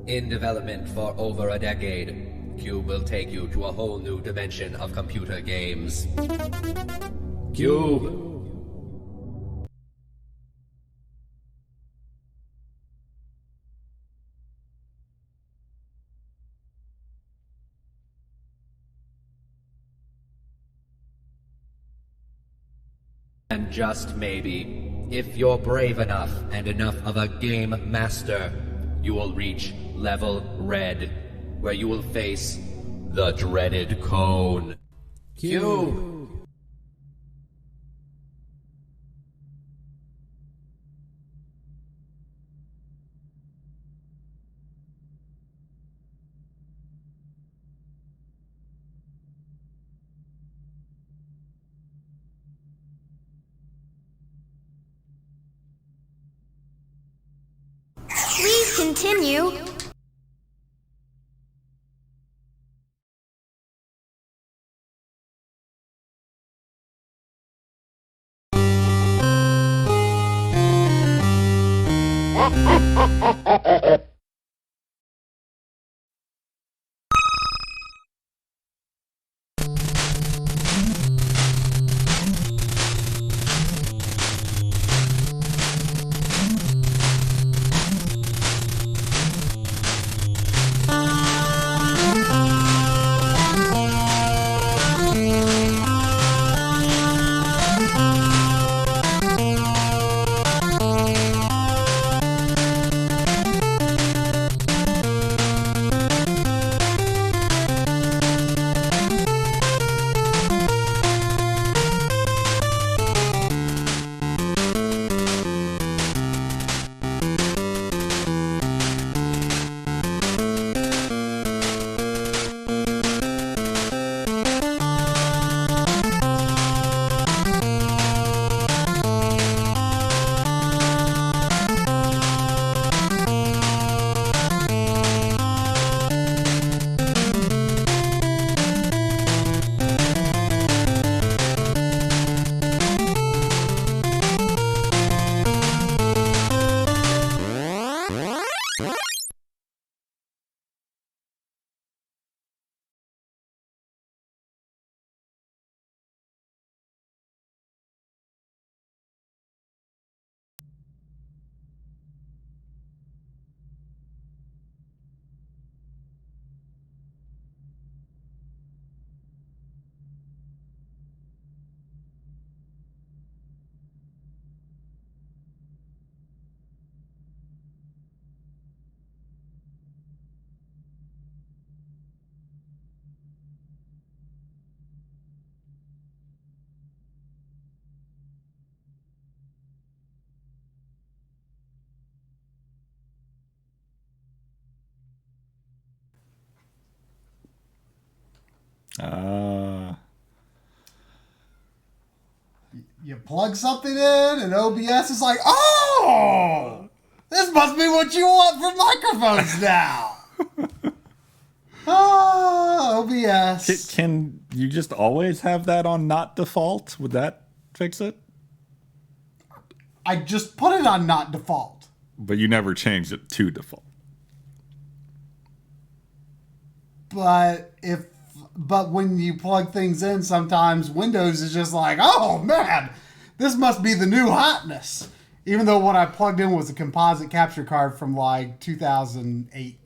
In development for over a decade, Cube will take you to a whole new dimension of computer games. Cube! And just maybe, if you're brave enough and enough of a game master, you will reach level red, where you will face the dreaded cone. Cube! Please continue. You plug something in, and OBS is like, oh, this must be what you want for microphones now. Oh, OBS. Can you just always have that on not default? Would that fix it? I just put it on not default. But you never changed it to default. But when you plug things in, sometimes Windows is just like, oh man, this must be the new hotness. Even though what I plugged in was a composite capture card from like 2008.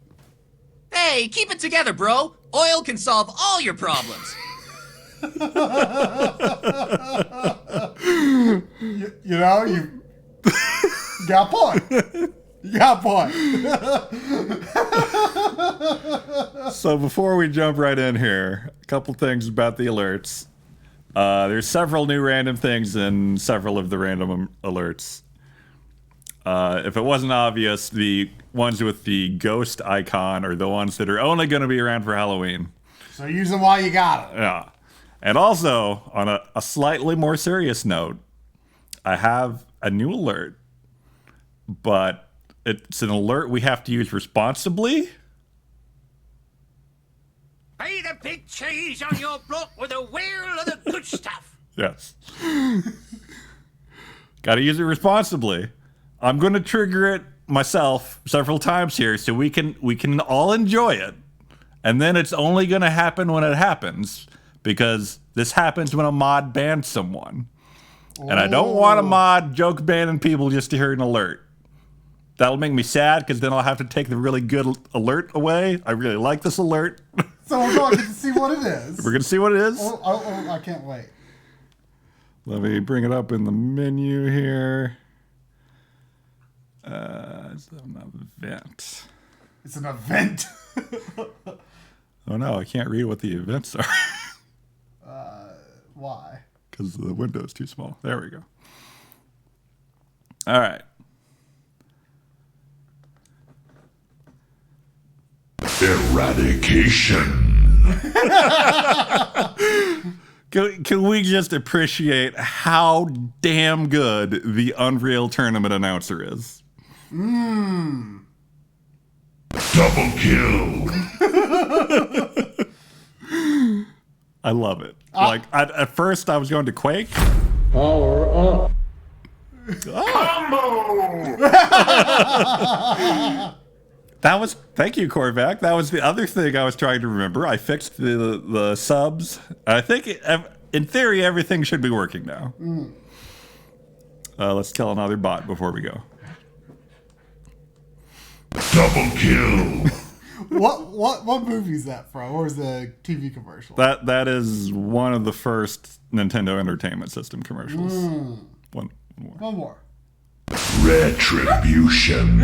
Hey, keep it together, bro. Oil can solve all your problems. You know, you got a point. You got a point. So before we jump right in here, a couple things about the alerts. There's several new random things in several of the random alerts. If it wasn't obvious, the ones with the ghost icon are the ones that are only going to be around for Halloween. So use them while you got it. Yeah. And also, on a slightly more serious note, I have a new alert, but it's an alert we have to use responsibly. Pay the big cheese on your block with a wheel of the good stuff. Yes. Got to use it responsibly. I'm going to trigger it myself several times here, so we can all enjoy it. And then it's only going to happen when it happens, because this happens when a mod bans someone. And I don't want a mod joke banning people just to hear an alert. That'll make me sad, because then I'll have to take the really good alert away. I really like this alert. So we're going to get to see what it is. We're going to see what it is. Oh, I can't wait. Let me bring it up in the menu here. It's an event. It's an event. Oh no, I can't read what the events are. Why? Because the window's too small. There we go. All right. Eradication. Can we just appreciate how damn good the Unreal Tournament announcer is? Double kill. I love it. At first I was going to Quake. Power up. Thank you, Korvac. That was the other thing I was trying to remember. I fixed the subs. I think, in theory, everything should be working now. Let's kill another bot before we go. Double kill. What movie is that from? Or is the TV commercial? That is one of the first Nintendo Entertainment System commercials. One more. One more. Retribution.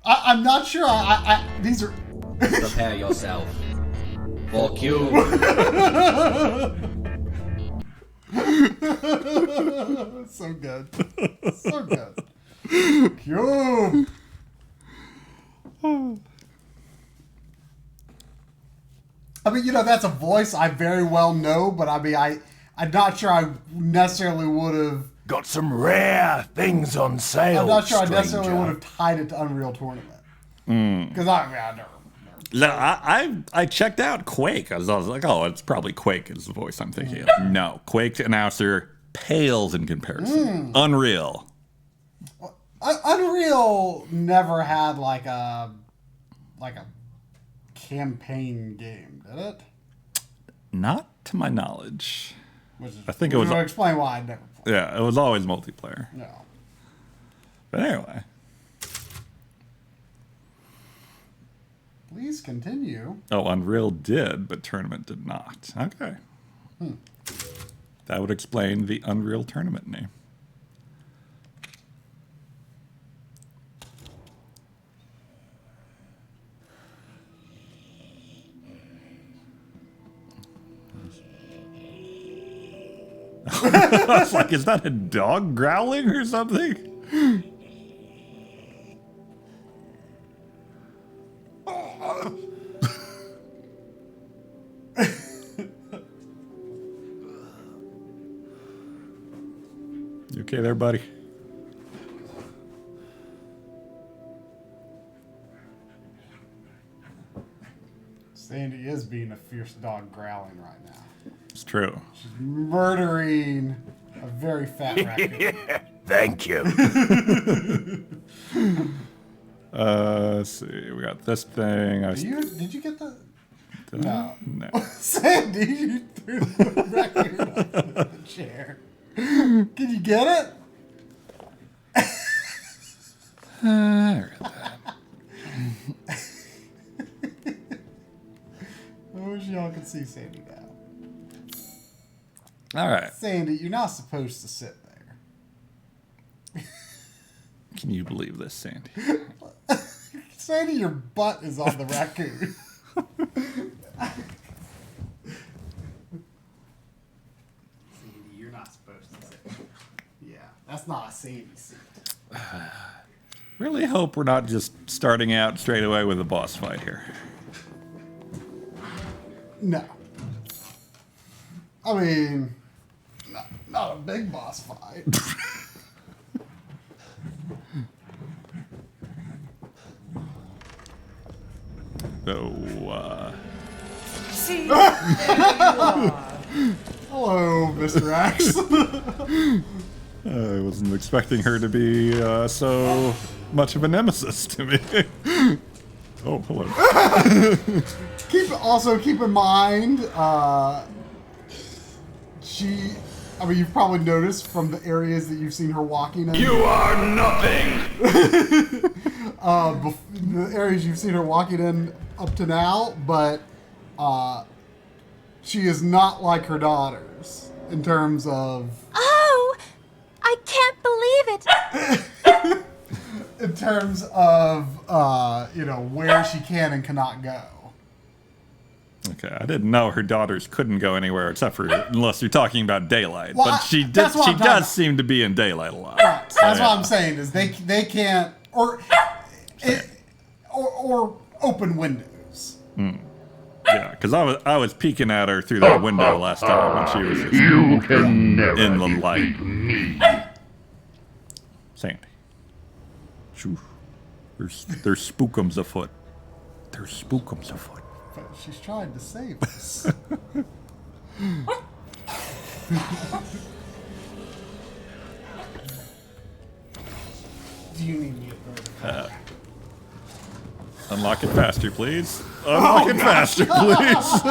I'm not sure. These are. Prepare yourself for Q. So good. So good. Cube. I mean, that's a voice I very well know, but I mean, I'm not sure I necessarily would have. Got some rare things on sale. I'm not sure stranger. I necessarily would have tied it to Unreal Tournament. Because I never. I checked out Quake. I was like, oh, it's probably Quake is the voice I'm thinking of. No, Quake announcer pales in comparison. Unreal. Unreal never had like a campaign game, did it? Not to my knowledge. Which is, I think it was. Explain why I never played. Yeah, it was always multiplayer. No. But anyway. Please continue. Oh, Unreal did, but Tournament did not. Okay. That would explain the Unreal Tournament name. I was like, is that a dog growling or something? You okay there, buddy? Sandy is being a fierce dog growling right now. It's true. She's murdering a very fat raccoon. Thank you. Let's see. We got this thing. Did you get the? No. No. Sandy, you threw the raccoon under the chair. Can you get it? I read that. I wish y'all could see Sandy now. All right. Sandy, you're not supposed to sit there. Can you believe this, Sandy? Sandy, your butt is on the raccoon. Sandy, you're not supposed to sit there. Yeah, that's not a Sandy seat. Really hope we're not just starting out straight away with a boss fight here. No. I mean, not a big boss fight. So, See, Hello, Mr. Axe. I wasn't expecting her to be so much of a nemesis to me. Oh, hello. Keep in mind, I mean, you've probably noticed from the areas that you've seen her walking in. You are nothing! The areas you've seen her walking in up to now, but she is not like her daughters in terms of. Oh, I can't believe it. In terms of where she can and cannot go. Okay, I didn't know her daughters couldn't go anywhere except for unless you're talking about daylight. Well, but she that's what I'm talking about. does seem to be in daylight a lot. Right. So, That's yeah. what I'm saying is they can't or open windows. Yeah, because I was peeking at her through that window last time when she was just You can never in the light. defeat me. Sandy. Shoo. There's spookums afoot. There's spookums afoot. But she's trying to save us. Do you need me to go to Unlock it faster, please. Unlock it faster, please.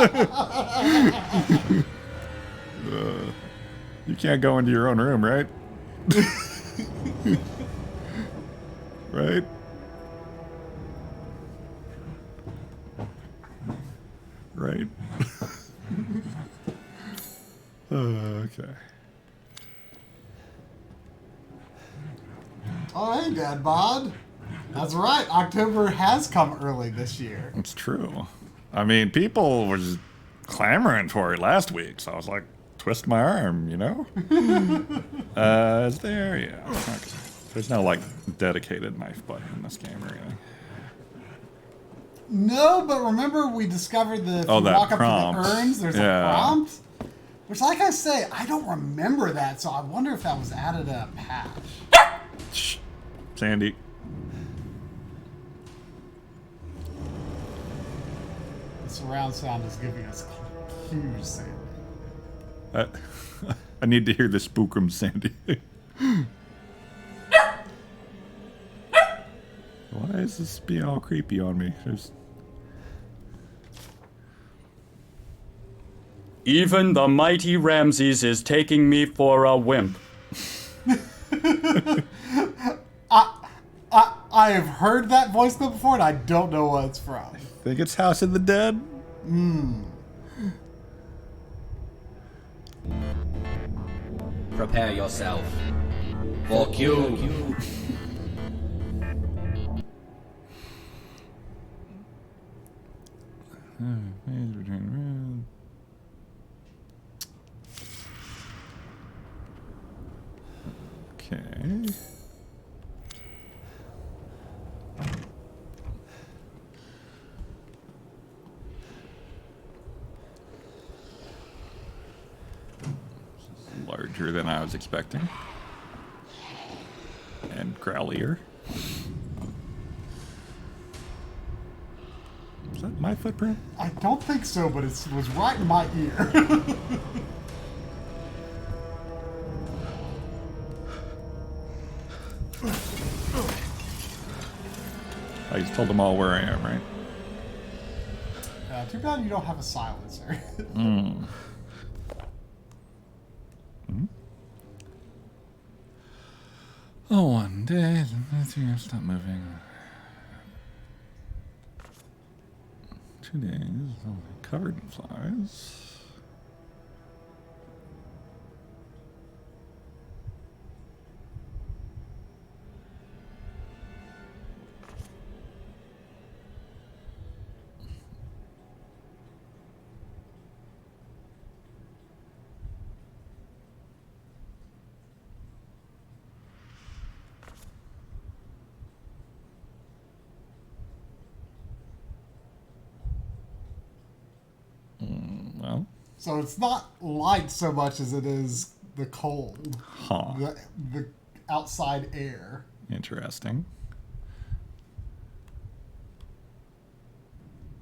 You can't go into your own room, right? Right? Right? Okay. Oh, hey, Dad Bod. That's right. October has come early this year. It's true. I mean, people were just clamoring for it last week, so I was like, twist my arm, you know? Is there? Yeah. Okay. There's no, like, dedicated knife button in this game or anything. No, but remember we discovered that if Oh, you that walk prompt. up to the urns, there's Yeah. a prompt. Which, like I say, I don't remember that, so I wonder if that was added in a patch. Shh. Sandy. The surround sound is giving us huge Sandy. I need to hear the spookum, Sandy. Why is this being all creepy on me? Even the mighty Ramses is taking me for a wimp. I have heard that voice clip before, and I don't know what it's from. Think it's House of the Dead? Prepare yourself for Q. Okay. Larger than I was expecting. And growlier. Is that my footprint? I don't think so, but it was right in my ear. I just told them all where I am, right? Too bad you don't have a silencer. Oh, one day, stop moving. 2 days, covered in flies. Well, So it's not light so much as it is the cold. huh. The outside air. Interesting.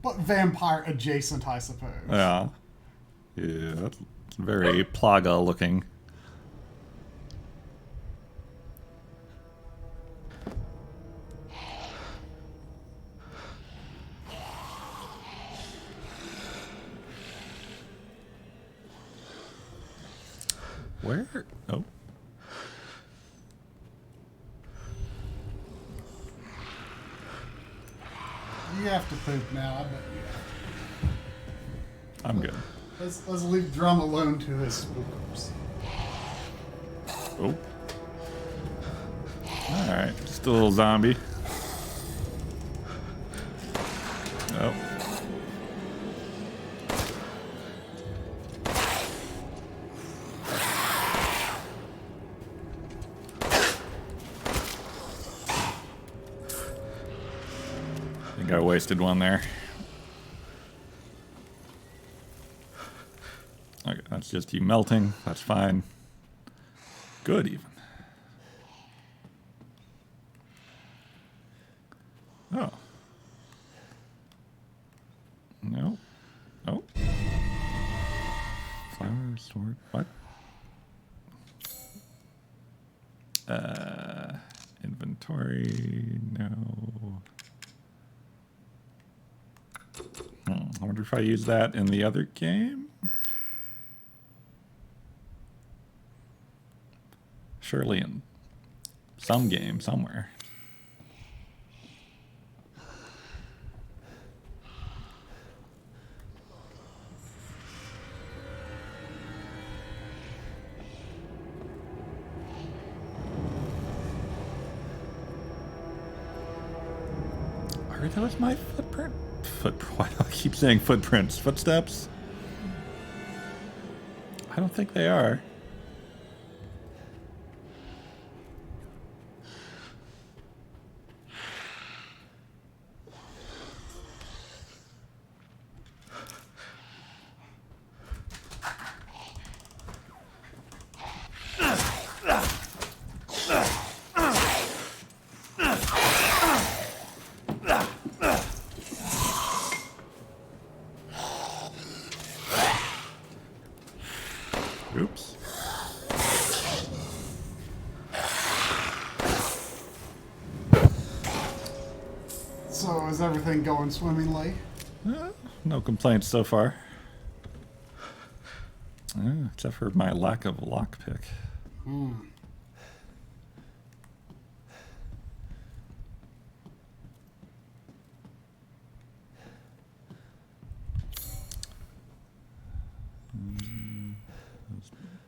But vampire adjacent, I suppose. Yeah. Yeah, that's very plaga looking. Where? Oh. You have to poop now. I bet you. I'm good. Let's leave Drum alone to his spookers. Oh. Alright, just a little zombie. Oh. I think I wasted one there. Okay, that's just you melting. That's fine. Good, even. Oh. No. Oh. Flower, sword. What? Inventory. No. I wonder if I use that in the other game? Surely in some game somewhere. Are those my footprint? Why do I keep saying footprints? Footsteps? I don't think they are. Oops. So is everything going swimmingly? No complaints so far. Except for my lack of lockpick.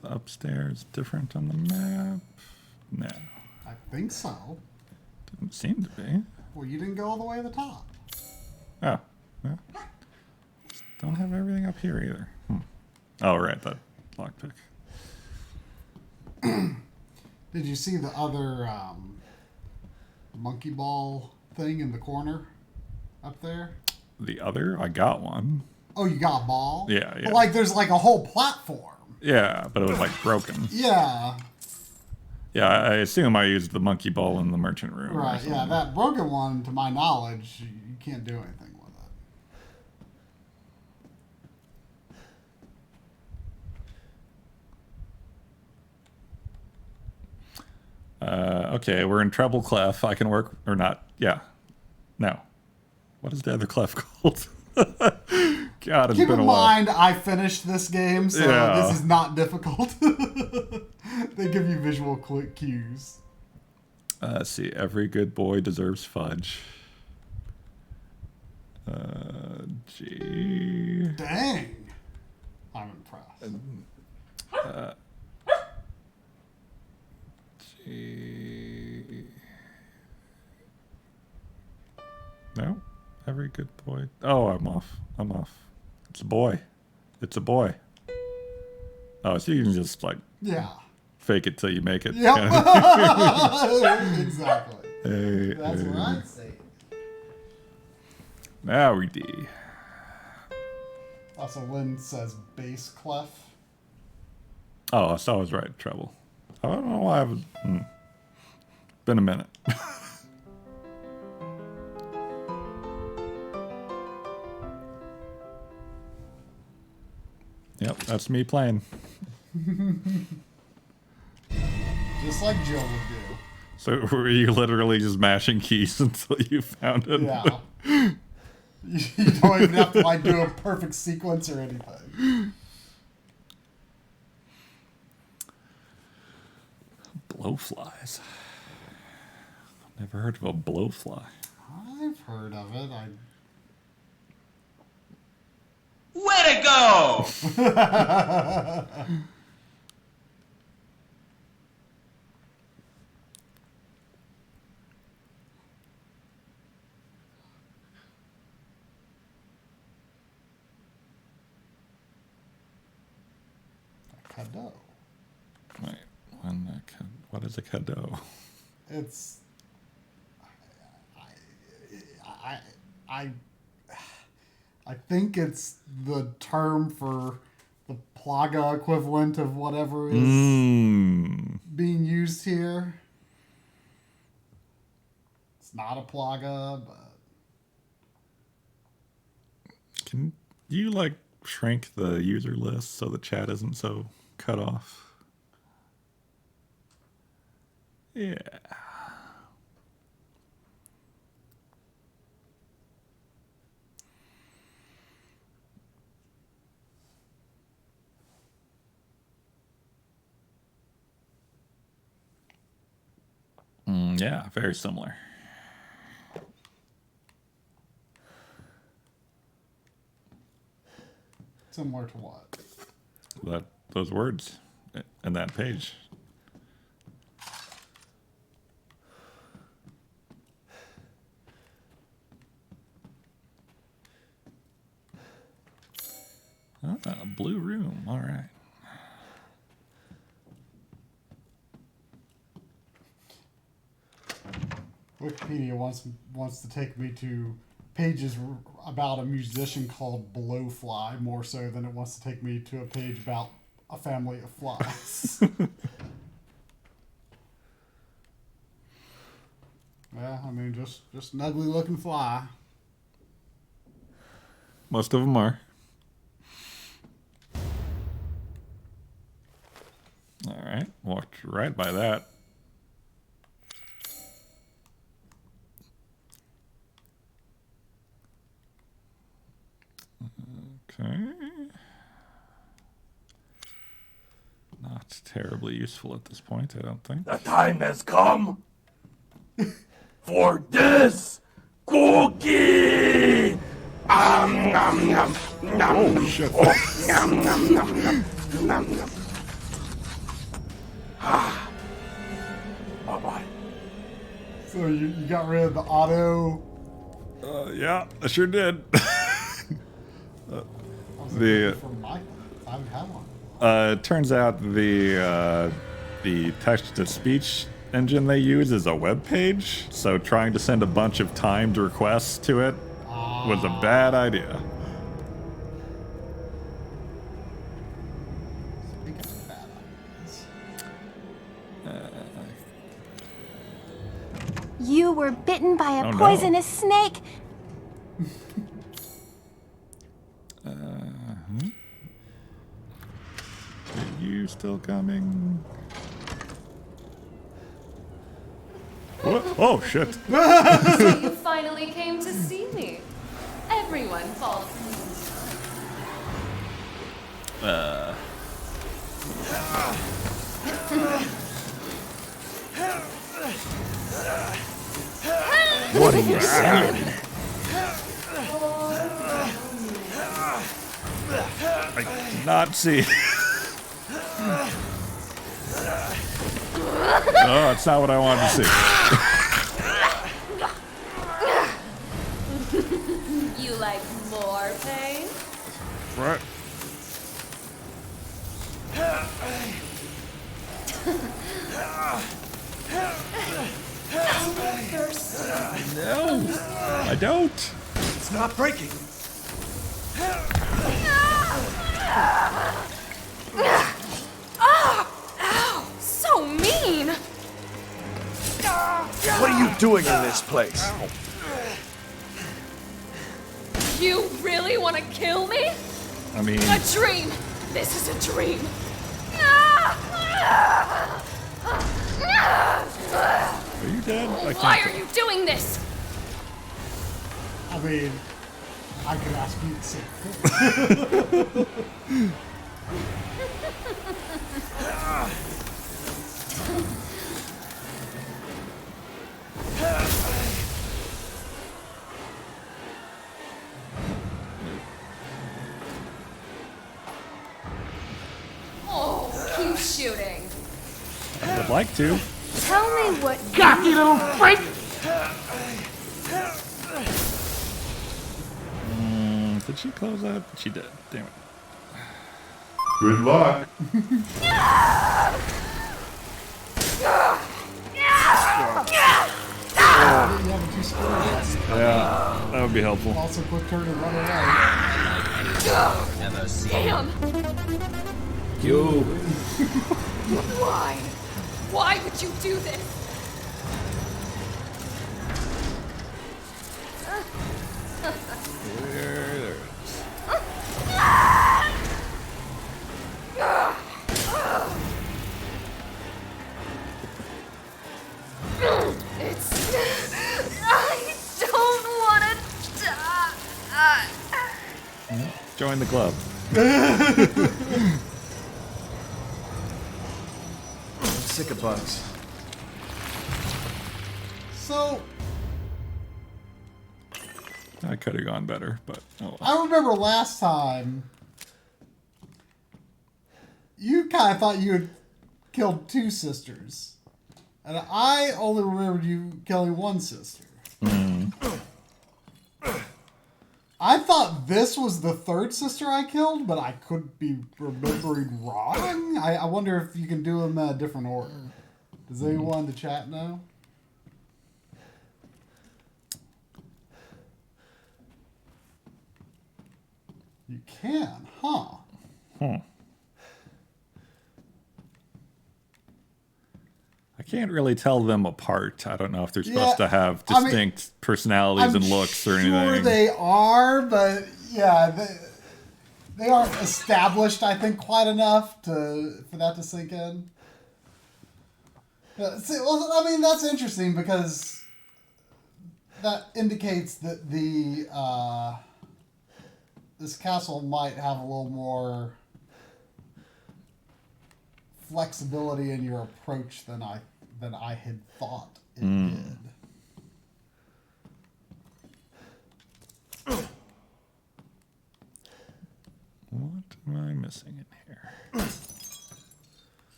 The upstairs different on the map? No. I think so. Didn't seem to be. Well, you didn't go all the way to the top. Oh. Yeah. Just don't have everything up here either. Oh, right, that lockpick. Did you see the other monkey ball thing in the corner up there? The other? I got one. Oh, you got a ball? Yeah, yeah. But like, there's like a whole platform. Yeah, but it was like broken. Yeah. Yeah, I assume I used the monkey ball in the merchant room. or Right, yeah. something. That broken one, to my knowledge, you can't do anything with it. Okay, we're in treble clef. I can work, or not. Yeah. No. What is the other clef called? God, it's Keep been in a while. mind, I finished this game, so Yeah. this is not difficult. They give you visual cues. Let's see. Every good boy deserves fudge. G. Dang. I'm impressed. G. No. Every good boy. Oh, I'm off. I'm off. It's a boy. It's a boy. Oh, so you can just like Yeah. fake it till you make it. Yep. kind of- Exactly. Hey, That's hey. what I'd say. Now we D. Also, Lynn says bass clef. Oh, so I was right. Treble. I don't know why I was. Been a minute. Yep, that's me playing. Just like Jill would do. So were you literally just mashing keys until you found it? Yeah. You don't even have to like do a perfect sequence or anything. Blowflies. Never heard of a blowfly. I've heard of it. Way to go! Cadeau. Wait, what is a cadeau? It's. I think it's the term for the plaga equivalent of whatever is being used here. It's not a plaga, but Can you like shrink the user list so the chat isn't so cut off? Yeah. Yeah, very similar. similar to what? Those words in that page. Blue room. All right. Wikipedia wants to take me to pages about a musician called Blowfly more so than it wants to take me to a page about a family of flies. Yeah, I mean, just an ugly looking fly. Most of them are. All right, walked right by that. Okay. Not terribly useful at this point, I don't think. The time has come for this cookie! Oh, shit. Bye-bye. So you got rid of the auto. Yeah, I sure did. From Michael. I haven't had one. It turns out the text-to-speech engine they use is a web page, so trying to send a bunch of timed requests to it was a bad idea. Speaking of bad ideas. You were bitten by a Oh, no. poisonous snake. Are you still coming? What? Oh, shit. You finally came to see me. Everyone falls. What are you selling? I did not see. No, that's not what I wanted to see. You like more pain? Right. No, I don't. It's not breaking. Ow! So mean! What are you doing in this place? You really want to kill me? I mean, A dream! This is a dream! are you dead? I Why can't. are you doing this? I mean, I could ask you the same thing. keep shooting. I would like to. Tell me what Cocky little freak! Did she close that? She did. Damn it. Good luck. You have a 2 square. Yeah, that would be helpful. Also, quick turn and run away. Never seen. Damn! You. Why? Why would you do this? There it is. It's. I don't want to die. Join the club. I'm sick of bugs. So, I could have gone better, but oh well. I remember last time you kind of thought you had killed 2 sisters, and I only remembered you killing 1 sister. I thought this was the 3rd sister I killed, but I could be remembering wrong. I wonder if you can do them in a different order. Does anyone in the chat know? You can, huh? I can't really tell them apart. I don't know if they're supposed to have distinct personalities and looks or anything. I'm sure they are, but yeah, they aren't established, I think, quite enough for that to sink in. See, well, I mean, that's interesting because that indicates that this castle might have a little more flexibility in your approach than I had thought it did. What am I missing in here?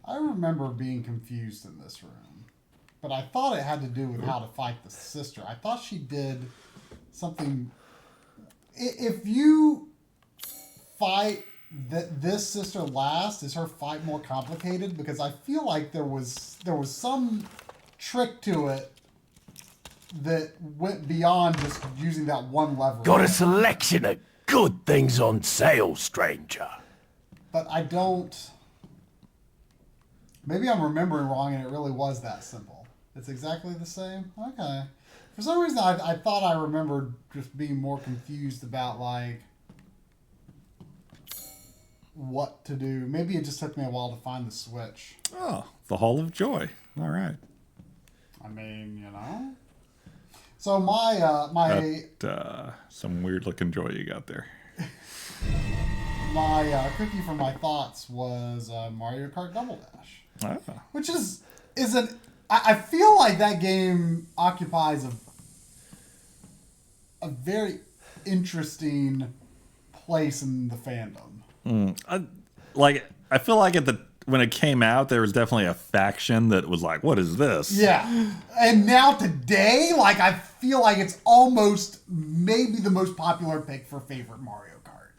I remember being confused in this room, but I thought it had to do with how to fight the sister. I thought she did something. If you fight this sister last, is her fight more complicated? Because I feel like there was some trick to it that went beyond just using that one lever. Got a selection of good things on sale, stranger. But I don't. Maybe I'm remembering wrong and it really was that simple. It's exactly the same? Okay. For some reason, I thought I remembered just being more confused about, like, what to do. Maybe it just took me a while to find the switch. Oh, the Hall of Joy. All right. I mean, you know. So my Some weird looking joy you got there. my cookie for my thoughts was Mario Kart Double Dash. Which is I feel like that game occupies a very interesting place in the fandom. I feel like when it came out, there was definitely a faction that was like, "What is this?" Yeah, and now today, like I feel like it's almost maybe the most popular pick for favorite Mario Kart.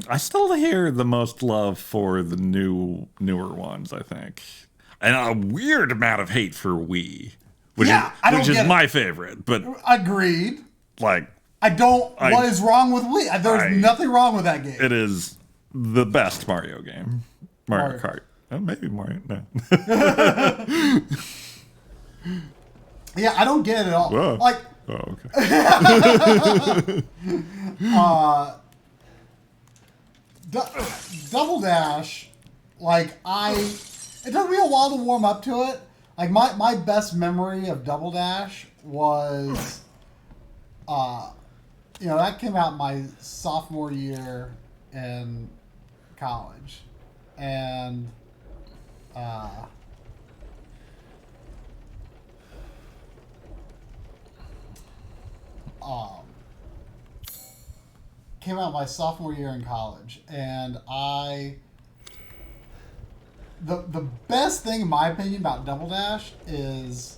I still hear the most love for the newer ones, I think, and a weird amount of hate for Wii, which is my favorite. But agreed. Like, what is wrong with Wii? There's nothing wrong with that game. It is the best Mario game, Mario Kart. Oh, maybe Mario. No. Yeah, I don't get it at all. Whoa. Like, oh, okay. Double Dash, like it took me a while to warm up to it. Like my best memory of Double Dash was, that came out my sophomore year in college, and came out my sophomore year in college, and I the best thing, in my opinion, about Double Dash is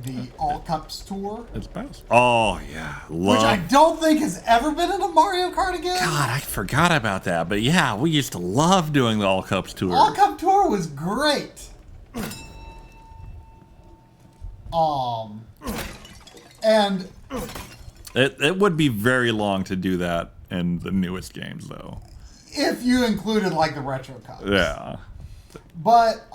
the All Cups tour, It's best. Oh yeah, which I don't think has ever been in a Mario Kart again. God, I forgot about that. But yeah, we used to love doing the All Cups tour. All Cup tour was great. And It would be very long to do that in the newest games, though. if you included like the retro cups. Yeah. But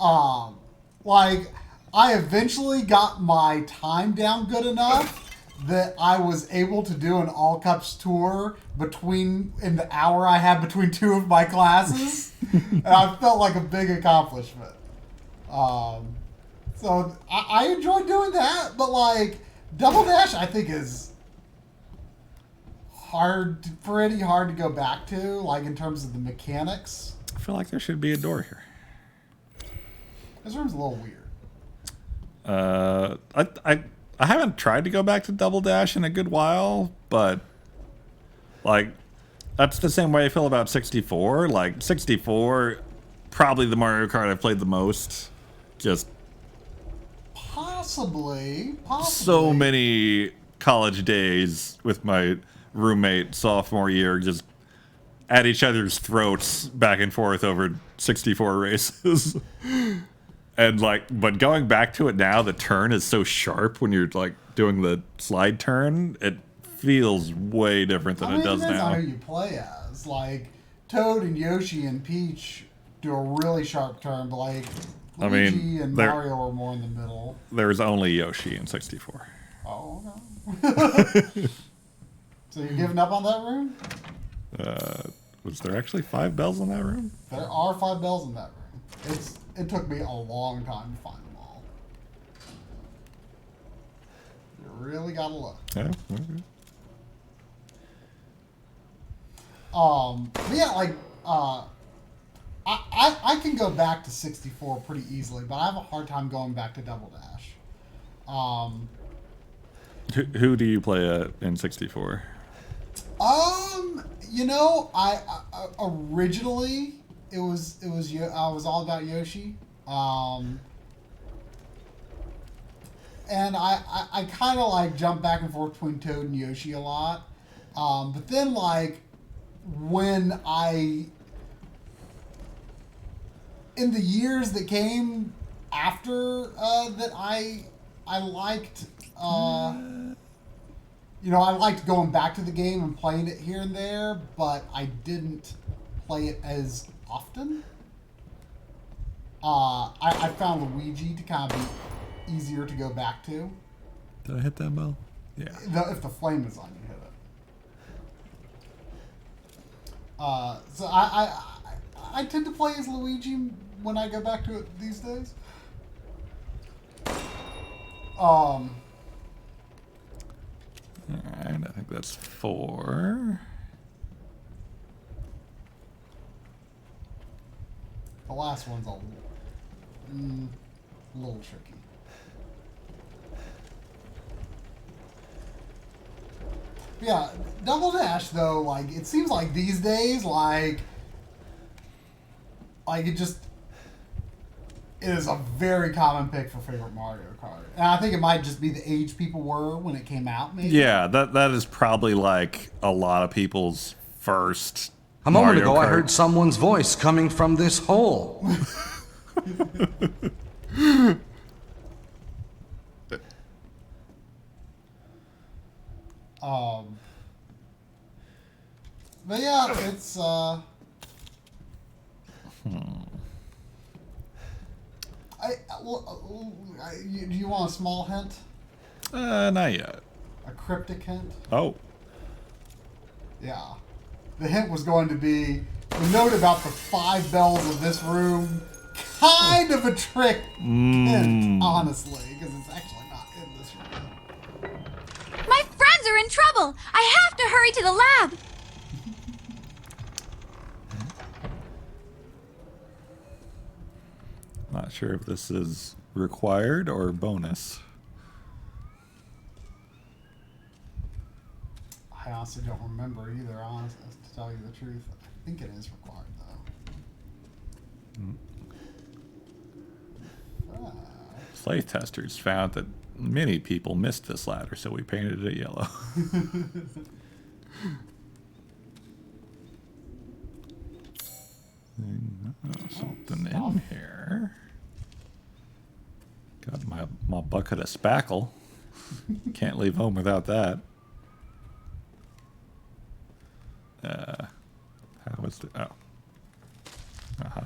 like I eventually got my time down good enough that I was able to do an all cups tour in the hour I had between two of my classes. And I felt like a big accomplishment. So I enjoyed doing that, but like Double Dash I think is pretty hard to go back to, like in terms of the mechanics. I feel like there should be a door here. This room's a little weird. I haven't tried to go back to Double Dash in a good while, but like that's the same way I feel about 64. Like 64, probably the Mario Kart I've played the most. Just Possibly. so many college days with my roommate sophomore year, just at each other's throats back and forth over 64 races. And like, but going back to it now, the turn is so sharp when you're like doing the slide turn. It feels way different than it does depends now. on who you play as. Like Toad and Yoshi and Peach do a really sharp turn, but like Luigi and Mario are more in the middle. There's only Yoshi in 64. Oh, okay. So you're giving up on that room? Was there actually 5 bells in that room? There are 5 bells in that room. It took me a long time to find them all. You really gotta look. Yeah. Okay. But yeah, like, I can go back to 64 pretty easily, but I have a hard time going back to Double Dash. Who do you play in 64? You know, I originally I was all about Yoshi. And I kind of like jump back and forth between Toad and Yoshi a lot. But then like when in the years that came after that I liked I liked going back to the game and playing it here and there, but I didn't play it as often. I found Luigi to kind of be easier to go back to. Did I hit that bell? Yeah. If the flame is on, you hit it. So I tend to play as Luigi when I go back to it these days. Alright, I think that's 4. The last one's a little tricky. Yeah, Double Dash though, like it seems like these days, like it is a very common pick for favorite Mario Kart. And I think it might just be the age people were when it came out, maybe. Yeah, that is probably like a lot of people's first. A moment Mario ago, I Kart. heard someone's voice coming from this hole. But yeah, it's do you want a small hint? Not yet. A cryptic hint? Oh. Yeah. The hint was going to be the note about the 5 bells of this room. Kind of a trick hint, honestly, because it's actually not in this room. My friends are in trouble. I have to hurry to the lab. Not sure if this is required or bonus. I honestly don't remember either, honestly, to tell you the truth. I think it is required, though. Playtesters found that many people missed this ladder, so we painted it yellow. Something in here. Got my bucket of spackle. Can't leave home without that. How was the... Oh. Uh-huh.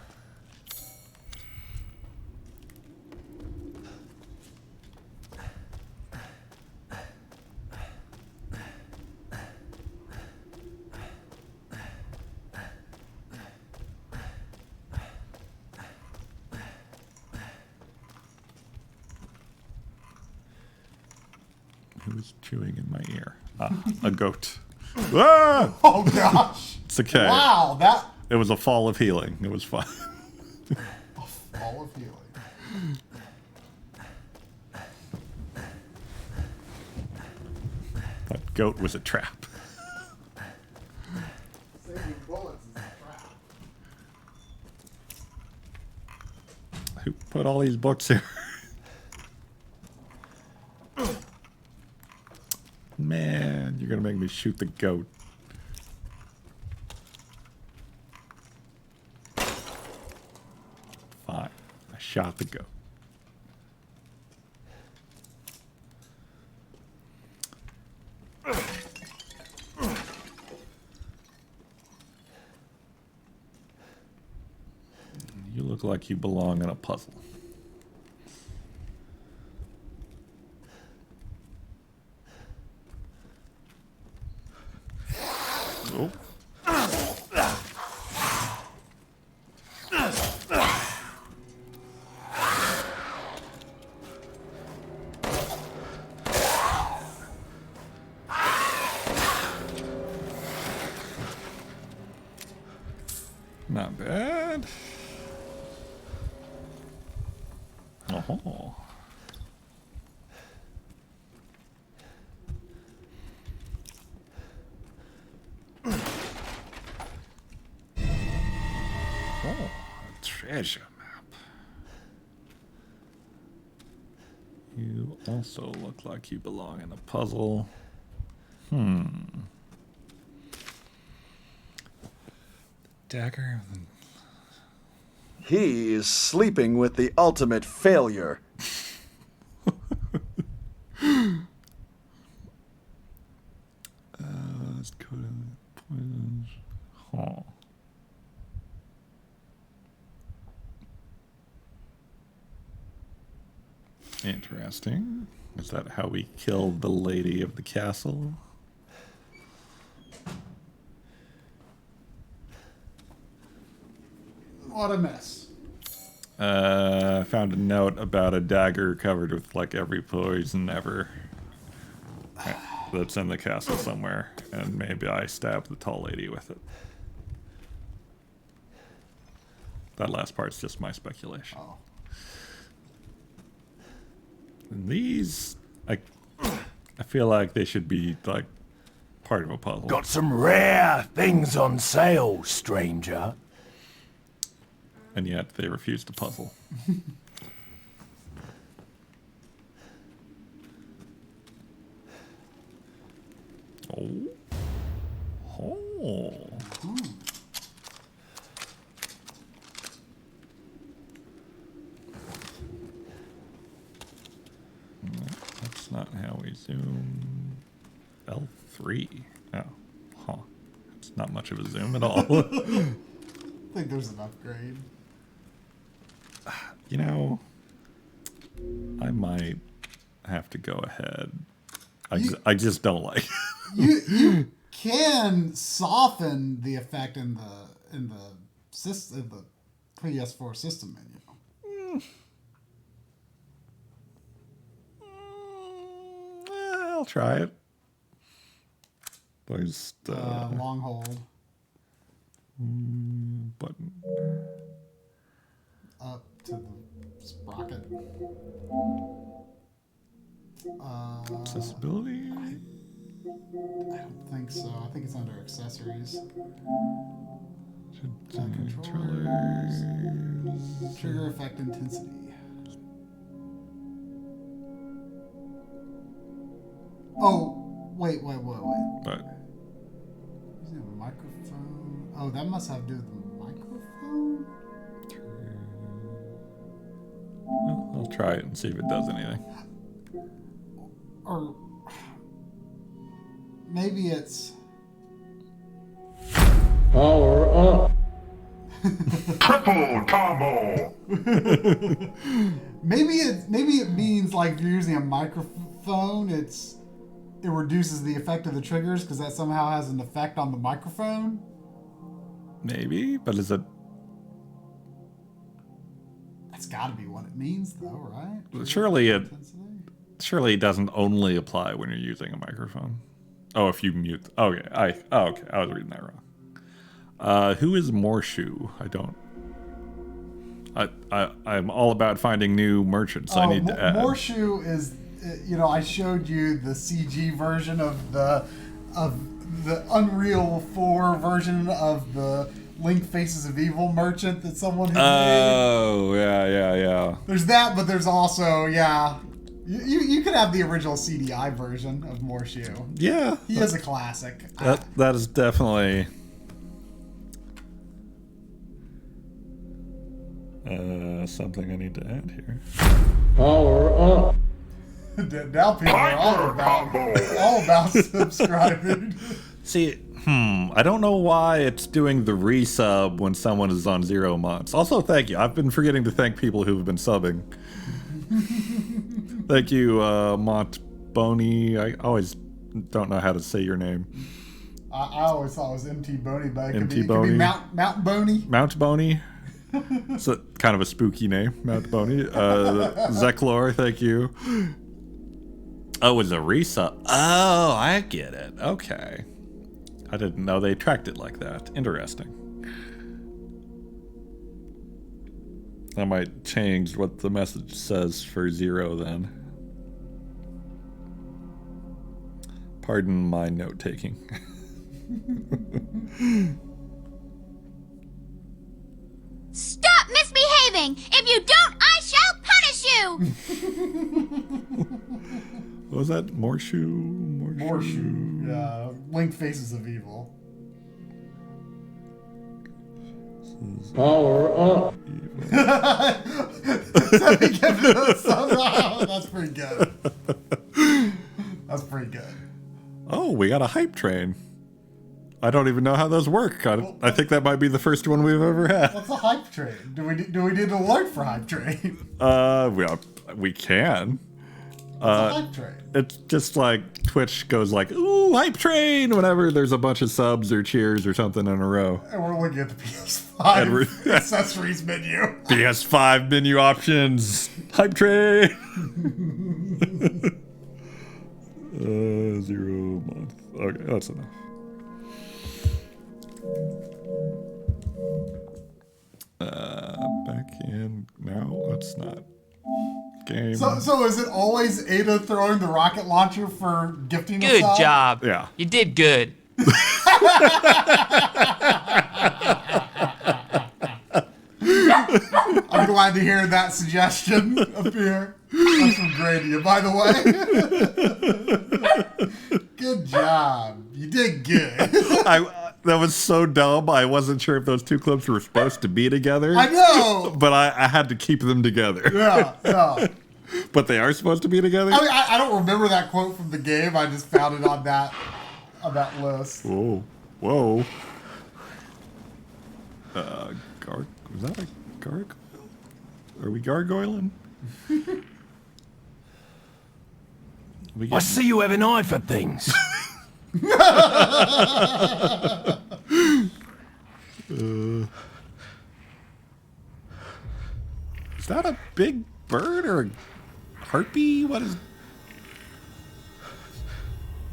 Who was chewing in my ear? A goat. Ah! Oh gosh! It's okay. Wow, that It was a fall of healing. It was fine. a fall of healing. That goat was a trap. Saving bullets is a trap. Who put all these books here? Man, you're gonna make me shoot the goat. Fine. I shot the goat. You look like you belong in a puzzle. Oh. Not bad. Oh. Oh, a treasure map. You also look like you belong in a puzzle. Dagger. He is sleeping with the ultimate failure. Let's go to poisons. Huh. Interesting. Is that how we killed the lady of the castle? What a mess. I found a note about a dagger covered with like every poison ever that's in the castle somewhere, and maybe I stabbed the tall lady with it. That last part's just my speculation. Oh. And these, I feel like they should be like part of a puzzle. Got some rare things on sale, stranger. And yet they refuse to puzzle. Oh. Oh. No, that's not how we zoom. L3. Oh. Huh. It's not much of a zoom at all. I think there's an upgrade. You know, I might have to go ahead. I just don't like it. You can soften the effect in the PS4 system menu. I'll try it. There's Long hold. button. Up to the sprocket. Accessibility? I don't think so. I think it's under accessories. Controllers. Trigger effect intensity. Oh, wait. But Using a microphone. Oh, that must have to do with the microphone? well, I'll try it and see if it does anything. Or maybe it's... Power up. Triple combo. Maybe it means like if you're using a microphone, it reduces the effect of the triggers because that somehow has an effect on the microphone. Maybe, but is it? That's got to be what it means, though, right? Surely it doesn't only apply when you're using a microphone. Oh, if you mute. Okay, okay, I was reading that wrong. Who is Morshoe? I'm all about finding new merchants. I need to add. Morshoe is, I showed you the CG version of the Unreal 4 version of the Link Faces of Evil merchant that someone has made. Oh, yeah. There's that, but there's also, you could have the original CDI version of Morshoe. Yeah. He is a classic. That is definitely... something I need to add here. Power up. Now people are all about subscribing. See, I don't know why it's doing the resub when someone is on 0 months. Also, thank you. I've been forgetting to thank people who've been subbing. Thank you, Montboni. I always don't know how to say your name. I always thought it was MT Boney, but it could be Mount Boney. Mount Boney. It's kind of a spooky name, Mount Boney. Zeklor, thank you. Oh, it's a resub. Oh, I get it. Okay. I didn't know they tracked it like that. Interesting. I might change what the message says for 0 then. Pardon my note-taking. Stop misbehaving! If you don't, I shall punish you! What was that? Morshoe? Morshoe. Yeah. Link Faces of Evil. Power up. That's pretty good. That's pretty good. Oh, we got a hype train. I don't even know how those work. I think that might be the first one we've ever had. What's a hype train? Do we need an alert for hype train? We can. What's a hype train? It's just like Twitch goes like, ooh, hype train, whenever there's a bunch of subs or cheers or something in a row. And we're looking at the PS5 accessories menu. PS5 menu options. Hype train. 0 month. Okay, that's enough. Back in now. That's not game. So is it always Ada throwing the rocket launcher for gifting? Good job. Yeah, you did good. I'm glad to hear that suggestion appear. That's from Grady, by the way. Good job. You did good. That was so dumb. I wasn't sure if those two clips were supposed to be together. I know. But I had to keep them together. Yeah. But they are supposed to be together? I mean, I don't remember that quote from the game. I just found it on that list. Whoa. Was that a gargoyle? Are we gargoyling? I see you have an eye for things. Is that a big bird or a harpy? What is...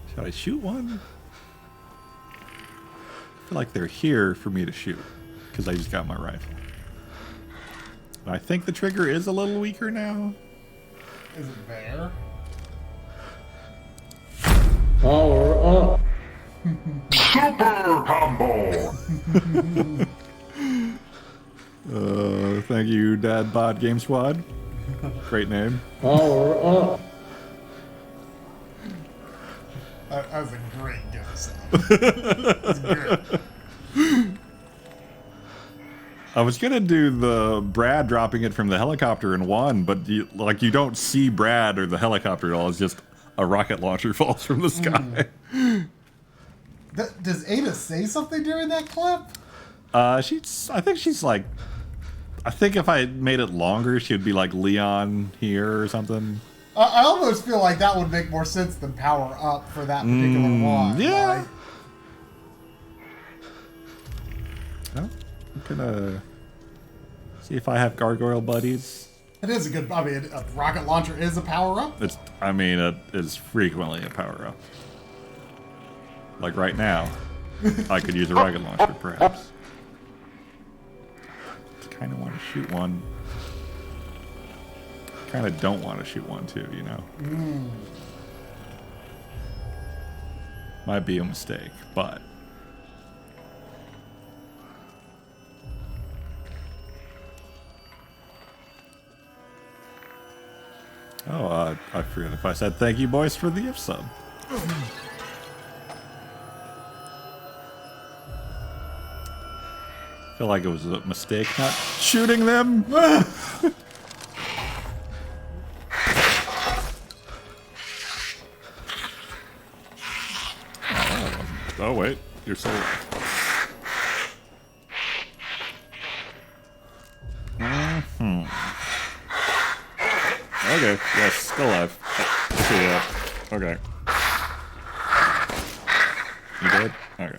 Should I shoot one? I feel like they're here for me to shoot because I just got my rifle. I think the trigger is a little weaker now. Is it there? Power up. Super combo. Thank you, Dad Bod Game Squad. Great name. Power up. That was a great ghost sound. That's great. I was gonna do the Brad dropping it from the helicopter in 1, but you don't see Brad or the helicopter at all. It's just a rocket launcher falls from the sky. Does Ada say something during that clip? I think if I made it longer, she would be like Leon here or something. I almost feel like that would make more sense than Power Up for that particular one. Yeah. Like, Well, I'm gonna see if I have gargoyle buddies. it is a good. I mean, a rocket launcher is a Power Up. It is frequently a power up. Like right now, I could use a rocket launcher, perhaps. Kind of want to shoot one. Kind of don't want to shoot one too, you know. Might be a mistake, but I forget if I said thank you, boys, for the gift sub. Feel like it was a mistake not shooting them. Oh wait, you're so. Okay, yes, still alive. I see that. Okay. You dead? Okay.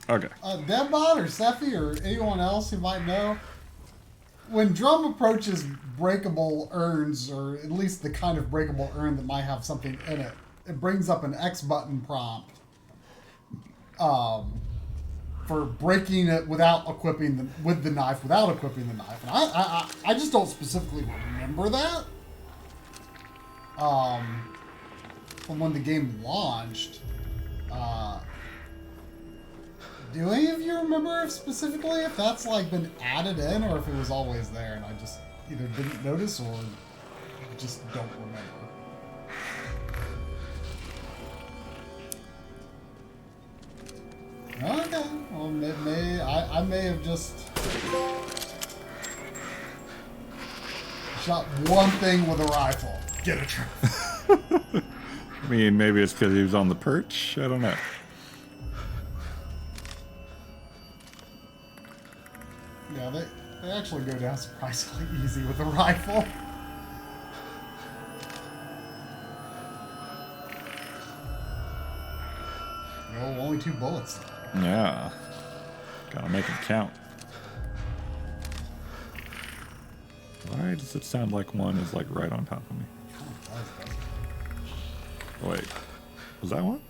Okay. Debot or Sephi or anyone else who might know, when Drum approaches breakable urns, or at least the kind of breakable urn that might have something in it, it brings up an X button prompt for breaking it without equipping the knife. And I just don't specifically remember that from when the game launched. Do any of you remember specifically if that's like been added in, or if it was always there and I just either didn't notice or just don't remember? Okay, well, I may have just shot one thing with a rifle. Get a trophy. I mean, maybe it's because he was on the perch. I don't know. Yeah, they actually go down surprisingly easy with a rifle. No, only 2 bullets. Yeah. Gotta make them count. Why does it sound like one is like right on top of me? Wait, was that one?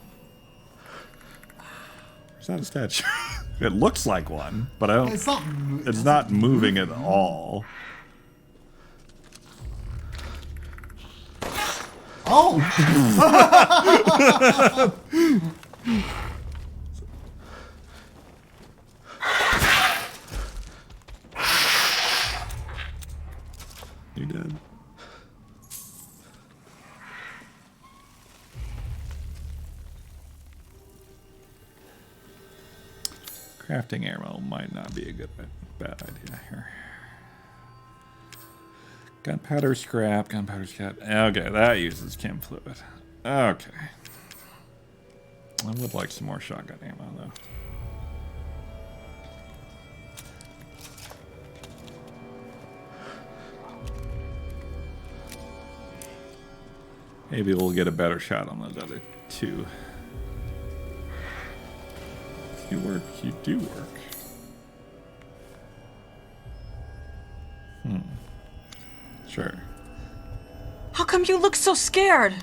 Is that a statue? It looks like one, but I don't. It's not moving at all. Oh! You did. Crafting ammo might not be a bad idea here. Gunpowder scrap, Okay, that uses chem fluid. Okay. I would like some more shotgun ammo, though. Maybe we'll get a better shot on those other 2. You work, you do work. Sure. How come you look so scared?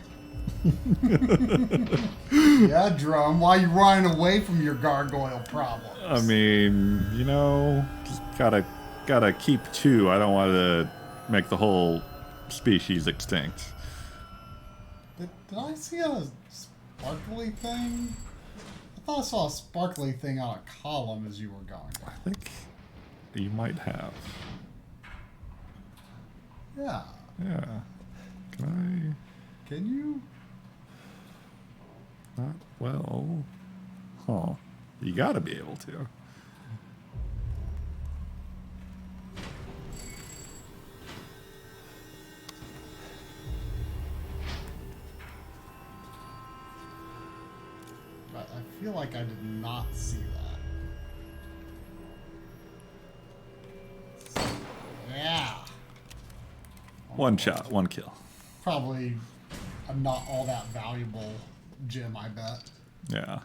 Yeah, Drum, why you running away from your gargoyle problems? I mean, you know, just gotta keep 2. I don't want to make the whole species extinct. Did I see a sparkly thing? I thought I saw a sparkly thing on a column as you were going. I think you might have. Yeah. Yeah. Can you? Not well. Huh. You gotta be able to. But I feel like I did not see that. Yeah. One shot, one kill. Probably a not all that valuable gem, I bet. Yeah.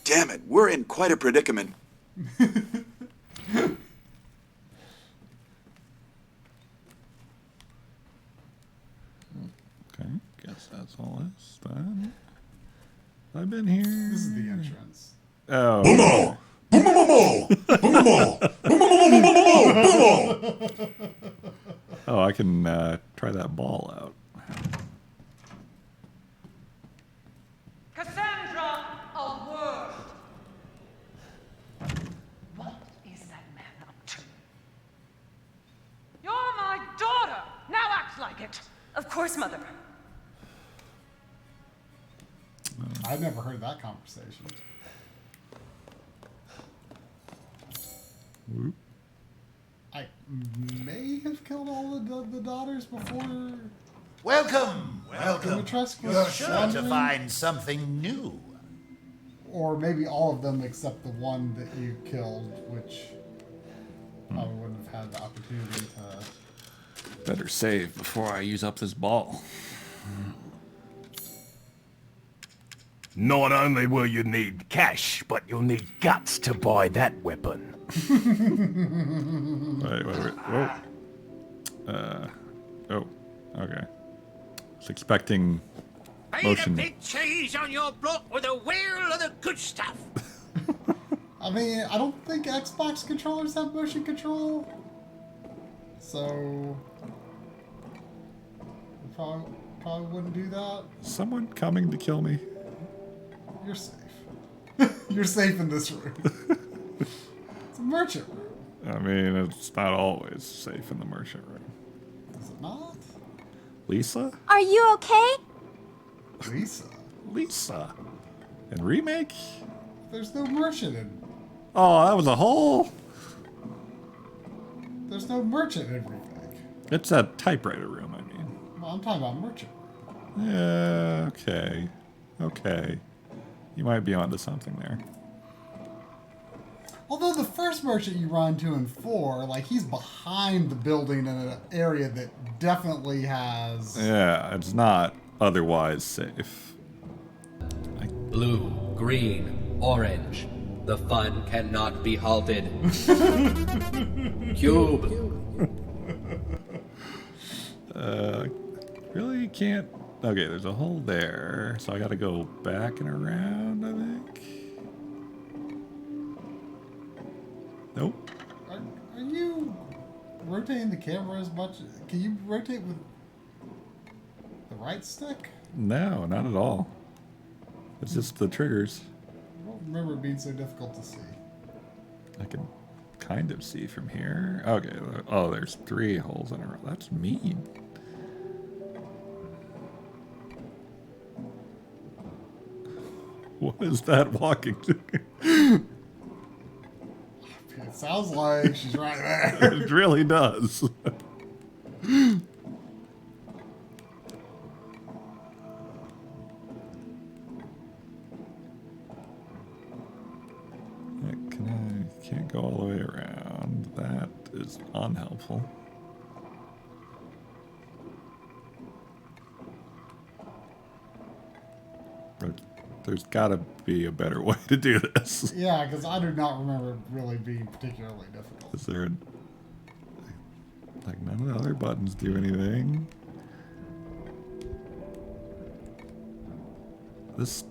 Damn it, we're in quite a predicament. Okay, guess that's all this then. I've been here. This is the entrance. Oh. Oh, I can try that ball out. Cassandra, a word. What is that man up to? You're my daughter. Now act like it. Of course, Mother. I've never heard that conversation. Whoop. I may have killed all the daughters before. Welcome, Dimitrescu You're was sure to wandering. find something new. Or maybe all of them except the one that you killed, which I wouldn't have had the opportunity to. Better save before I use up this ball. Not only will you need cash, but you'll need guts to buy that weapon. Wait. Whoa. Oh. Okay. Was expecting Paid motion. a big cheese on your block with a wheel of the good stuff. I mean, I don't think Xbox controllers have motion control. So. I probably wouldn't do that. Someone coming to kill me. You're safe. You're safe in this room. It's a merchant room. I mean, it's not always safe in the merchant room. Is it not? Lisa? Are you okay? Lisa. In remake? There's no merchant in. Oh, that was a hole. There's no merchant in remake. It's a typewriter room, I mean. Well, I'm talking about merchant room. Yeah, okay. You might be onto something there. Although the first merchant you run into in 4, like, he's behind the building in an area that definitely has... Yeah, it's not otherwise safe. Blue, green, orange. The fun cannot be halted. Cube. Really can't... Okay, there's a hole there, so I gotta go back and around, I think. Nope. Are you rotating the camera as much? Can you rotate with the right stick? No, not at all. It's just the triggers. I don't remember it being so difficult to see. I can kind of see from here. Okay, oh, there's 3 holes in a row. That's mean. What is that walking to? It sounds like she's right there. It really does. Can't go all the way around. That is unhelpful. There's gotta be a better way to do this. Yeah, because I do not remember it really being particularly difficult. Is there like none of the other buttons do anything? This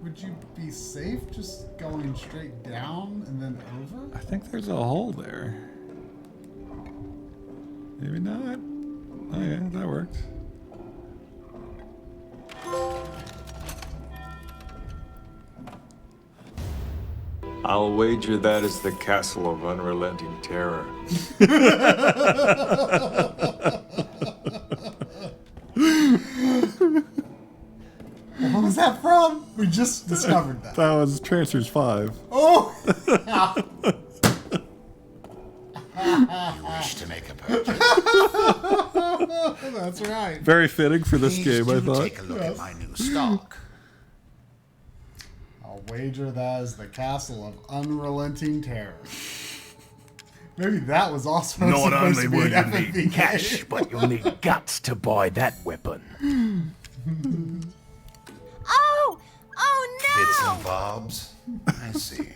Would you be safe just going straight down and then over? I think there's a hole there. Maybe not. Oh yeah, that worked. I'll wager that is the castle of unrelenting terror. What was that from? We just discovered that. That was Trancers 5. Oh! Wish to make a purchase. That's right. Very fitting for this Please game, I do thought. take a look at my new stock. I'll wager that is the castle of unrelenting terror. Maybe that was also Not supposed only to be will an you FFV need cash, game. but you'll need guts to buy that weapon. Oh! Oh Bits no! and bobs. I see.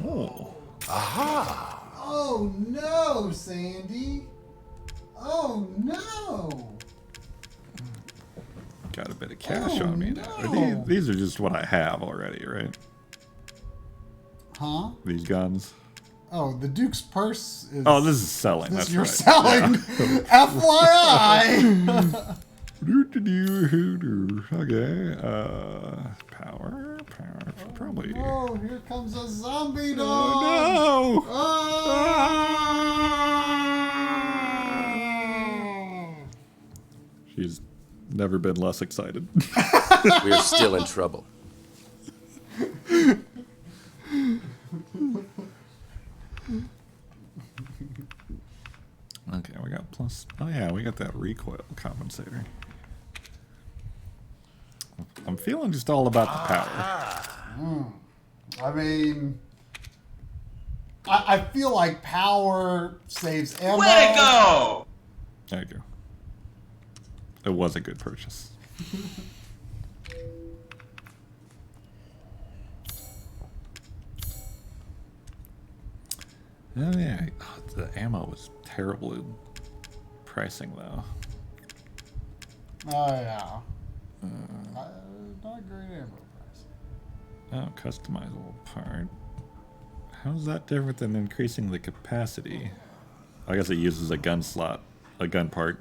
Oh. Aha! Oh no, Sandy! Oh no! Got a bit of cash on me now. no. These are just what I have already, right? Huh? These guns. Oh, the Duke's purse is. Oh, this is selling. This That's you're right. selling. FYI. Okay. Power. Probably. Oh, here comes a zombie dog. Oh, no. Oh. She's never been less excited. We're still in trouble. Okay, we got plus. Oh yeah, we got that recoil compensator. I'm feeling just all about the power. I mean, I feel like power saves ammo. Way to go! There you go. It was a good purchase. Oh yeah, the ammo was terrible pricing though. Oh yeah. Not great ammo price. Oh, customizable part. How's that different than increasing the capacity? I guess it uses a gun slot, a gun part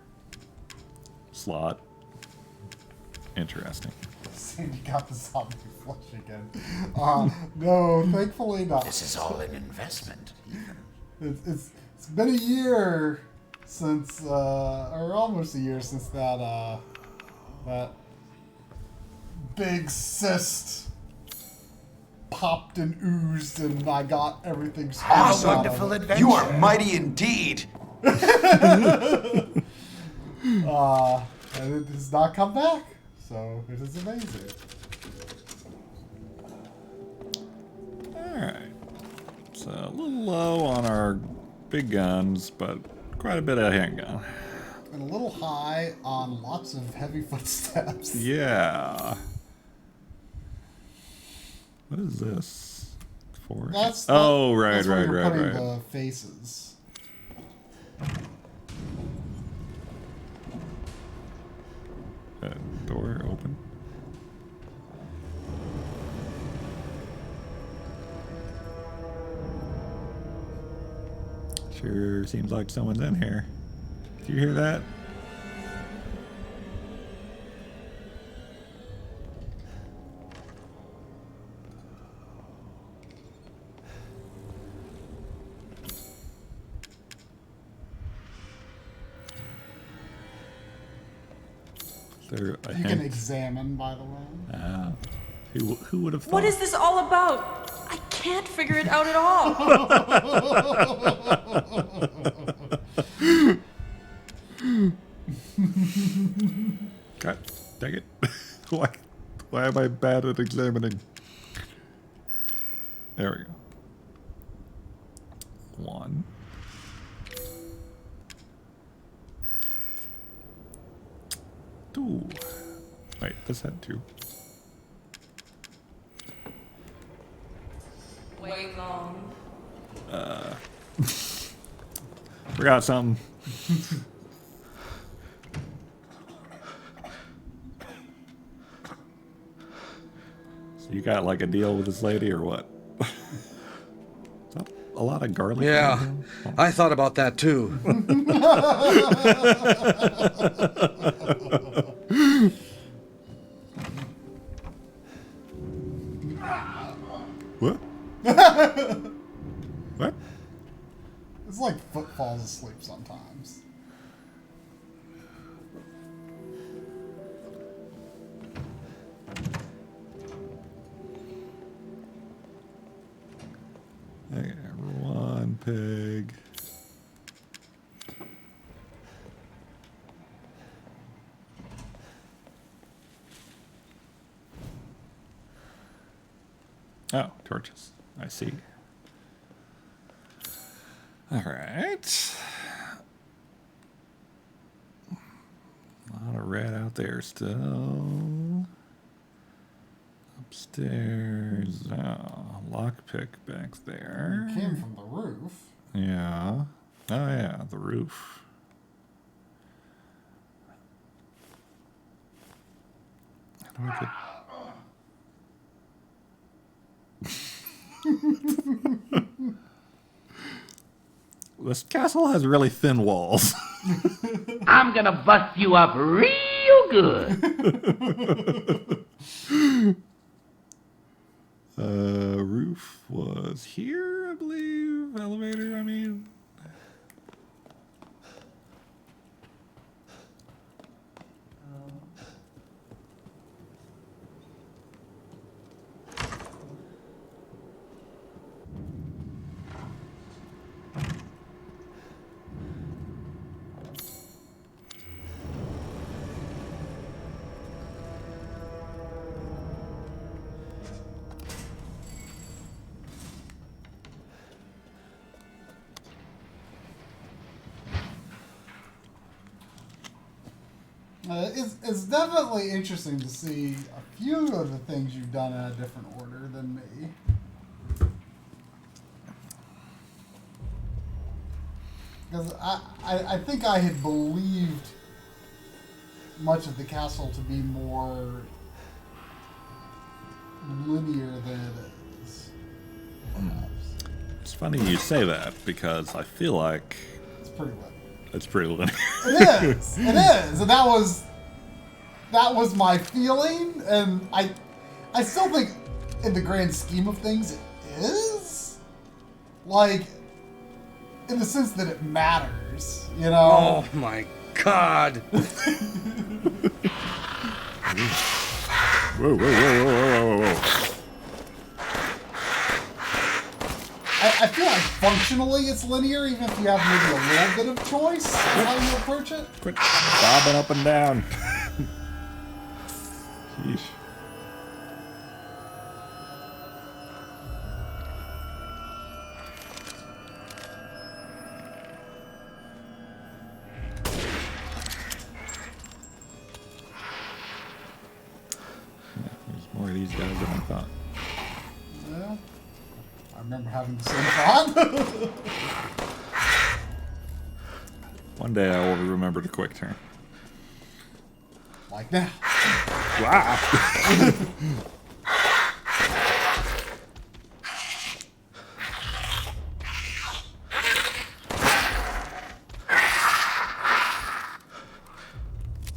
slot. Interesting. Sandy got the zombie flush again. No, thankfully not. This is all an investment. It's been a year since, or almost a year since that big cyst popped and oozed, and I got everything. Have a wonderful adventure. You are mighty indeed. And it has not come back, so it is amazing. Alright. It's a little low on our big guns, but quite a bit of handgun. And a little high on lots of heavy footsteps. Yeah. What is this? For? That's oh, right, that's where right, you're right, putting right. the faces. Door open. Sure seems like someone's in here. Did you hear that? You There a can hint? examine, by the way. Who would have thought? What is this all about? I can't figure it out at all. God dang it. Why am I bad at examining? There we go. 1. Two. Wait, this had 2. Way long. Forgot something. So you got like a deal with this lady or what? Is that a lot of garlic? Yeah, I thought about that too. What? It's like Foot falls asleep sometimes. Okay, one pig. Oh, torches. I see. All right. A lot of red out there still. Upstairs. Oh, lockpick back there. It came from the roof. Yeah. Oh, yeah, the roof. How do I get... This castle has really thin walls. I'm gonna bust you up real good. Roof was here, I believe. Elevator, I mean. It's definitely interesting to see a few of the things you've done in a different order than me. Because I think I had believed much of the castle to be more linear than it is. It's funny you say that because I feel like It's pretty linear. it's pretty linear. It is. It is, and that was my feeling, and I still think, in the grand scheme of things, it is. Like, in the sense that it matters, you know. Oh my God! Whoa, whoa, whoa, whoa, whoa, whoa, whoa. I feel like functionally it's linear, even if you have maybe a little bit of choice on how you approach it. Quit bobbing up and down. Sheesh. There's more of these guys than I thought. Yeah. I remember having the same thought. One day I will remember the quick turn. Like now. Wow.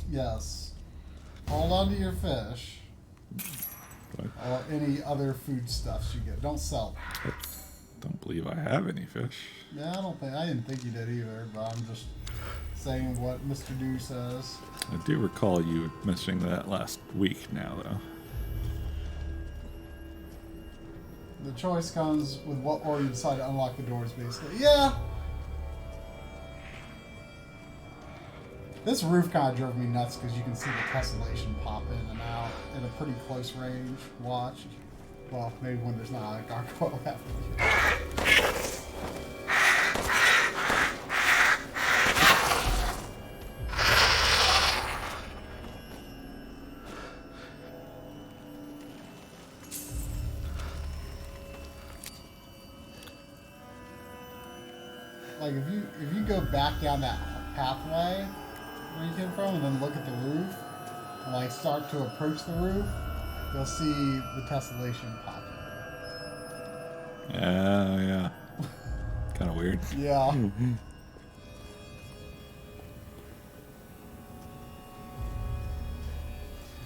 Yes. Hold on to your fish. Or any other foodstuffs you get. Don't sell them. I don't believe I have any fish. Yeah, I didn't think you did either, but I'm just saying what Mr. Do says. I do recall you mentioning that last week now, though. The choice comes with what order you decide to unlock the doors, basically. Yeah. This roof kind of drove me nuts because you can see the tessellation pop in and out at a pretty close range. Watch. Well, maybe when there's not a gargoyle happening. Like if you go back down that pathway where you came from and then look at the roof and like start to approach the roof, you'll see the tessellation pop in. Yeah. Kind of weird. Yeah.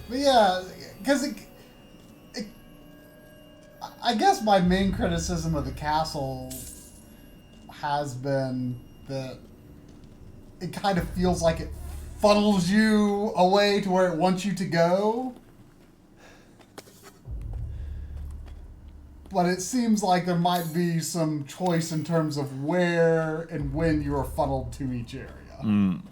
But yeah, because I guess my main criticism of the castle has been that it kind of feels like it funnels you away to where it wants you to go. But it seems like there might be some choice in terms of where and when you are funneled to each area. Mm.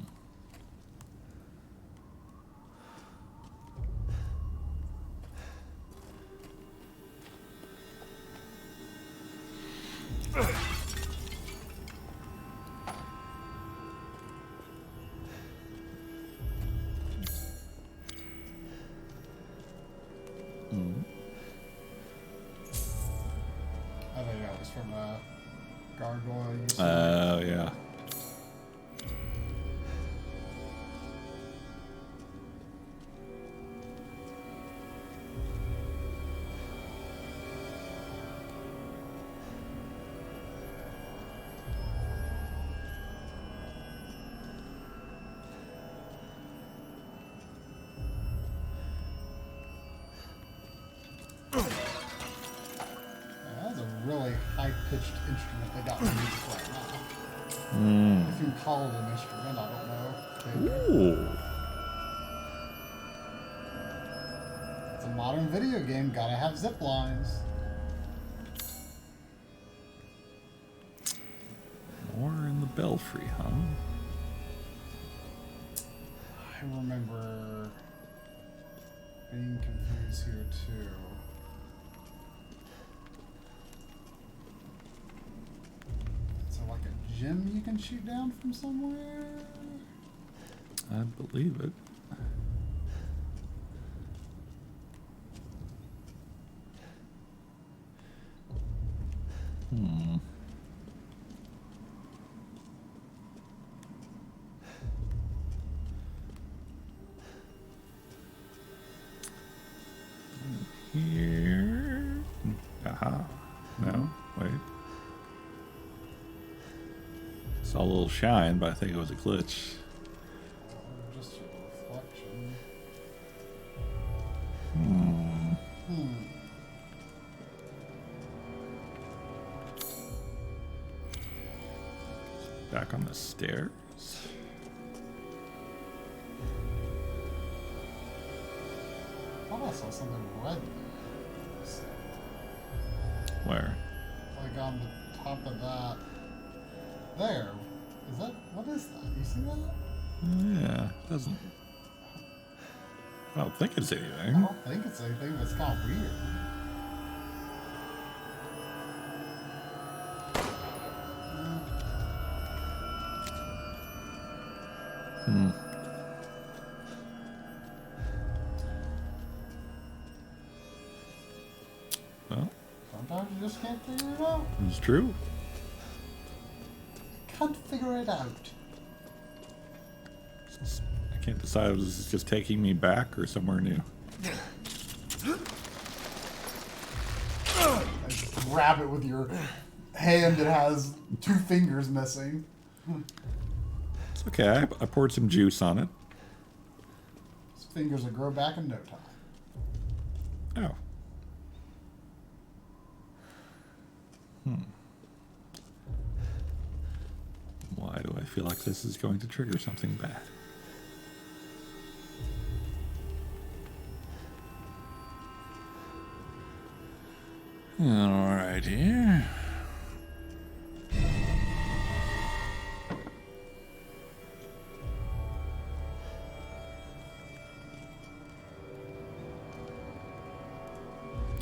I think that was from a gargoyle. Oh, yeah. That's a really high-pitched instrument they got in music right now. Mm. If you call it an instrument, I don't know. Ooh. It's a modern video game, gotta have zip lines. More in the belfry, huh? I remember being confused here too. So like a gem you can shoot down from somewhere? I believe it. Hmm. Here. Aha. No, wait. Saw a little shine, but I think it was a glitch. Just a reflection. Back on the stairs. I thought I saw something red there. Where? Like on the top of that. There. Is that, what is that? You see that? Yeah, doesn't. I don't think it's anything. I don't think it's anything, but it's kind of weird. Hmm. Well, Sometimes you just can't figure it out. it's true. Can't figure it out. I can't decide if this is just taking me back or somewhere new. Grab it with your hand that has 2 fingers missing. It's okay. I poured some juice on it. His fingers will grow back in no time. Oh. Why do I feel like this is going to trigger something bad? All right, here.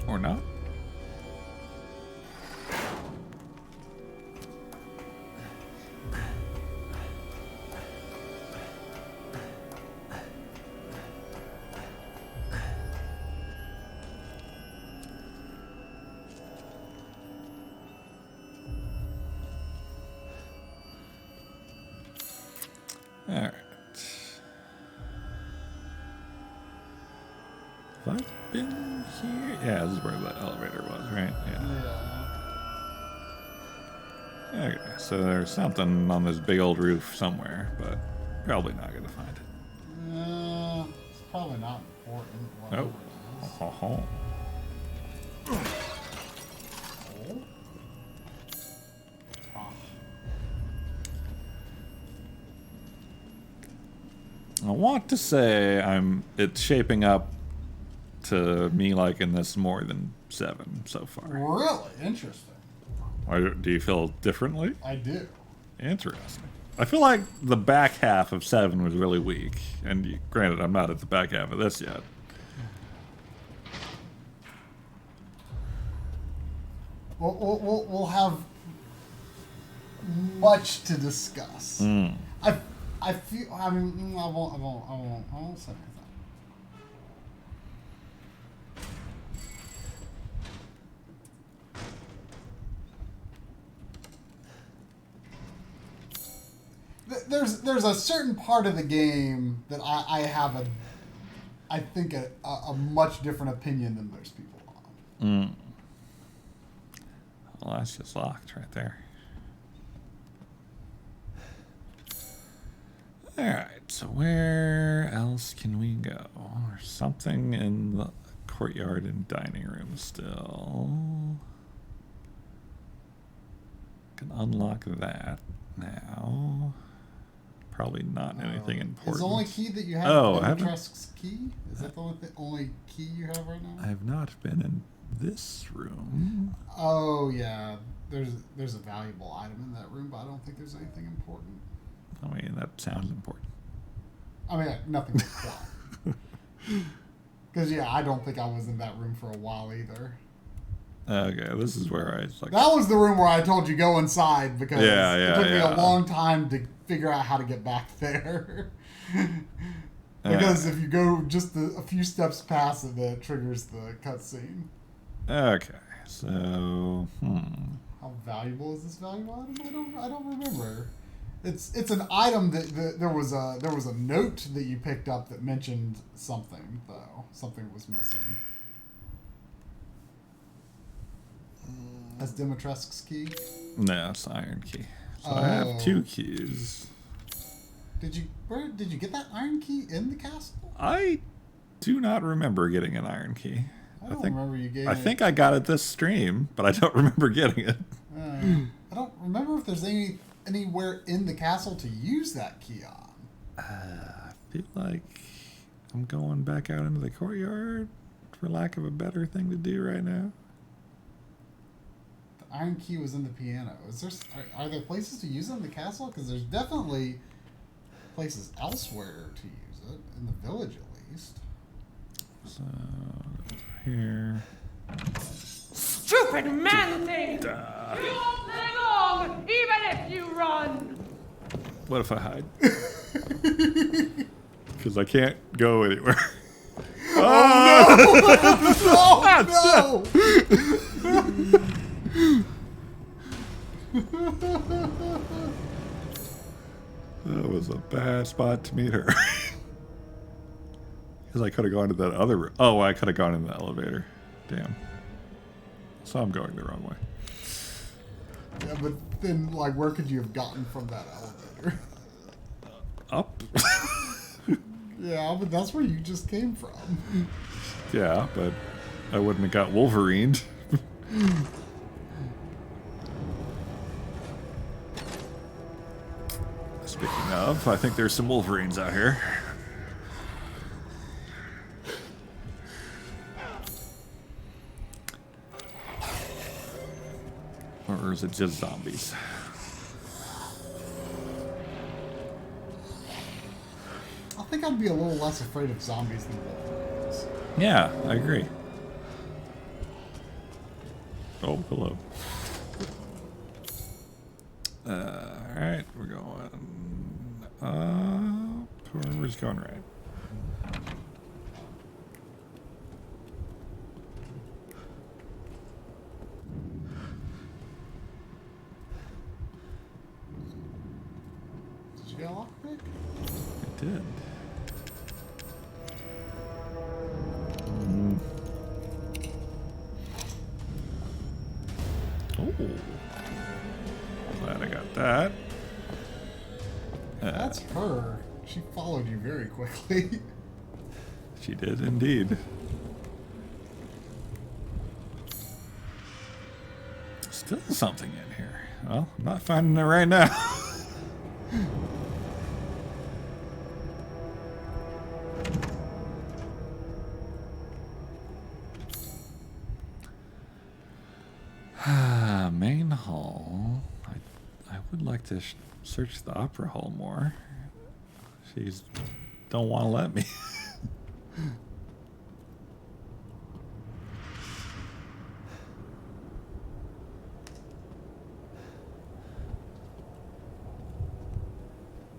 Or not. All right. Have I been here? Yeah, this is where the elevator was, right? Yeah. Okay, so there's something on this big old roof somewhere, but probably not gonna find it. It's probably not important. Oh. Whatever it is. I want to say it's shaping up to me liking this more than 7 so far. Really interesting. Do you feel differently? I do. Interesting. I feel like the back half of 7 was really weak, and granted, I'm not at the back half of this yet. We'll have much to discuss. I feel. I mean, I won't say anything. There's a certain part of the game that I have I think a much different opinion than most people on. Well, that's just locked right there. Alright, so where else can we go? There's something in the courtyard and dining room still. Can unlock that now. Probably not anything important. Is the only key that you have Dimitrescu's key? Is that the only key you have right now? I have not been in this room. Oh yeah, there's a valuable item in that room, but I don't think there's anything important. I mean, that sounds important. I mean, nothing like plot. Because yeah, I don't think I was in that room for a while either. Okay, this is where I was like... That was the room where I told you go inside because it took me a long time to figure out how to get back there. Because if you go just a few steps past it, it triggers the cutscene. Okay, so... How valuable is this valuable item? I don't remember. It's an item that there was a note that you picked up that mentioned something though. Something was missing. That's Dimitrescu's key? No, it's iron key. So I have 2 keys. Where did you get that iron key in the castle? I do not remember getting an iron key. I remember you getting it. I think I got it this stream, but I don't remember getting it. I don't remember if there's anywhere in the castle to use that key on. I feel like I'm going back out into the courtyard for lack of a better thing to do right now. The iron key was in the piano. Are there places to use it in the castle? Because there's definitely places elsewhere to use it, in the village at least. So, here. Stupid man thing! You won't play long, even if you run! What if I hide? Because I can't go anywhere. Oh no! That was a bad spot to meet her. Because I could have gone to that other room. Oh, I could have gone in the elevator. Damn. So I'm going the wrong way. Yeah, but then, like, where could you have gotten from that elevator? Up? Yeah, but that's where you just came from. Yeah, but I wouldn't have got Wolverined. Speaking of, I think there's some Wolverines out here. Or is it just zombies? I think I'd be a little less afraid of zombies than Wolverines. Yeah, I agree. Oh, hello. Alright, we're going up. We're just going right. Did you get a lockpick? I did. Oh. Glad I got that. That's her. She followed you very quickly. She did indeed. Still something in here. Well, I'm not finding it right now. to search the opera hall more. She's don't want to let me.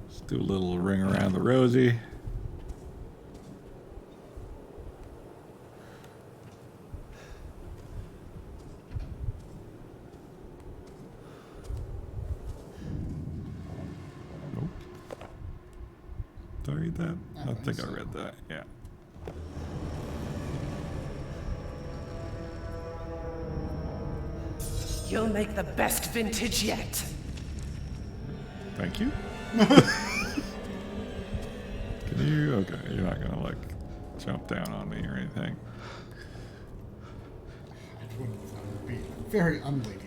Let's do a little ring around the rosy. Did I read that? I think I read that, yeah. You'll make the best vintage yet. Thank you. Can you? Okay, you're not gonna like jump down on me or anything. Very unladylike.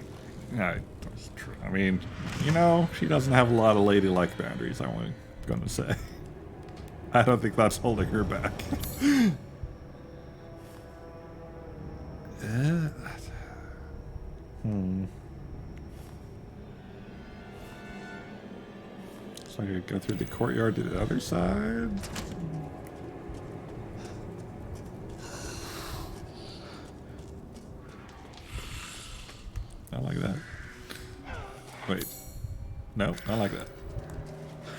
Yeah, that's true. I mean, you know, she doesn't have a lot of ladylike boundaries, I'm gonna say. I don't think that's holding her back. So I could go through the courtyard to the other side. Not like that. Wait. Nope, not like that.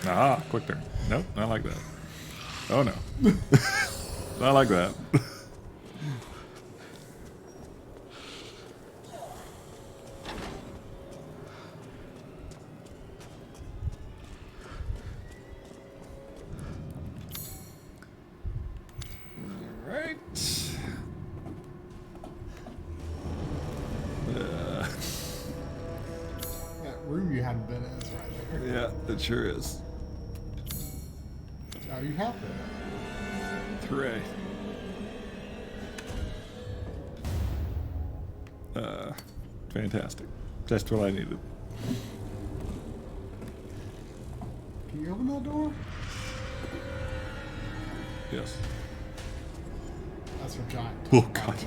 Ah, quick turn. Nope, not like that. Oh no. Not like that. Alright. That room you hadn't been in is right there. Yeah, it sure is. Oh, you have been. Hooray. Fantastic. Just what I needed. Can you open that door? Yes. That's for giant. Oh god.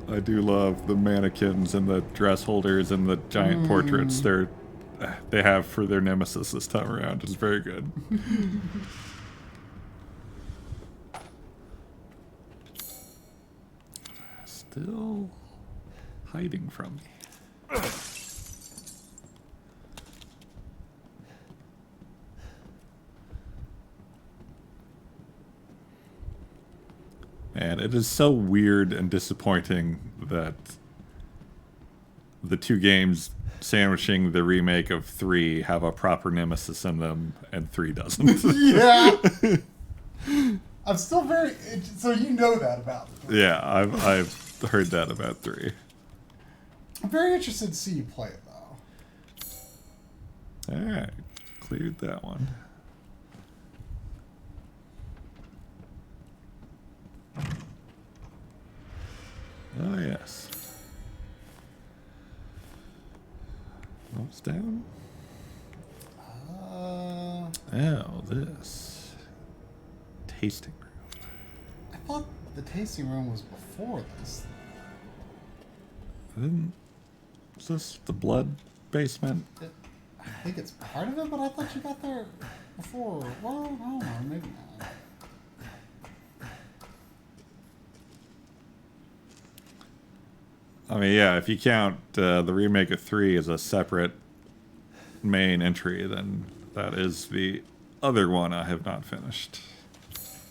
I do love the mannequins and the dress holders and the giant portraits they have for their nemesis this time around. It's very good. Still hiding from me. And it is so weird and disappointing that the two games sandwiching the remake of 3 have a proper nemesis in them and 3 doesn't. Yeah. I'm still very... So you know that about me. Yeah, I've heard that about 3. I'm very interested to see you play it, though. Alright, cleared that one. Oh, yes. What's down? Oh, this. Tasting room. I thought the tasting room was before this. Is this the blood basement? I think it's part of it, but I thought you got there before. Well, I don't know, maybe not. I mean, yeah, if you count the remake of 3 as a separate main entry, then that is the other one I have not finished.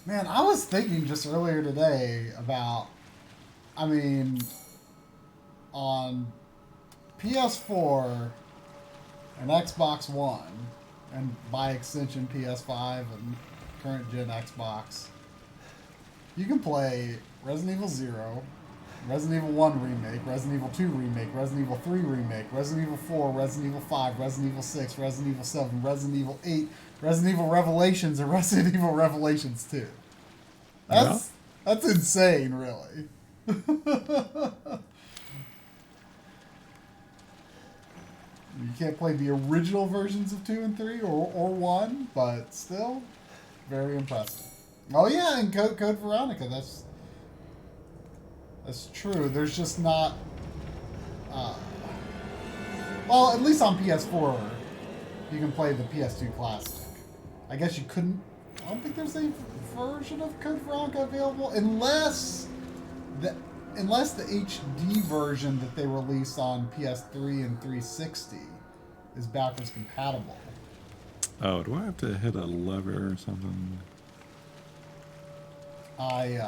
Man, I was thinking just earlier today about, I mean, on PS4 and Xbox One, and by extension PS5 and current gen Xbox, you can play Resident Evil 0, Resident Evil 1 Remake, Resident Evil 2 Remake, Resident Evil 3 Remake, Resident Evil 4, Resident Evil 5, Resident Evil 6, Resident Evil 7, Resident Evil 8, Resident Evil Revelations, and Resident Evil Revelations 2. That's insane, really. You can't play the original versions of 2 and 3 or 1, but still, very impressive. Oh yeah, and Code Veronica, that's true. There's just not... well, at least on PS4, you can play the PS2 Classic. I guess you couldn't... I don't think there's a version of Code Veronica available, unless the HD version that they released on PS3 and 360 is backwards compatible. Oh, do I have to hit a lever or something? I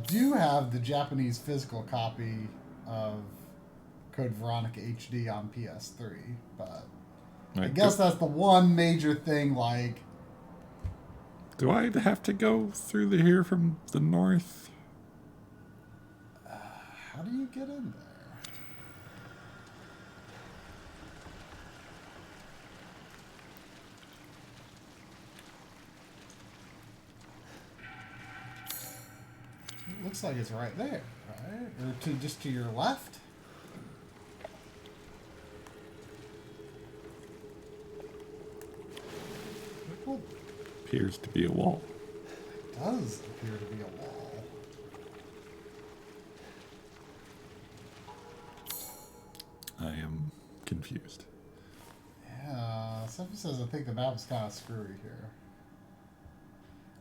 do have the Japanese physical copy of Code Veronica HD on PS3, but I guess that's the one major thing, like... Do I have to go through here from the north? How do you get in there? It looks like it's right there, right? Or just to your left? Appears to be a wall. It does appear to be a wall. I am confused. Yeah, somebody says I think the map is kind of screwy here.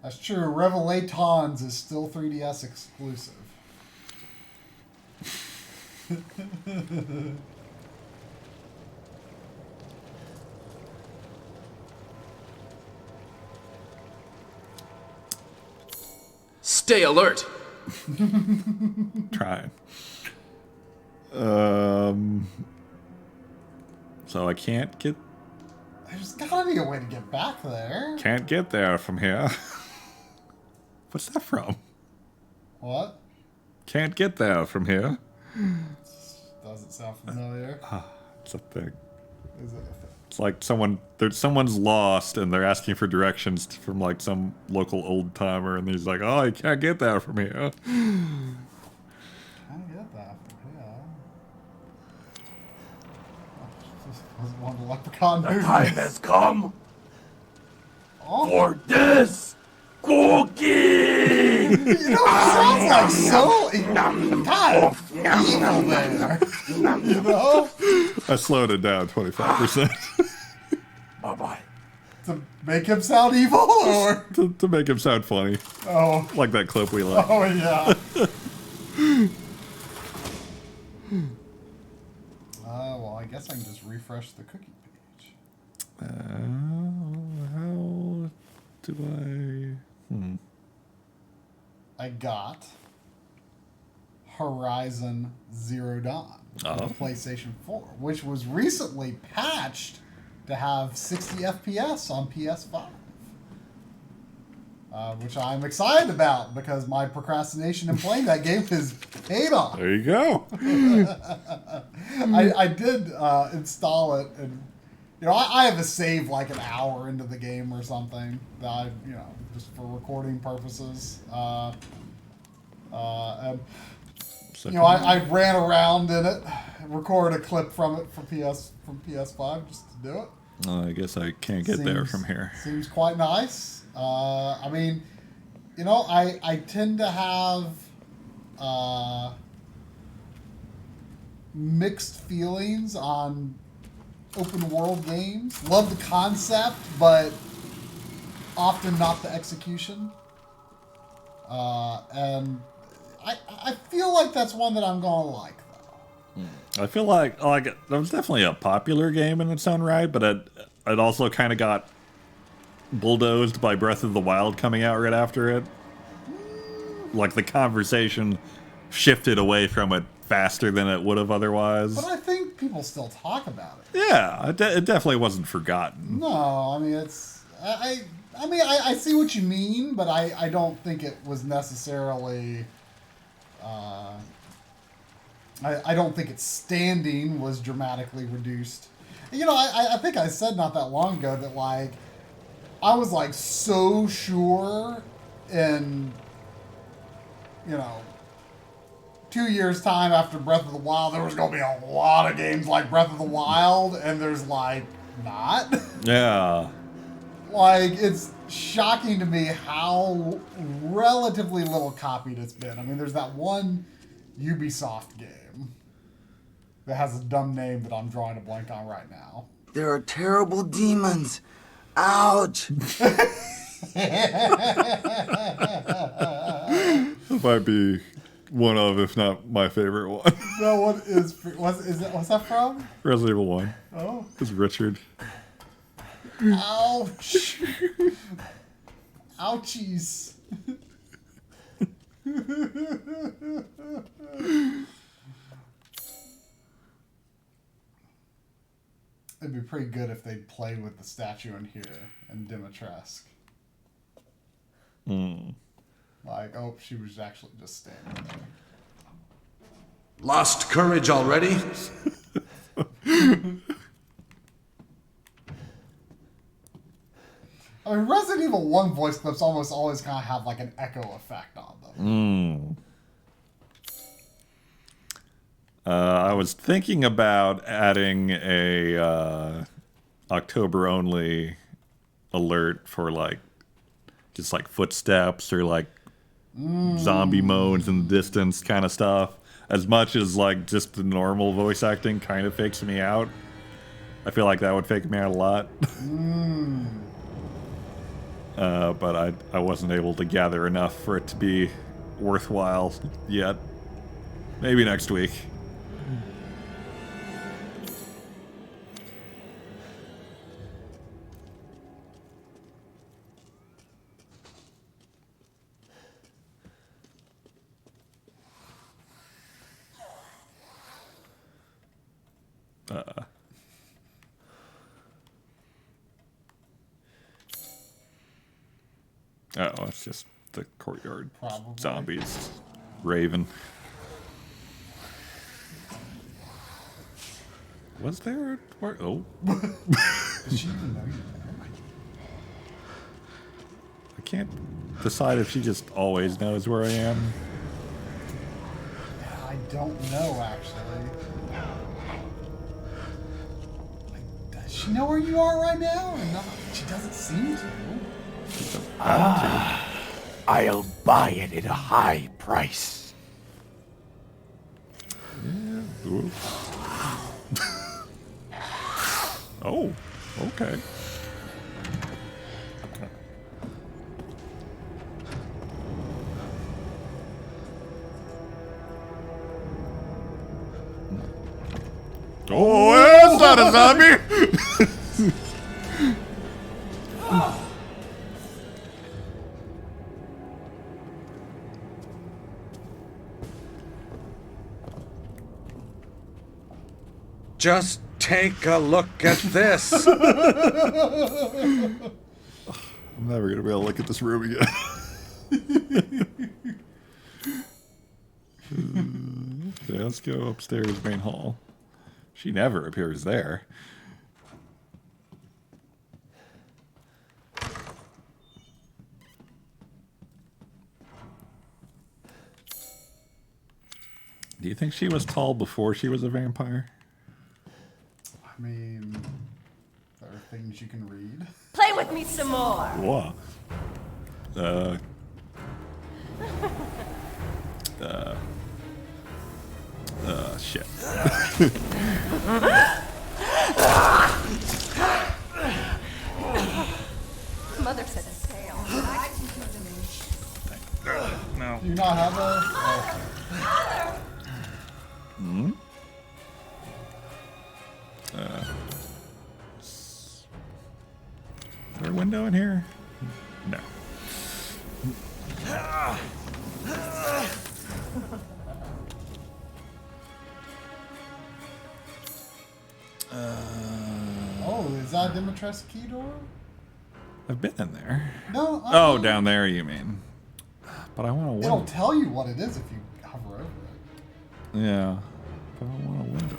That's true. Revelations is still 3DS exclusive. Stay alert. Trying. So I can't get... There's gotta be a way to get back there. Can't get there from here. What's that from? What? Can't get there from here. Doesn't sound familiar. It's a thing. Is it a thing? It's like someone's lost and they're asking for directions from like some local old timer, and he's like, "Oh, I can't get there from here." Can't get that from here. Was one of the leprechaun The movies. time has come Oh. for this cookie! You know, it sounds like so kind of evil there. You know? I slowed it down 25%. Bye-bye. To make him sound evil, or? to make him sound funny. Oh. Like that clip we like. Oh, yeah. Well, I guess I can just refresh the cookie page. How do I... I got Horizon Zero Dawn for the PlayStation 4, which was recently patched to have 60 FPS on PS5. Which I'm excited about because my procrastination in playing that game is paid off. There you go. I did install it, and you know I have to save like an hour into the game or something that I just for recording purposes. And I ran around in it, recorded a clip from it from PS5 just to do it. I guess I can't get there from here. Seems quite nice. I mean, I tend to have mixed feelings on open world games. Love the concept, but often not the execution. And I feel like that's one that I'm gonna like, though. I feel like it was definitely a popular game in its own right, but it also kind of got bulldozed by Breath of the Wild coming out right after it. Like the conversation shifted away from it faster than it would have otherwise. But I think people still talk about it. Yeah, it definitely wasn't forgotten. No, I mean I see what you mean, but I don't think it was necessarily. I don't think its standing was dramatically reduced. I think I said not that long ago that like I was like so sure in 2 years' time after Breath of the Wild, there was going to be a lot of games like Breath of the Wild, and there's like not. Yeah. Like, it's shocking to me how relatively little copied it's been. I mean, there's that one Ubisoft game that has a dumb name that I'm drawing a blank on right now. There are terrible demons. Ouch. It might be one of, if not my favorite one. No, what's that from? Resident Evil 1. Oh. It's Richard. Ouch. Ouchies. It'd be pretty good if they'd play with the statue in here and Dimitrescu. Like, oh, she was actually just standing there. Lost courage already? I mean, Resident Evil 1 voice clips almost always kind of have like an echo effect on them. I was thinking about adding a October only alert for like just like footsteps or like zombie moans in the distance kind of stuff. As much as like just the normal voice acting kind of fakes me out. I feel like that would fake me out a lot. But I wasn't able to gather enough for it to be worthwhile yet. Maybe next week. Oh, it's just the courtyard. Probably. Zombies. Raven. Was there a... Oh. Does she even know you? I can't decide if she just always knows where I am. I don't know, actually. Like, does she know where you are right now? No, she doesn't seem to. I'll buy it at a high price. Yeah. Ooh. Oh, okay. Oh, that's not a zombie! Just take a look at this. I'm never gonna be able to look at this room again. Okay, let's go upstairs, main hall. She never appears there. Do you think she was tall before she was a vampire? I mean, there are things you can read. Play with me some more. Whoa. Shit. Mother said a tail. No. Do you not have a... Oh. Hmm? Is there a window in here? No. Oh, is that Dimitrescu key door? I've been in there. No. Oh, down there you mean. But I want a window. It'll tell you what it is if you hover over it. Yeah. But I want a window.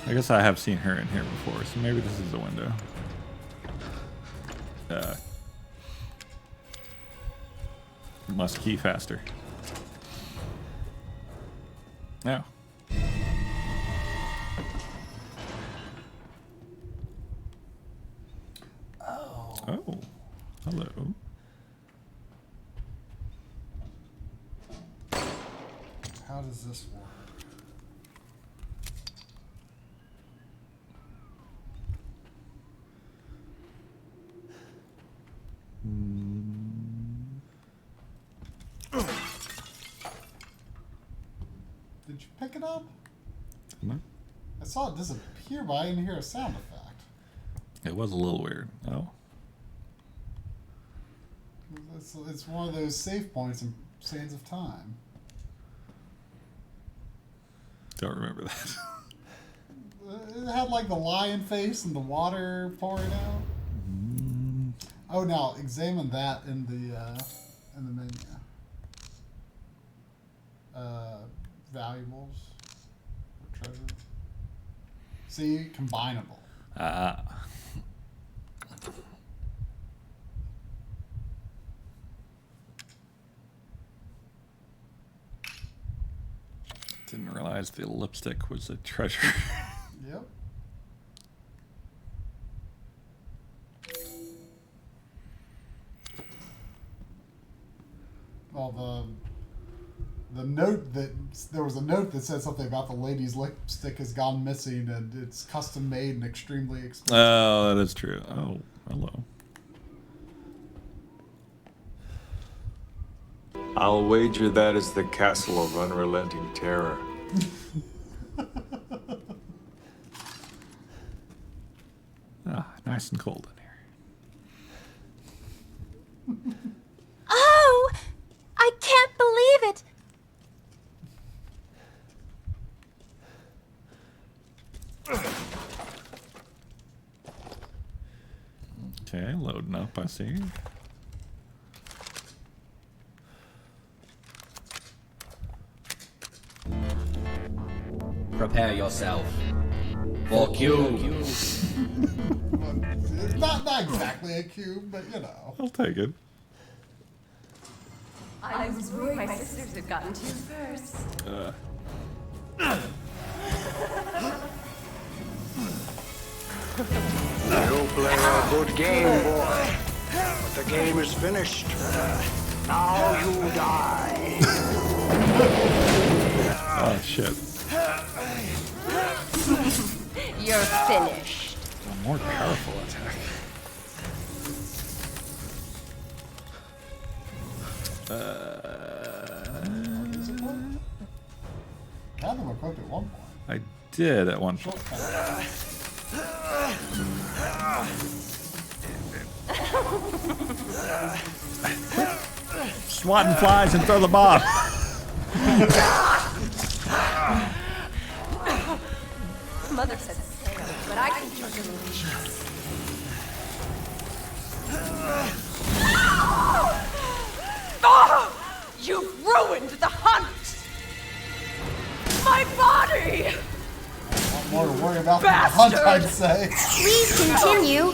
I guess I have seen her in here before, so maybe this is a window. Must key faster. Yeah. Oh, hello. How does this work? Did you pick it up? No. I saw it disappear, but I didn't hear a sound effect. It was a little weird. Oh. It's one of those save points in Sands of Time. Don't remember that. It had like the lion face and the water pouring out. Oh, now examine that in the menu. Valuables or treasure. See, combinable. Didn't realize the lipstick was a treasure. Yep. Well, the note that there was a note that said something about the lady's lipstick has gone missing and it's custom made and extremely expensive. Oh, that is true. Oh, hello. I'll wager that is the castle of unrelenting terror. Nice and cold in here. Oh! I can't believe it! Okay, loading up, I see. Prepare yourself for cube. It's not exactly a cube, but you know. I'll take it. I was worried my sisters had gotten to you first. You play a good game, boy. But the game is finished. Now you die. Oh, shit. You're finished. A more powerful attack. I had them equipped at one point. I did at one point. Swatting flies and throw the bomb. Mother said sail, but I can juggle the leash. You've ruined the hunt! My body! More to worry about than the hunt, I'd say. Please continue.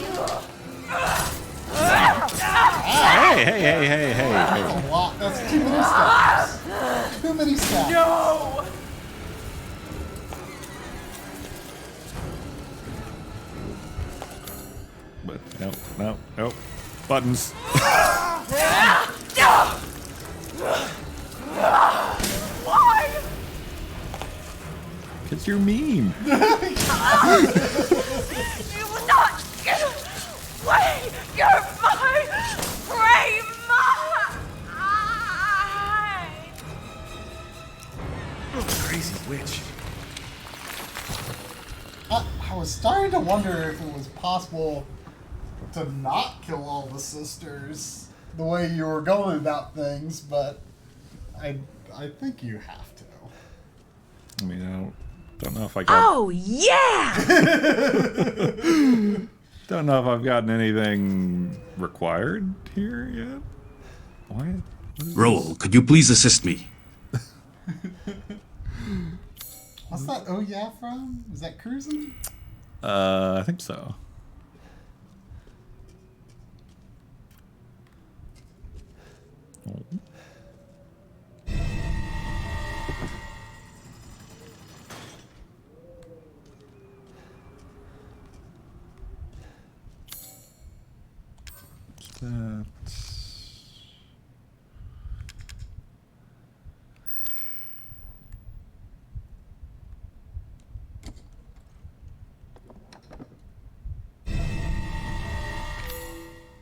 Hey. That's a lot. That's too many steps. Too many steps. No! But nope. Buttons. Why? Because you're mean. You will not get away! You're my prey! Crazy witch. I was starting to wonder if it was possible to not kill all the sisters the way you were going about things, but I think you have to. I mean, I don't know if I got... Oh, yeah! Don't know if I've gotten anything required here yet. Why? Roll, could you please assist me? What's that oh yeah from? Is that cruising? I think so. that.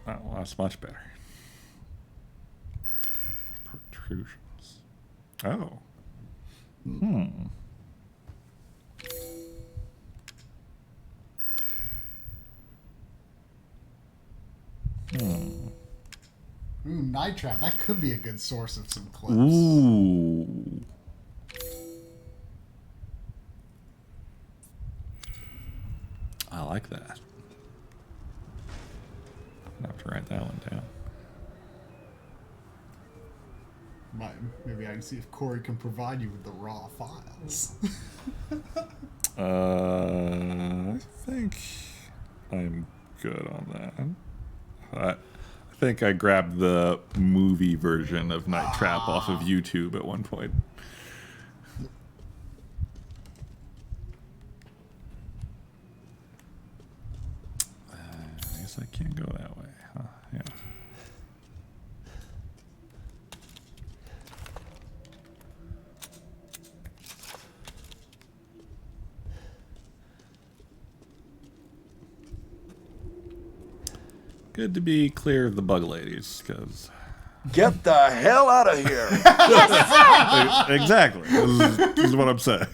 Oh, well, that's much better. Protrusions. Oh. Ooh, Night Trap. That could be a good source of some clips. Ooh. I like that. I have to write that one down. Maybe I can see if Corey can provide you with the raw files. I think I'm good on that. I think I grabbed the movie version of Night Trap off of YouTube at one point. I guess I can't go that way, huh? Yeah. Good to be clear of the bug ladies, because... Get the hell out of here! Exactly. This is what I'm saying.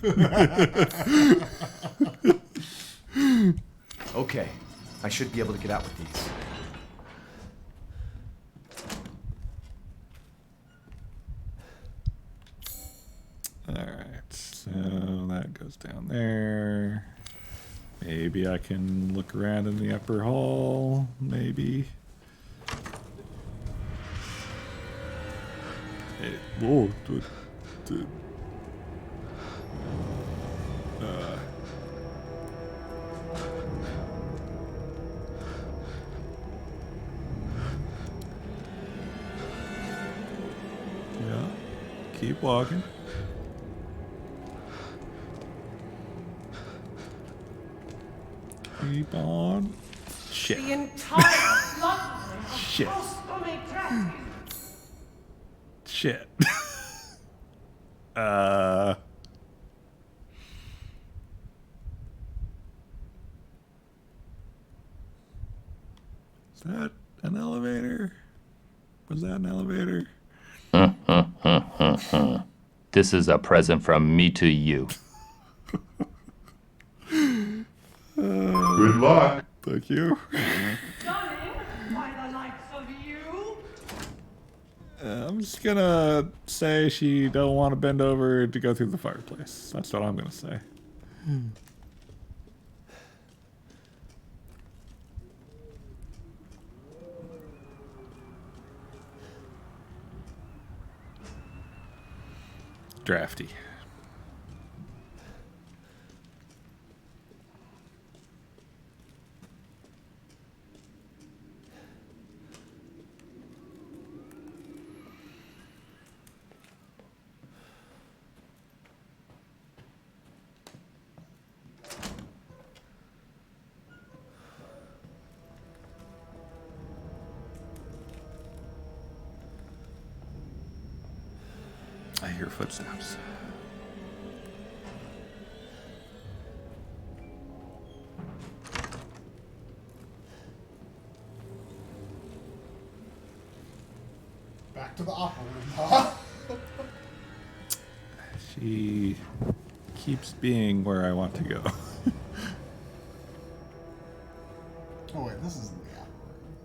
Okay, I should be able to get out with these. Alright, so that goes down there. Maybe I can look around in the upper hall, maybe. Hey, whoa, yeah, keep walking. Keep on. Shit. The entire slot Shit. Shit. Is that an elevator? Was that an elevator? This is a present from me to you. Good luck. Thank you. Stunning by the likes of you. I'm just gonna say she don't want to bend over to go through the fireplace. That's what I'm gonna say. Drafty. I hear footsteps. Back to the opera room, huh? She keeps being where I want to go. Oh wait, this isn't the opera room.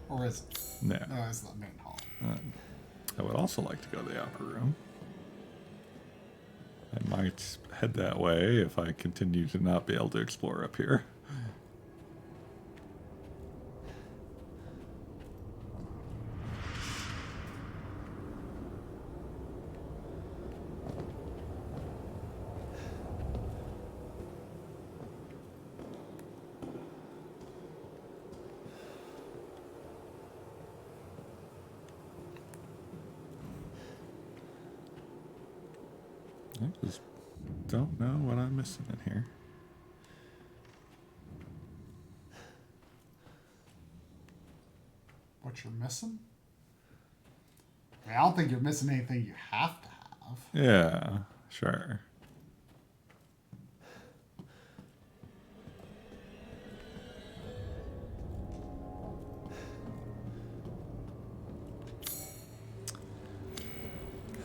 Or is it? No. No, it's the main hall. I would also like to go to the opera room. I might head that way if I continue to not be able to explore up here. I just don't know what I'm missing in here. what you're missing? I mean, I don't think you're missing anything you have to have. Yeah, sure.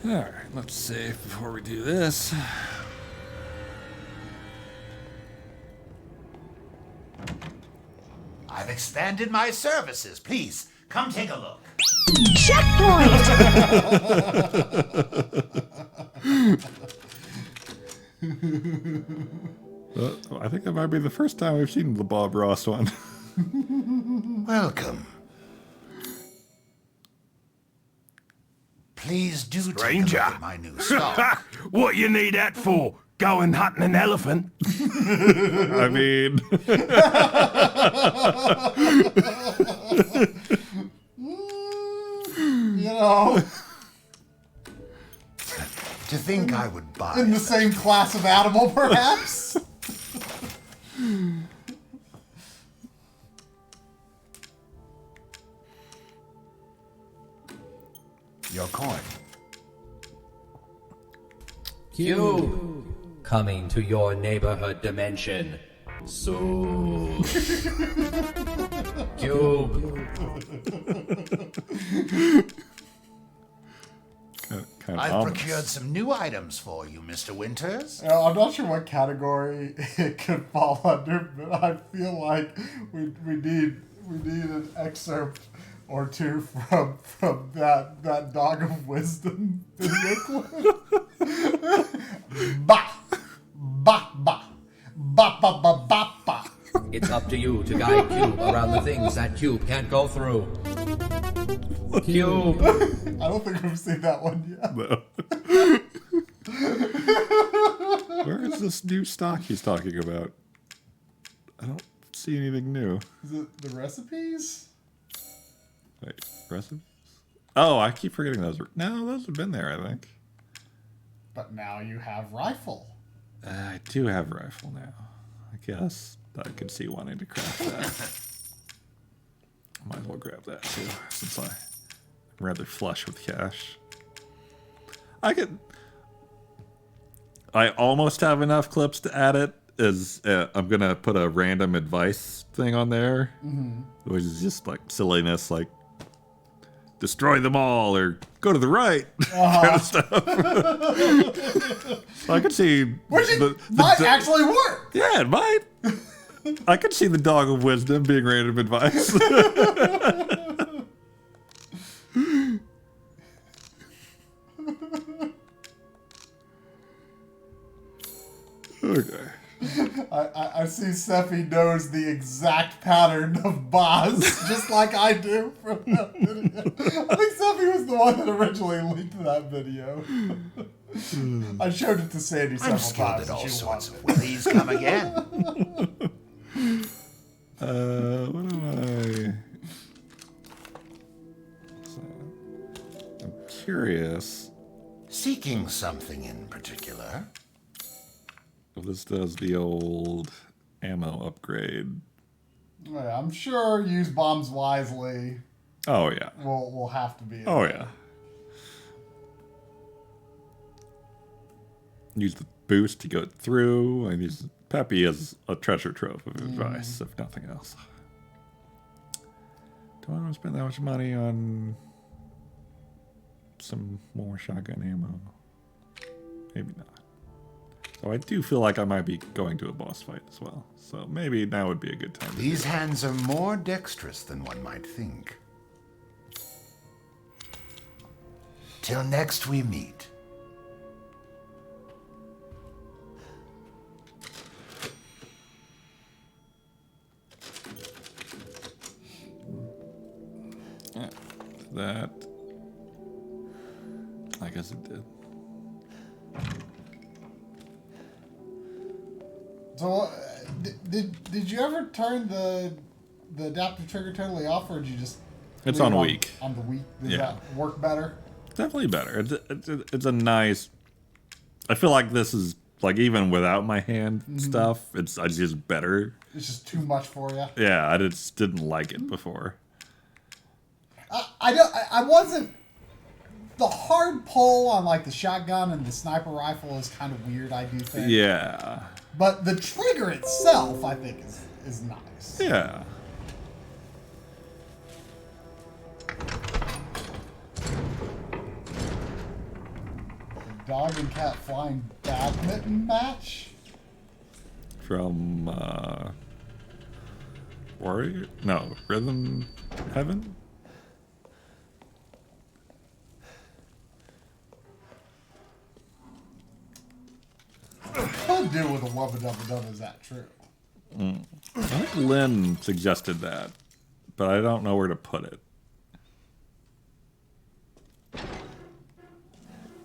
All right, let's save before we do this. I've expanded my services. Please, come take a look. Checkpoint! I think that might be the first time we've seen the Bob Ross one. Welcome. Please do Stranger. take a look at my new stock. What you need that for? Going hunting an elephant? I mean... You know... To think I would buy... In the same class of animal, perhaps? Your coin. Cube! Coming to your neighborhood dimension. Soon. Cube. I've procured some new items for you, Mr. Winters. I'm not sure what category it could fall under, but I feel like we need an excerpt or two from that Dog of Wisdom video clip. Ba ba ba ba ba ba ba ba. It's up to you to guide Cube around the things that Cube can't go through. Cube. I don't think we've seen that one yet. No. Where is this new stock he's talking about? I don't see anything new. Is it the recipes? Wait, recipes? Oh, I keep forgetting those. No, those have been there, I think. But now you have rifle. I do have rifle now. I guess I could see wanting to craft that. Might as well grab that too, since I'm rather flush with cash. I almost have enough clips to add it. I'm gonna put a random advice thing on there, which is just like silliness, like destroy them all or go to the right, kind of stuff. I could see which might actually work. Yeah, it might. I could see the Dog of Wisdom being random advice. Okay. I see Sephi knows the exact pattern of Boz, just like I do from that video. I think Sephi was the one that originally leaked that video. I showed it to Sandy several times. I'm skilled at all sorts of willies. Come again. What am I'm curious. Seeking something in particular. Well, this does the old ammo upgrade. Yeah, I'm sure use bombs wisely. Oh yeah. We'll have to be. Oh yeah. Use the boost to go through. And use Peppy as a treasure trove of advice, if nothing else. Do I want to spend that much money on some more shotgun ammo? Maybe not. So I do feel like I might be going to a boss fight as well. So maybe now would be a good time. These hands are more dexterous than one might think. Till next we meet. Yeah, that. I guess it did. So, did you ever turn the adaptive trigger totally off, or did you just? It's on a week. On the week, does that work better? Definitely better. It's a nice. I feel like this is like even without my hand stuff, it's just better. It's just too much for you. Yeah, I just didn't like it before. I wasn't. The hard pull on like the shotgun and the sniper rifle is kind of weird. I do think. Yeah. But the trigger itself, I think, is nice. Yeah. Dog and cat flying badminton match. From Warrior? No, Rhythm Heaven? Could do with a Wubba Dubba Dubba, is that true? I think Lynn suggested that, but I don't know where to put it.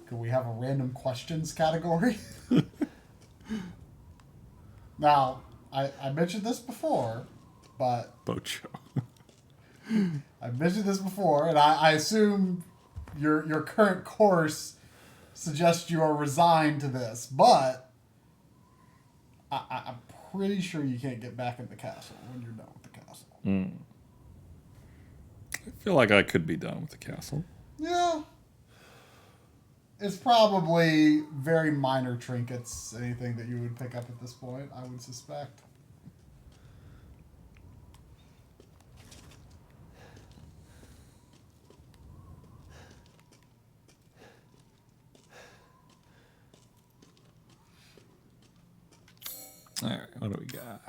Could we have a random questions category? Now, I mentioned this before, but... Bocho. I mentioned this before, and I assume your current course suggests you are resigned to this, but I'm pretty sure you can't get back in the castle when you're done with the castle. I feel like I could be done with the castle. Yeah. It's probably very minor trinkets, anything that you would pick up at this point, I would suspect. Alright, what do we got?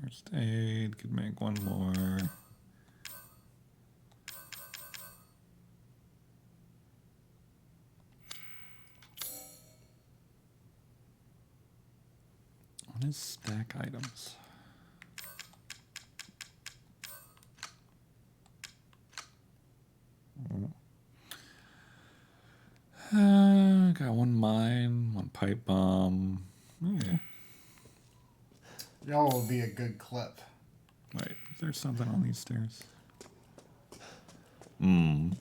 First aid, could make one more. What is stack items? Got one mine, one pipe bomb. Yeah. Y'all will be a good clip. Wait, is there something on these stairs? Hmm.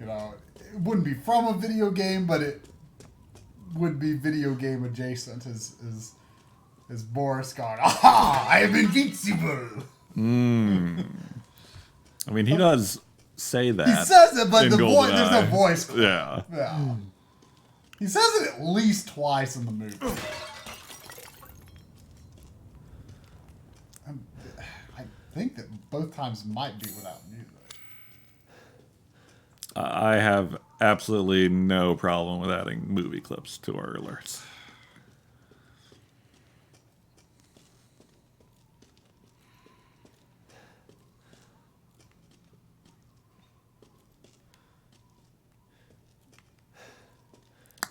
You know, it wouldn't be from a video game, but it would be video game adjacent. Is Boris going, aha, I am invincible. I mean, he does say that. He says it, but in there's no GoldenEye. voice clip. Yeah. Yeah. He says it at least twice in the movie. I think that both times might be without music. I have absolutely no problem with adding movie clips to our alerts.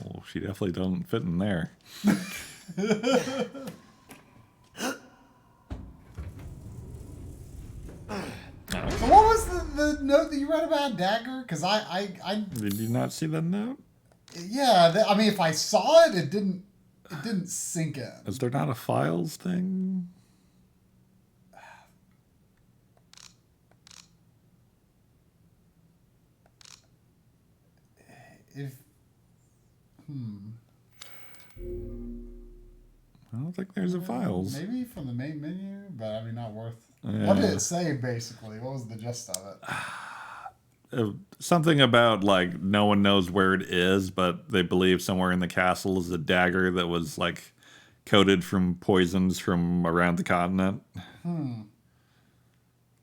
Well, she definitely doesn't fit in there. So what was the note that you read about Dagger? Because I Did you not see that note? yeah, I mean, if I saw it, it didn't sink in. Is there not a files thing? I don't think there's a files. Maybe from the main menu, but I mean, not worth. Yeah. What did it say basically? What was the gist of it? Something about like no one knows where it is, but they believe somewhere in the castle is a dagger that was like coated from poisons from around the continent.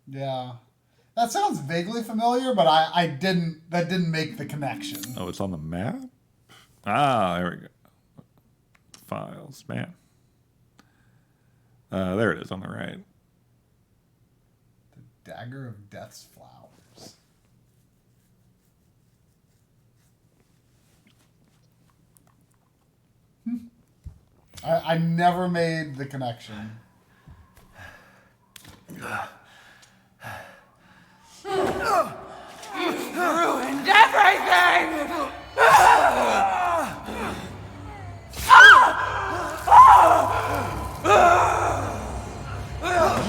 Yeah, that sounds vaguely familiar, but I didn't. That didn't make the connection. Oh, it's on the map? Ah, there we go. Files, man. There it is on the right. The Dagger of Death's Flowers. I never made the connection. Ruined everything!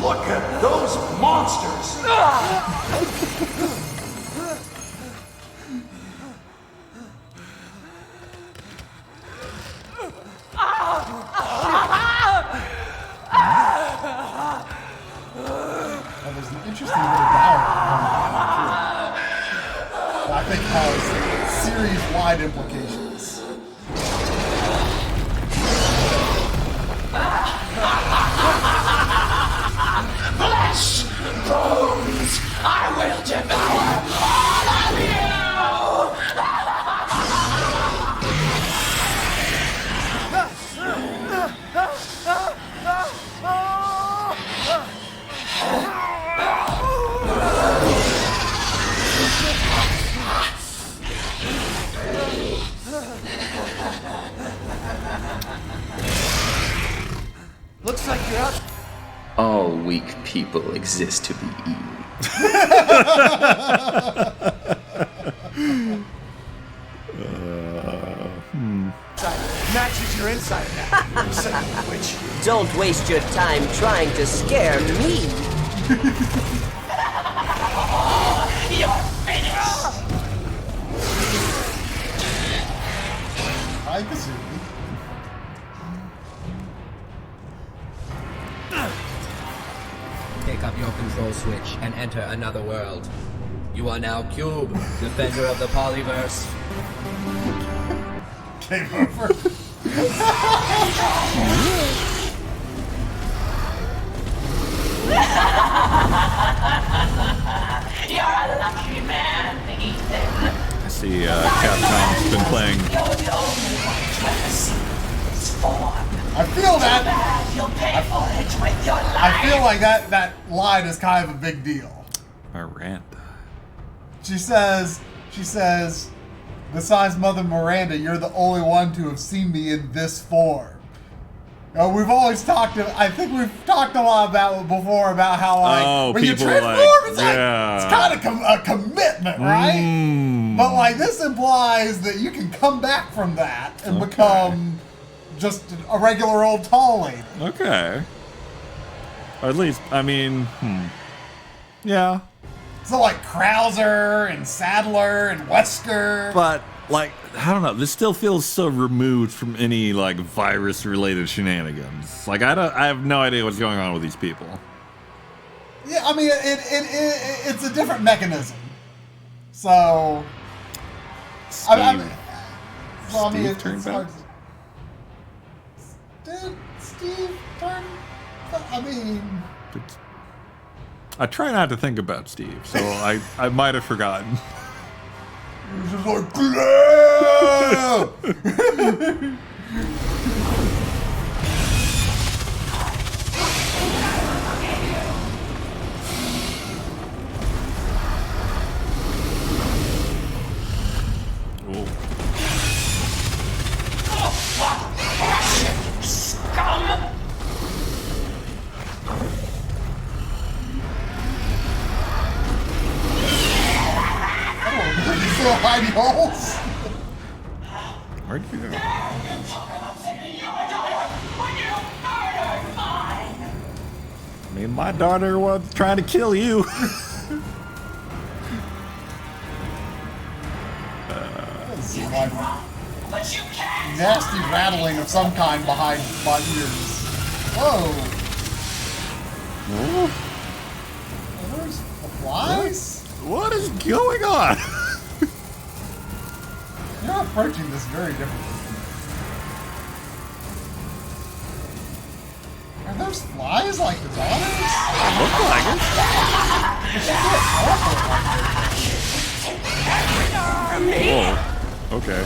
Look at those monsters! That was Some interesting little dialogue. I think has series-wide implications. Flesh, bones, I will devour all of you! Looks like you're out. All weak people exist to be eaten. Matches your inside now. Son of a witch. Don't waste your time trying to scare me. You're finished! I can see. Pick up your control switch and enter another world. You are now Cube, defender of the polyverse. Game over. You're a lucky man, Ethan. I see Capcom's been playing. You're the only one to ever see this form. I feel that. You'll pay for it with your life. I feel like that line is kind of a big deal. Miranda. She says, besides Mother Miranda, you're the only one to have seen me in this form. We've always talked. I think we've talked a lot about before about how like when you transform, it's like it's kind of a commitment, right? But like this implies that you can come back from that and become just a regular old tall lady. Okay. Or at least, I mean, yeah. So like Krauser and Sadler and Wesker. But like, I don't know. This still feels so removed from any like virus-related shenanigans. Like, I have no idea what's going on with these people. Yeah, I mean, it's a different mechanism. So, Steve it's hard. Did Steve turn? I mean, I try not to think about Steve, so I might have forgotten. He was just like, Glare! Scum! Little hidey holes. Where'd you go? I mean, my daughter was trying to kill you. Nasty rattling of some kind behind my ears. Whoa. Are those the flies? What is going on? You're approaching this very differently. Are those flies like the daughters? They look like it. Whoa. Okay.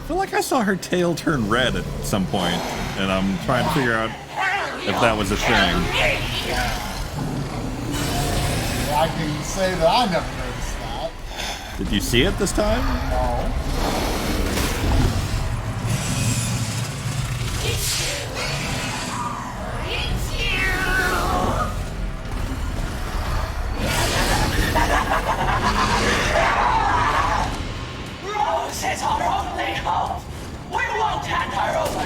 feel like I saw her tail turn red at some point, and I'm trying to figure out if that was a thing. I can say that I never noticed that. Did you see it this time? No. Rose is our only hope. We won't hand her over.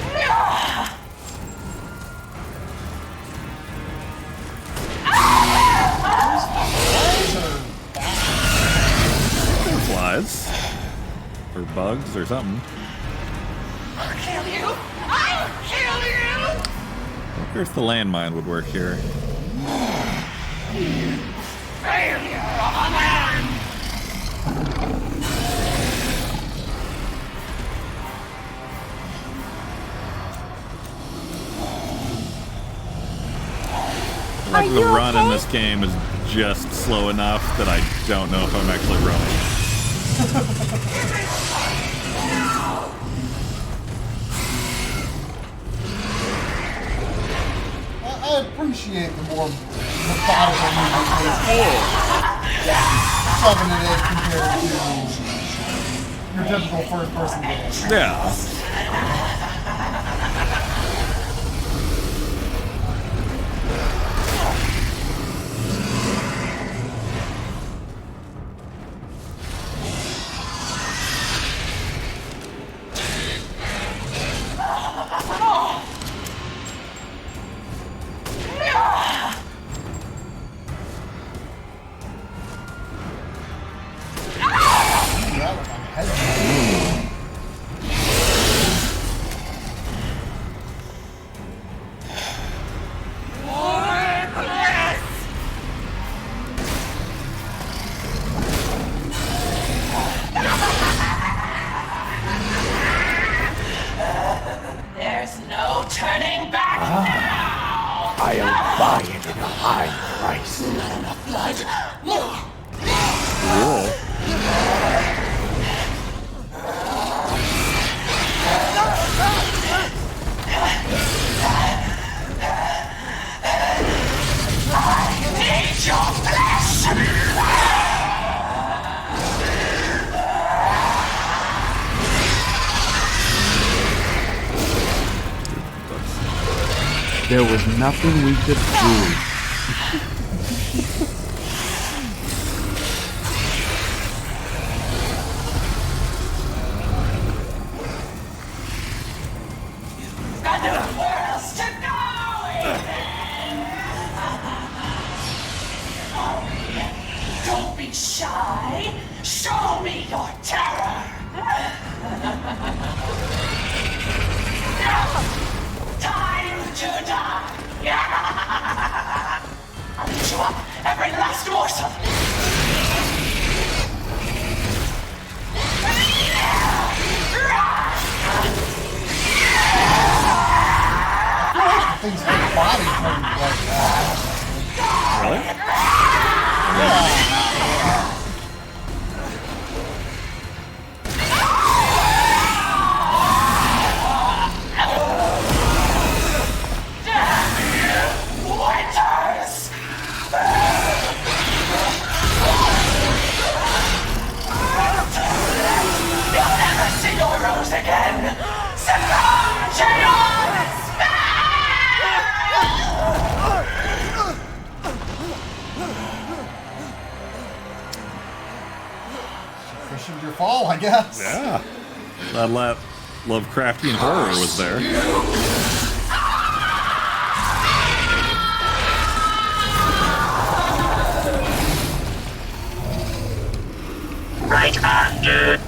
Flies. Or bugs or something. I'll kill you. I'll kill you. I wonder if the landmine would work here. Failure of a man. Like the run in this game is just slow enough that I don't know if I'm actually running. I appreciate the more methodical movement pace. Shoving it in compared to your typical first-person game. Yeah. There's no turning back now. I'll buy it at a high price. Not enough blood. I need your flesh. There was nothing we could do. And nowhere else to go. Don't be shy. Show me your terror. Time to die. I'll eat you up, every last morsel. Things like the body turns like that. Really? Yeah. Winters! You'll never see your rose again! Succumb to your Cushioned your fall, I guess. Yeah. That Lovecraftian horror was there. Right-handed!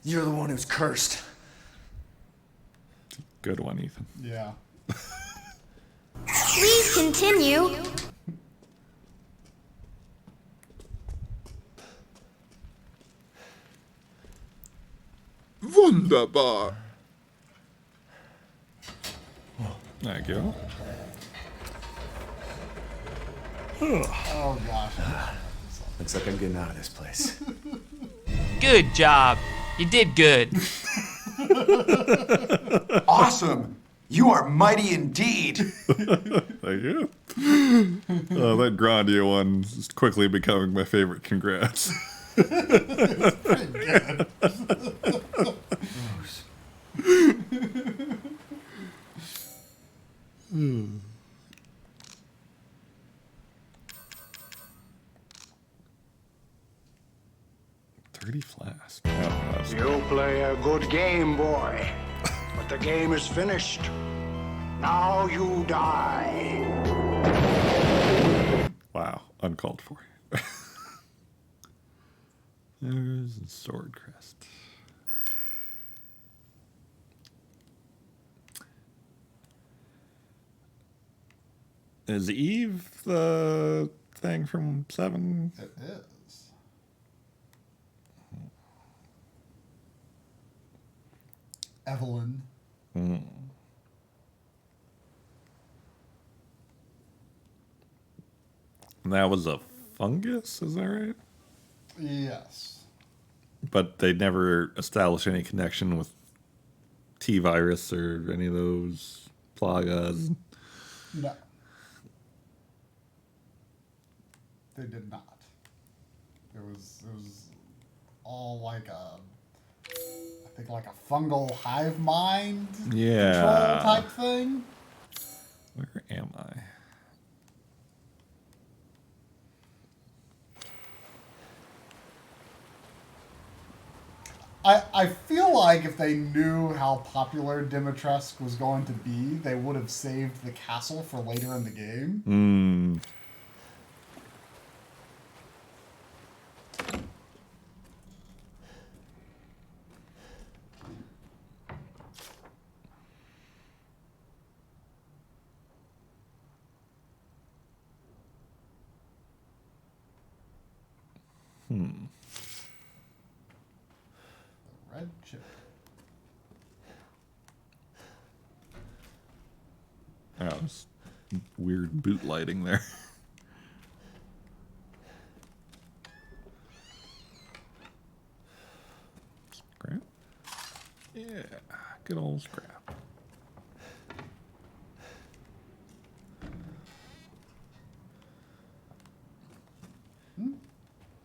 You're the one who's cursed. Good one, Ethan. Yeah. Please continue. Wunderbar. Thank you. Oh gosh. Looks like I'm getting out of this place. Good job. You did good. Awesome! You are mighty indeed! Thank you. That Grandia one is quickly becoming my favorite. Congrats. It's pretty good. Hmm. Dirty flask. You play a good game, boy. But the game is finished. Now you die. Wow, uncalled for. There's a sword crest. Is Eve the thing from 7? It is. Evelyn. Hmm. And that was a fungus, is that right? Yes. But they never established any connection with T-virus or any of those plagas. No. They did not. It was all like I think like a fungal hive mind control type thing. Where am I? I feel like if they knew how popular Dimitrescu was going to be, they would have saved the castle for later in the game. Hmm. Red chip. Oh, there's weird boot lighting there. Scrap? Yeah, good old scrap.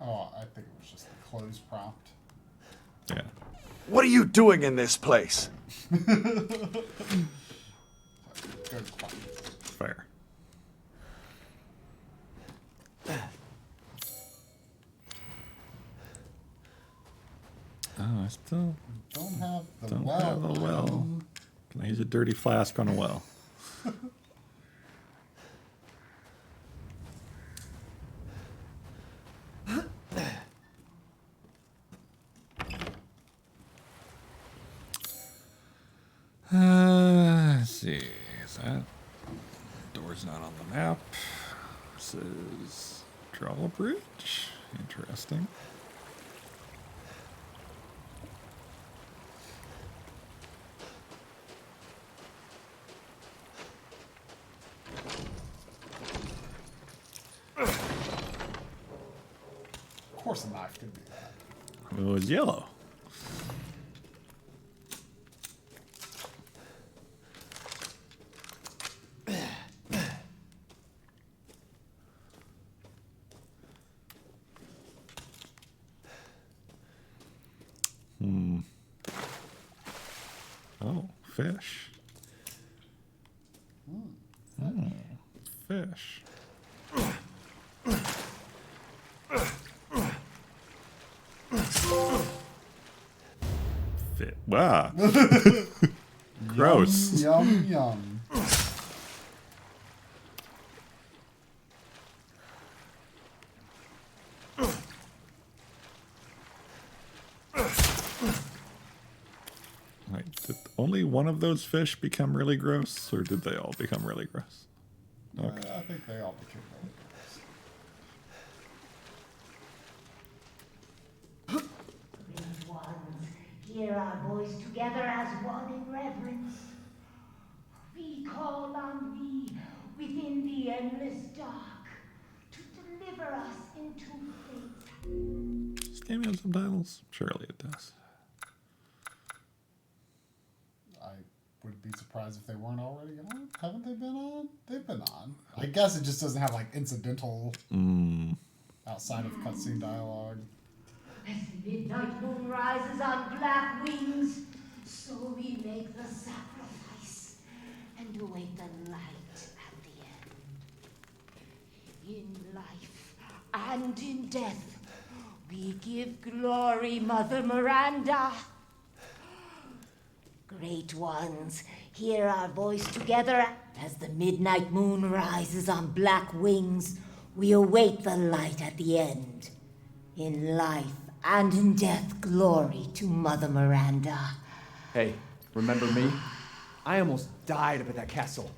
Oh, I think it was just the close prompt. Yeah. What are you doing in this place? Fair. Oh, I still Don't have the don't well. have a well. Can I use a dirty flask on a well? Let's see. Is that door's not on the map? This is drawbridge. Interesting. Of course, a knife could do that. It was yellow. Oh, fish. Fish. Wow. Gross. Yum, yum. Wait, did only one of those fish become really gross, or did they all become really gross? Okay. I think they all became really gross. Great ones, hear our voice together as one in reverence. We call the endless dark to deliver us into fate. Does this game have subtitles? Surely it does. I would be surprised if they weren't already on. Haven't they been on? They've been on. I guess it just doesn't have like incidental outside of cutscene dialogue. As the midnight moon rises on black wings, so we make the sacrifice and await the light at the end. In life and in death, we give glory, Mother Miranda. Great ones, hear our voice together as the midnight moon rises on black wings. We await the light at the end. In life and in death, glory to Mother Miranda. Hey, remember me? I almost died up at that castle.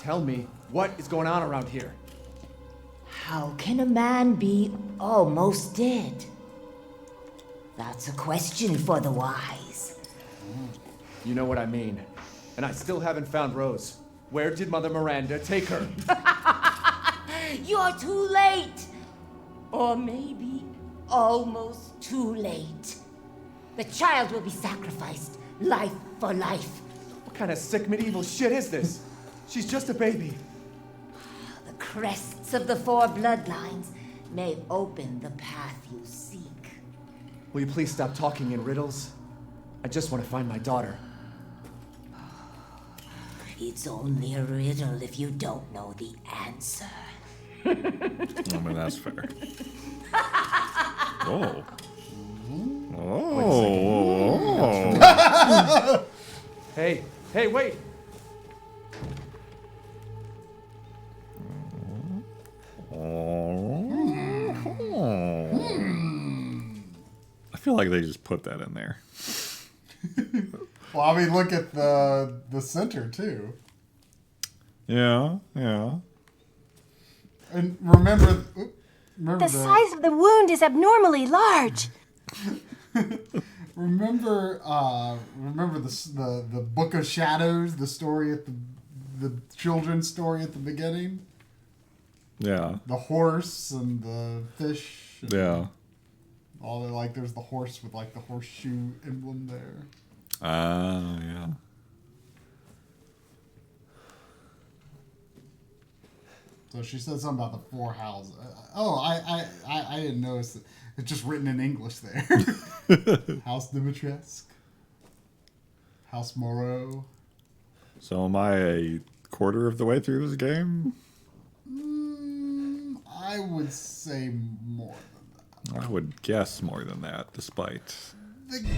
Tell me, what is going on around here? How can a man be almost dead? That's a question for the wise. You know what I mean. And I still haven't found Rose. Where did Mother Miranda take her? You're too late! Or maybe almost too late. The child will be sacrificed, life for life. What kind of sick medieval shit is this? She's just a baby. The crests of the four bloodlines may open the path you seek. Will you please stop talking in riddles? I just want to find my daughter. It's only a riddle if you don't know the answer. I mean, that's fair. Oh. Oh. Hey, wait! I feel like they just put that in there. Well, I mean, look at the center too. Yeah. And remember the size of the wound is abnormally large. remember the Book of Shadows, the story at the children's story at the beginning. Yeah. The horse and the fish. And yeah. All the, like, there's the horse with like the horseshoe emblem there. Yeah. So she said something about the four houses. I didn't notice it. It's just written in English there. House Dimitrescu. House Moreau. So am I a quarter of the way through this game? I would say more than that. I would guess more than that, despite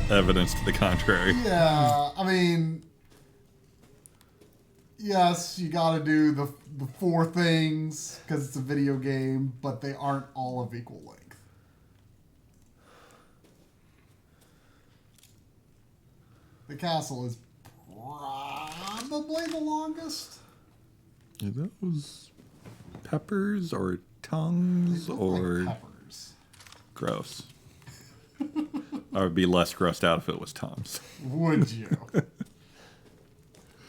evidence to the contrary. Yeah, I mean, yes, you got to do the four things because it's a video game, but they aren't all of equal length. The castle is probably the longest. Are those peppers or tongues or like peppers? Gross. I would be less grossed out if it was tongues. Would you?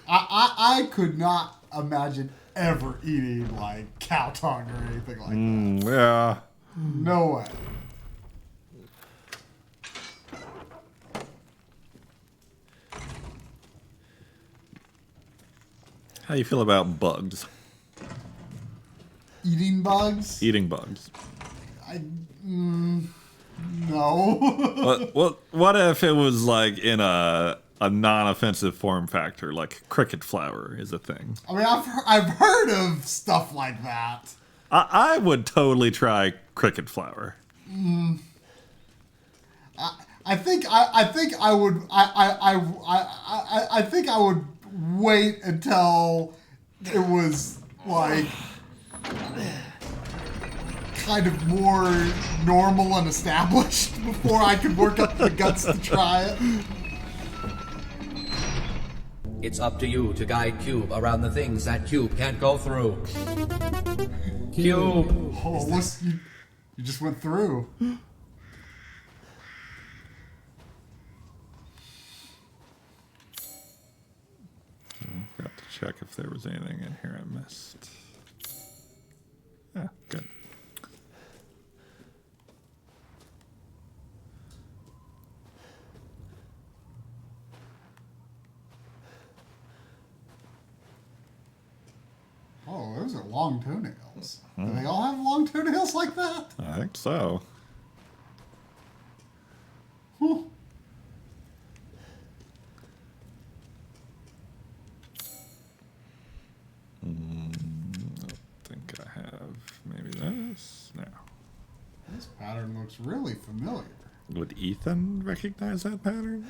I could not imagine ever eating like cow tongue or anything like that. Yeah. No way. How do you feel about bugs? Eating bugs? Eating bugs. No. What if it was like in a non-offensive form factor, like cricket flour is a thing? I mean, I've heard of stuff like that. I would totally try cricket flour. I think I would wait until it was like kind of more normal and established before I could work up the guts to try it. It's up to you to guide Cube around the things that Cube can't go through. Cube! Oh, listen, you just went through. I forgot to check if there was anything in here I missed. Those are long toenails. Do they all have long toenails like that? I think so. Huh. I think I have maybe this. No. This pattern looks really familiar. Would Ethan recognize that pattern?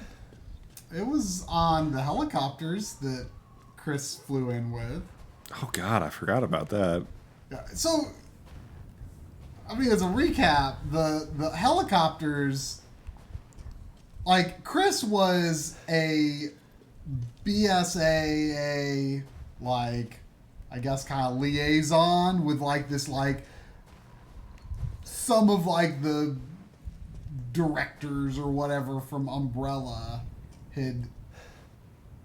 It was on the helicopters that Chris flew in with. Oh God, I forgot about that. Yeah. So, I mean, as a recap, the helicopters, like Chris was a BSAA, like, I guess kind of liaison with like this, like, some of like the directors or whatever from Umbrella had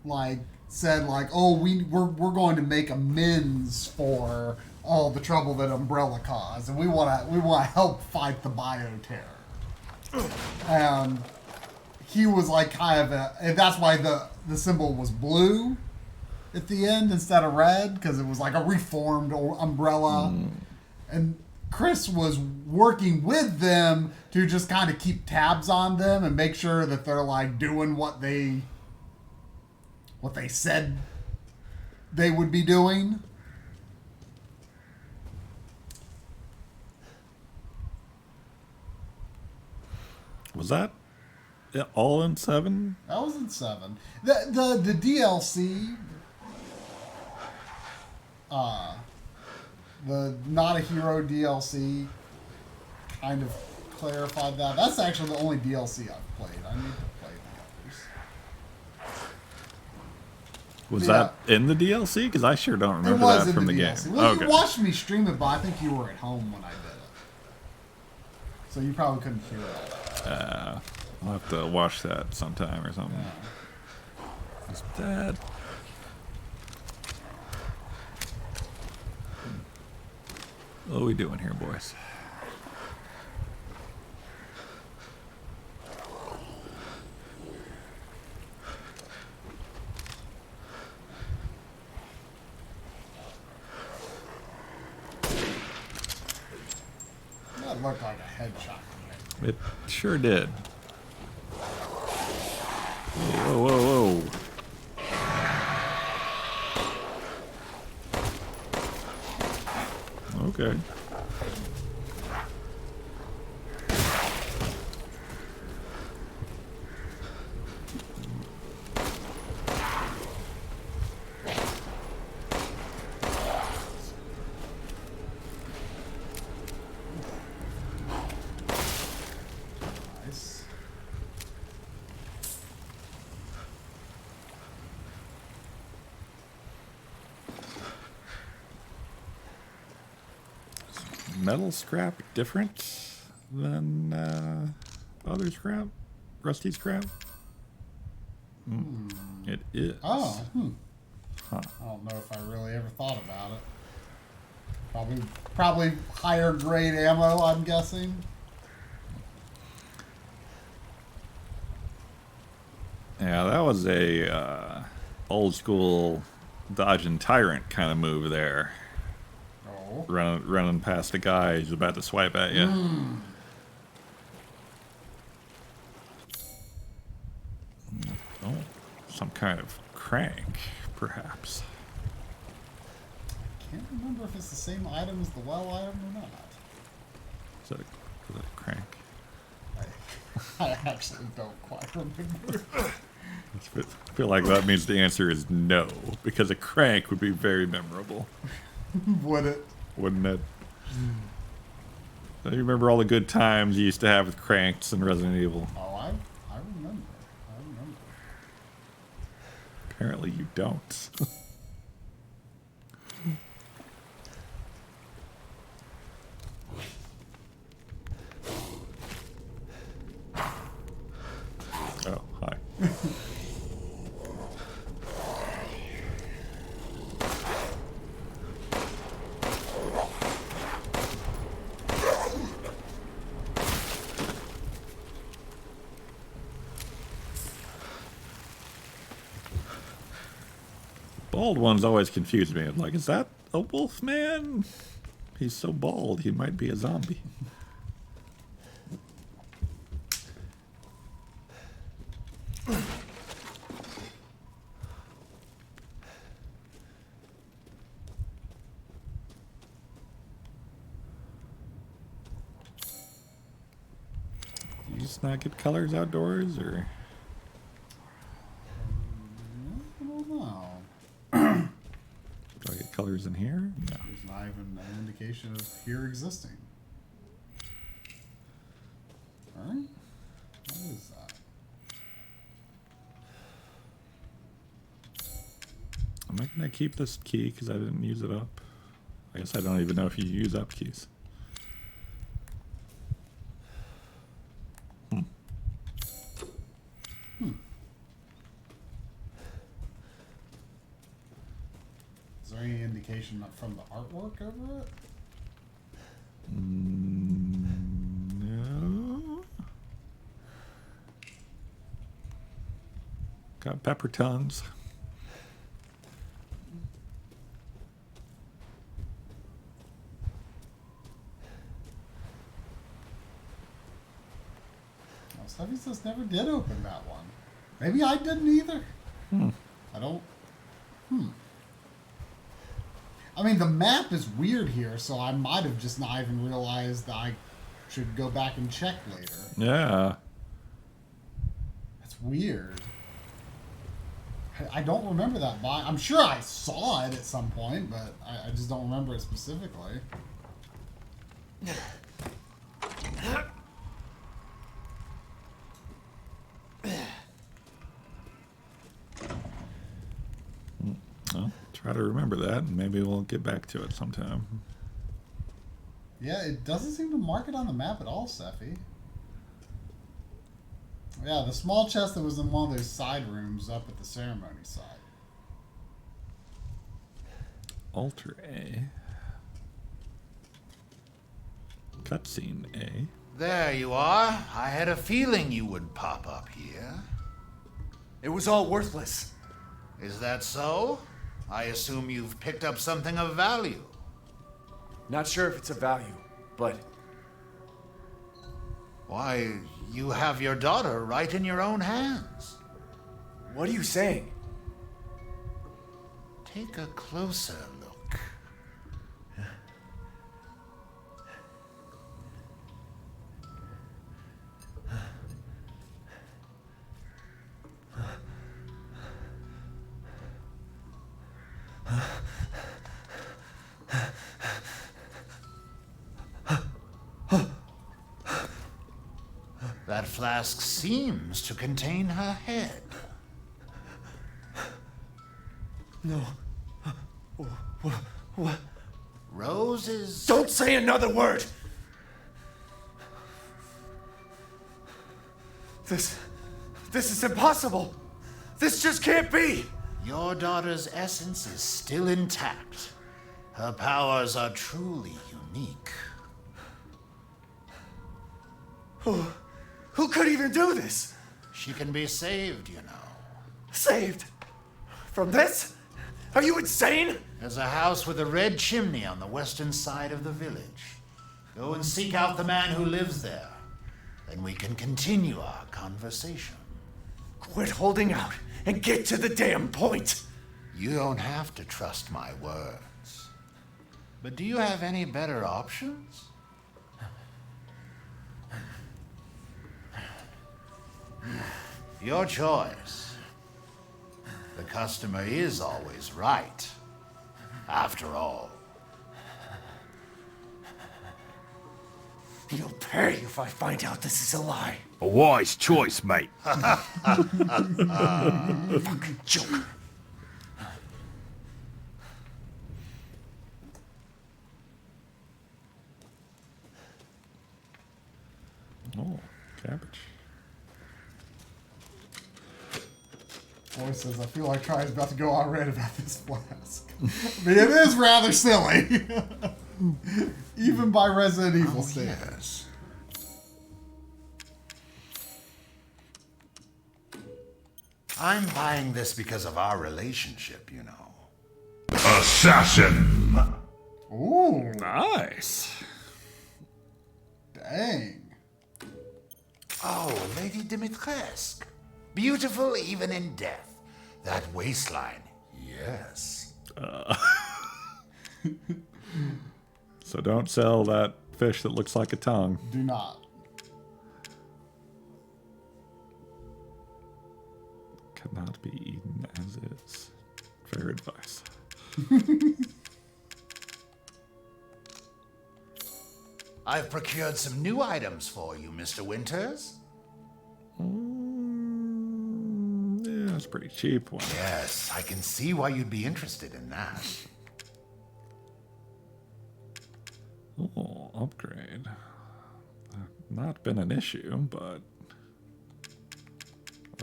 like said like, oh, we're going to make amends for all the trouble that Umbrella caused, and we want to help fight the bioterror. And he was like kind of and that's why the symbol was blue at the end instead of red, because it was like a reformed Umbrella. And Chris was working with them to just kind of keep tabs on them and make sure that they're like doing what they said they would be doing. Was that all in 7? That was in 7. The DLC, the Not a Hero DLC kind of clarified that. That's actually the only DLC I've played. I need to play the others. Was that in the DLC? Because I sure don't remember that from the game. Well, okay. You watched me stream it, but I think you were at home when I did it. So you probably couldn't hear it. I'll have to watch that sometime or something. Yeah. Is that... What are we doing here, boys? That looked like a headshot to me. It sure did. Whoa, whoa, whoa. Okay. Nice. Metal scrap different than other scrap? Rusty scrap? It is. Oh. Huh. I don't know if I really ever thought about it. Probably higher grade ammo, I'm guessing. Yeah, that was a old school dodge and tyrant kind of move there. Oh. Running past a guy who's about to swipe at you. Oh, some kind of crank, perhaps. Can't remember if it's the same item as the well item or not. Is that a crank? I actually don't quite remember. I feel like that means the answer is no, because a crank would be very memorable. Would it? Wouldn't it? Do you remember all the good times you used to have with cranks in Resident Evil? Oh, I remember. Apparently you don't. Oh, hi. bald ones always confuse me. I'm like, is that a wolf man? He's so bald, he might be a zombie. You just not get colors outdoors, or? I don't know. Do I get colors in here? No. There's not even an indication of here existing. Alright. What is that? I'm not gonna keep this key because I didn't use it up. I guess I don't even know if you use up keys. Is there any indication from the artwork over it? No. Got pepper tongues. Steffi says never did open that one. Maybe I didn't either. I don't. I mean, the map is weird here, so I might have just not even realized that I should go back and check later. Yeah. That's weird. I don't remember that biome. I'm sure I saw it at some point, but I just don't remember it specifically. Well, try to remember that, and maybe we'll get back to it sometime. Yeah, it doesn't seem to mark it on the map at all, Sephi. Yeah, the small chest that was in one of those side rooms up at the ceremony side. Alter A. Cutscene A. There you are. I had a feeling you would pop up here. It was all worthless. Is that so? I assume you've picked up something of value. Not sure if it's a value, but... Why, you have your daughter right in your own hands. What are you saying? Take a closer look. That flask seems to contain her head. No. What? Roses. Don't say another word! This is impossible! This just can't be! Your daughter's essence is still intact. Her powers are truly unique. Who could even do this? She can be saved, you know. Saved? From this? Are you insane? There's a house with a red chimney on the western side of the village. Go and seek out the man who lives there. Then we can continue our conversation. Quit holding out and get to the damn point. You don't have to trust my words. But do you have any better options? Your choice. The customer is always right. After all. You'll pay if I find out this is a lie. A wise choice, mate. Fucking joker. Oh, cabbage. Boy says, I feel like Try's about to go on red about this flask. I mean, it is rather silly. Even by Resident Evil standards. I'm buying this because of our relationship, you know. assassin. Ooh. Nice. Dang. Oh, Lady Dimitrescu. Beautiful even in death. That waistline, yes. So don't sell that fish that looks like a tongue. Do not. Cannot be eaten as is. Fair advice. I've procured some new items for you, Mr. Winters. Yeah, that's a pretty cheap one. Yes, I can see why you'd be interested in that. Oh, upgrade. Not been an issue, but...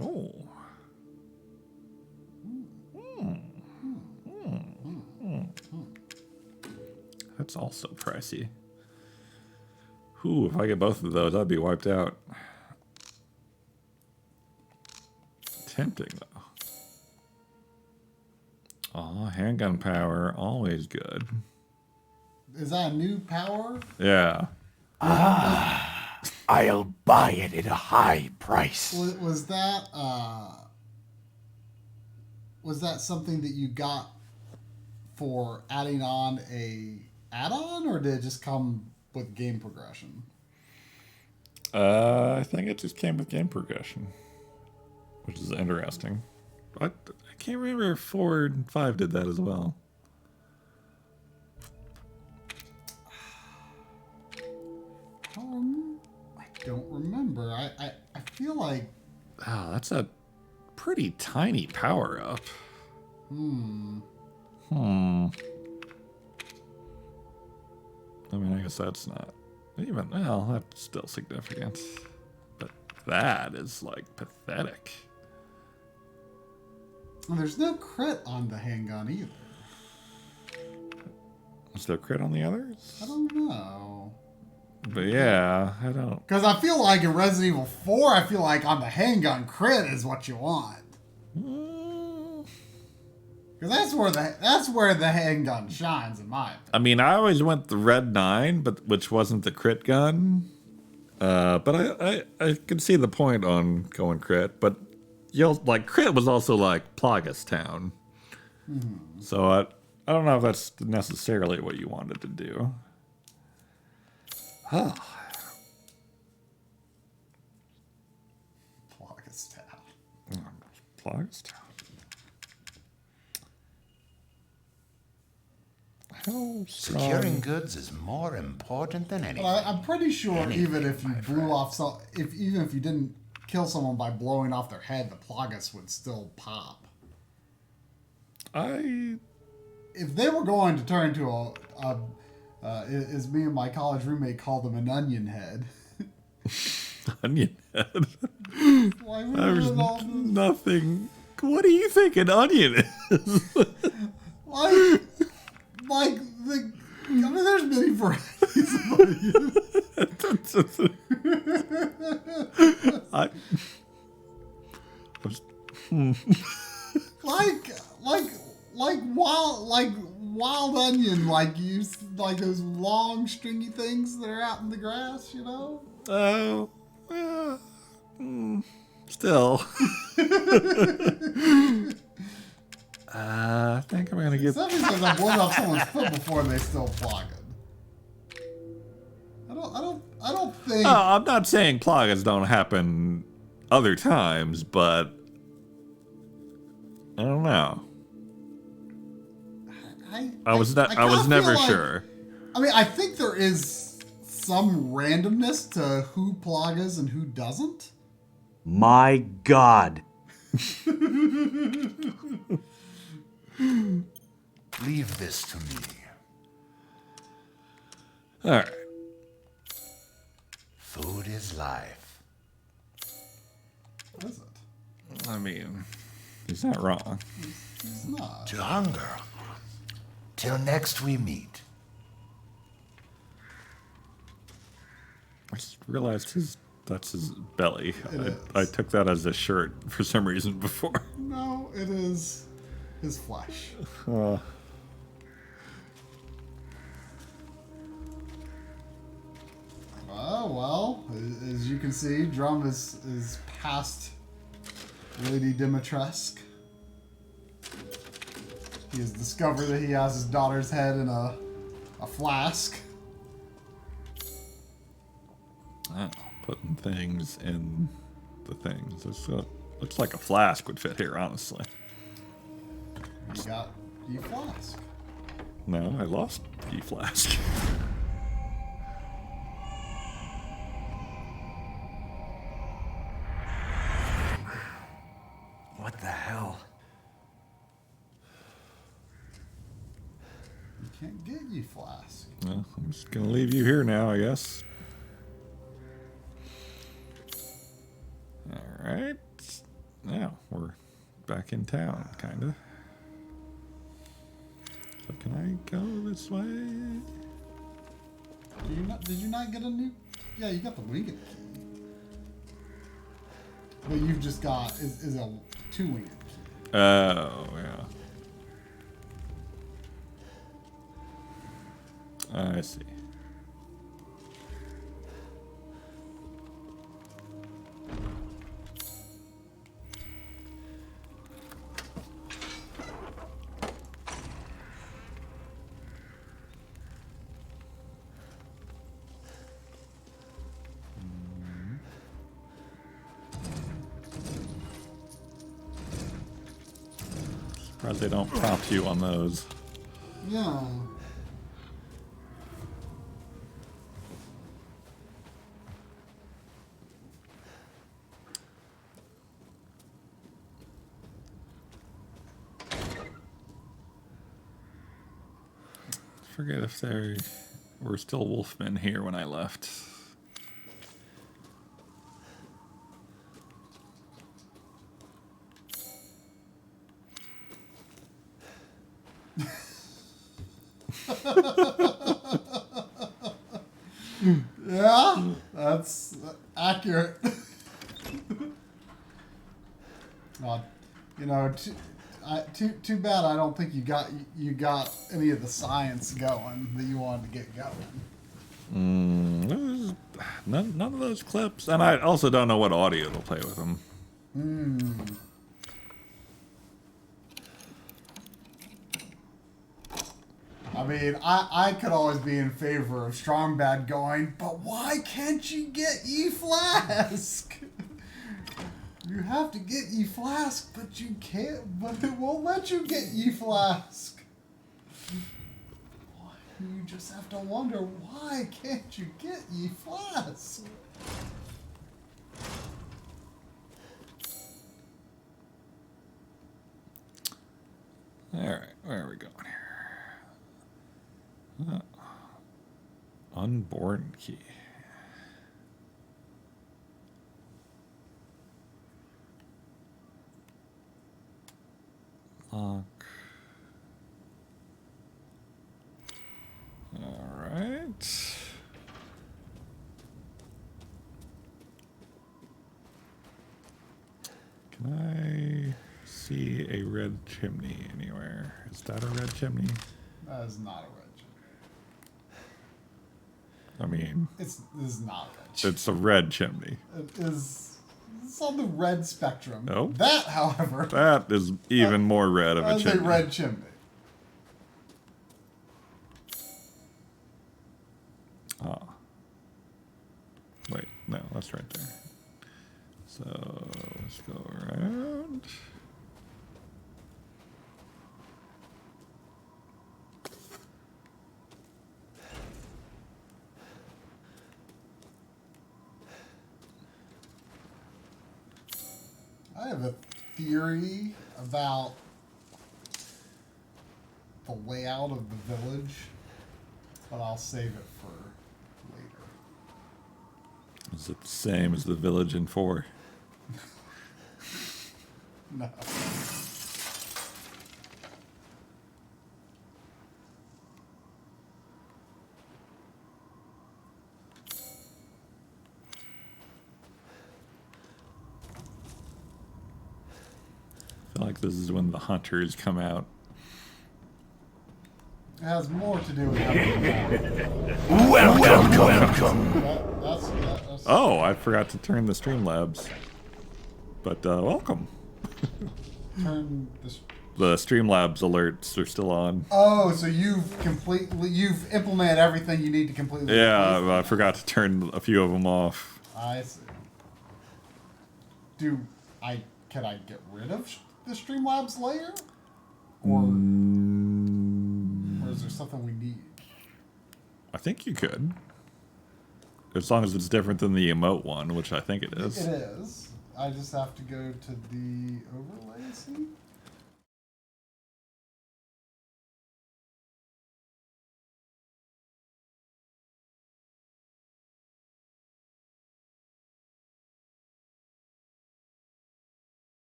Oh. That's also pricey. Ooh, if I get both of those, I'd be wiped out. Tempting, though. Aw, handgun power, always good. Is that a new power? Yeah. I'll buy it at a high price. Was that something that you got for adding on a add-on, or did it just come with game progression? I think it just came with game progression, which is interesting. I can't remember if 4 and 5 did that as well. I don't remember. I feel like... Oh, that's a pretty tiny power-up. I mean, I guess that's not even... Well, that's still significant. But that is, like, pathetic. Well, there's no crit on the handgun either. Is there crit on the others? I don't know. But yeah, I don't... Because I feel like in Resident Evil 4, I feel like on the handgun, crit is what you want. Because that's where the handgun shines, in my opinion. I mean, I always went the Red 9, which wasn't the crit gun. But I can see the point on going crit. But crit was also like Plagas Town. So I don't know if that's necessarily what you wanted to do. Oh. Plagas Town. Plagas Town. How Securing goods is more important than anything. But I'm pretty sure even if you blew off even if you didn't kill someone by blowing off their head, the Plagas would still pop. If they were going to turn to as me and my college roommate called them, an onion head. Onion head? There's nothing. What do you think an onion is? There's many varieties of onions. Wild onion, like those long stringy things that are out in the grass, you know? Oh, yeah. Still. I think I'm gonna get. Somebody says I blown off someone's foot before and they still plug it. I don't think. Oh, I'm not saying plagas don't happen other times, but I don't know. I was never sure. I mean, I think there is some randomness to who plagas and who doesn't. My God. Leave this to me. All right. Food is life. What is it? I mean, he's not wrong. He's not. To hunger. Till next we meet. I just realized that's his belly. I took that as a shirt for some reason before. No, it is his flesh. can see, Drum is past Lady Dimitrescu. He has discovered that he has his daughter's head in a flask. Oh, putting things in the things. This looks like a flask would fit here, honestly. You got the flask. No, I lost the flask. What the hell? You can't get you flask. Well, I'm just gonna leave you here now, I guess. Alright. Now, we're back in town, kinda. So can I go this way? Did you not get a new... Yeah, you got the winged key. What you've just got is a 2-winged key. Oh, yeah. I see. Surprised they don't prompt you on those. Yeah. Forget if there were still wolfmen here when I left. Yeah, that's accurate. Well, you know, too bad I don't think you got any of the science going that you wanted to get going. None of those clips, and I also don't know what audio they'll play with them. I mean, I could always be in favor of Strong Bad going, but why can't you get ye Flask? You have to get ye Flask, but you can't, but it won't let you get ye Flask. You just have to wonder, why can't you get ye Flask? Alright, where are we going here? Unborn key. Lock. Alright. Can I see a red chimney anywhere? Is that a red chimney? That is not a red chimney. I mean, this is not a red chimney. It's a red chimney. It's on the red spectrum. Oh. That, however, that is even more red of a chimney. That's a red chimney. Ah. Wait, no, that's right there. So let's go around. I have a theory about the layout of the village, but I'll save it for later. Is it the same as the village in 4? No. I feel like this is when the hunters come out. It has more to do with that. Welcome. That's Oh, I forgot to turn the Streamlabs. But welcome. Turn the Streamlabs alerts are still on. Oh, so you've implemented everything you need to completely. Yeah, I forgot to turn a few of them off. I see. Can I get rid of the Streamlabs layer? Or is there something we need? I think you could. As long as it's different than the emote one, which I think it is. It is. I just have to go to the overlay scene.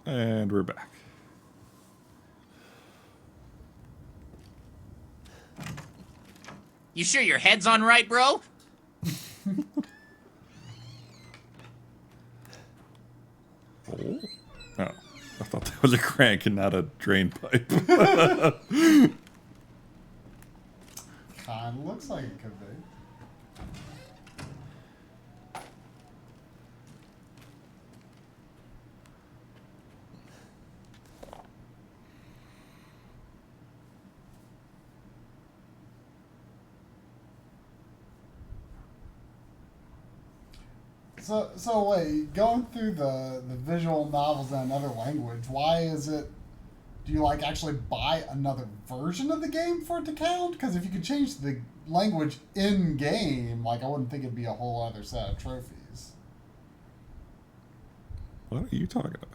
And we're back. You sure your head's on right, bro? Oh, I thought that was a crank and not a drain pipe. Kinda looks like it could be. So wait, going through the visual novels in another language, why is it, do you like actually buy another version of the game for it to count? Because if you could change the language in game, like I wouldn't think it'd be a whole other set of trophies. What are you talking about?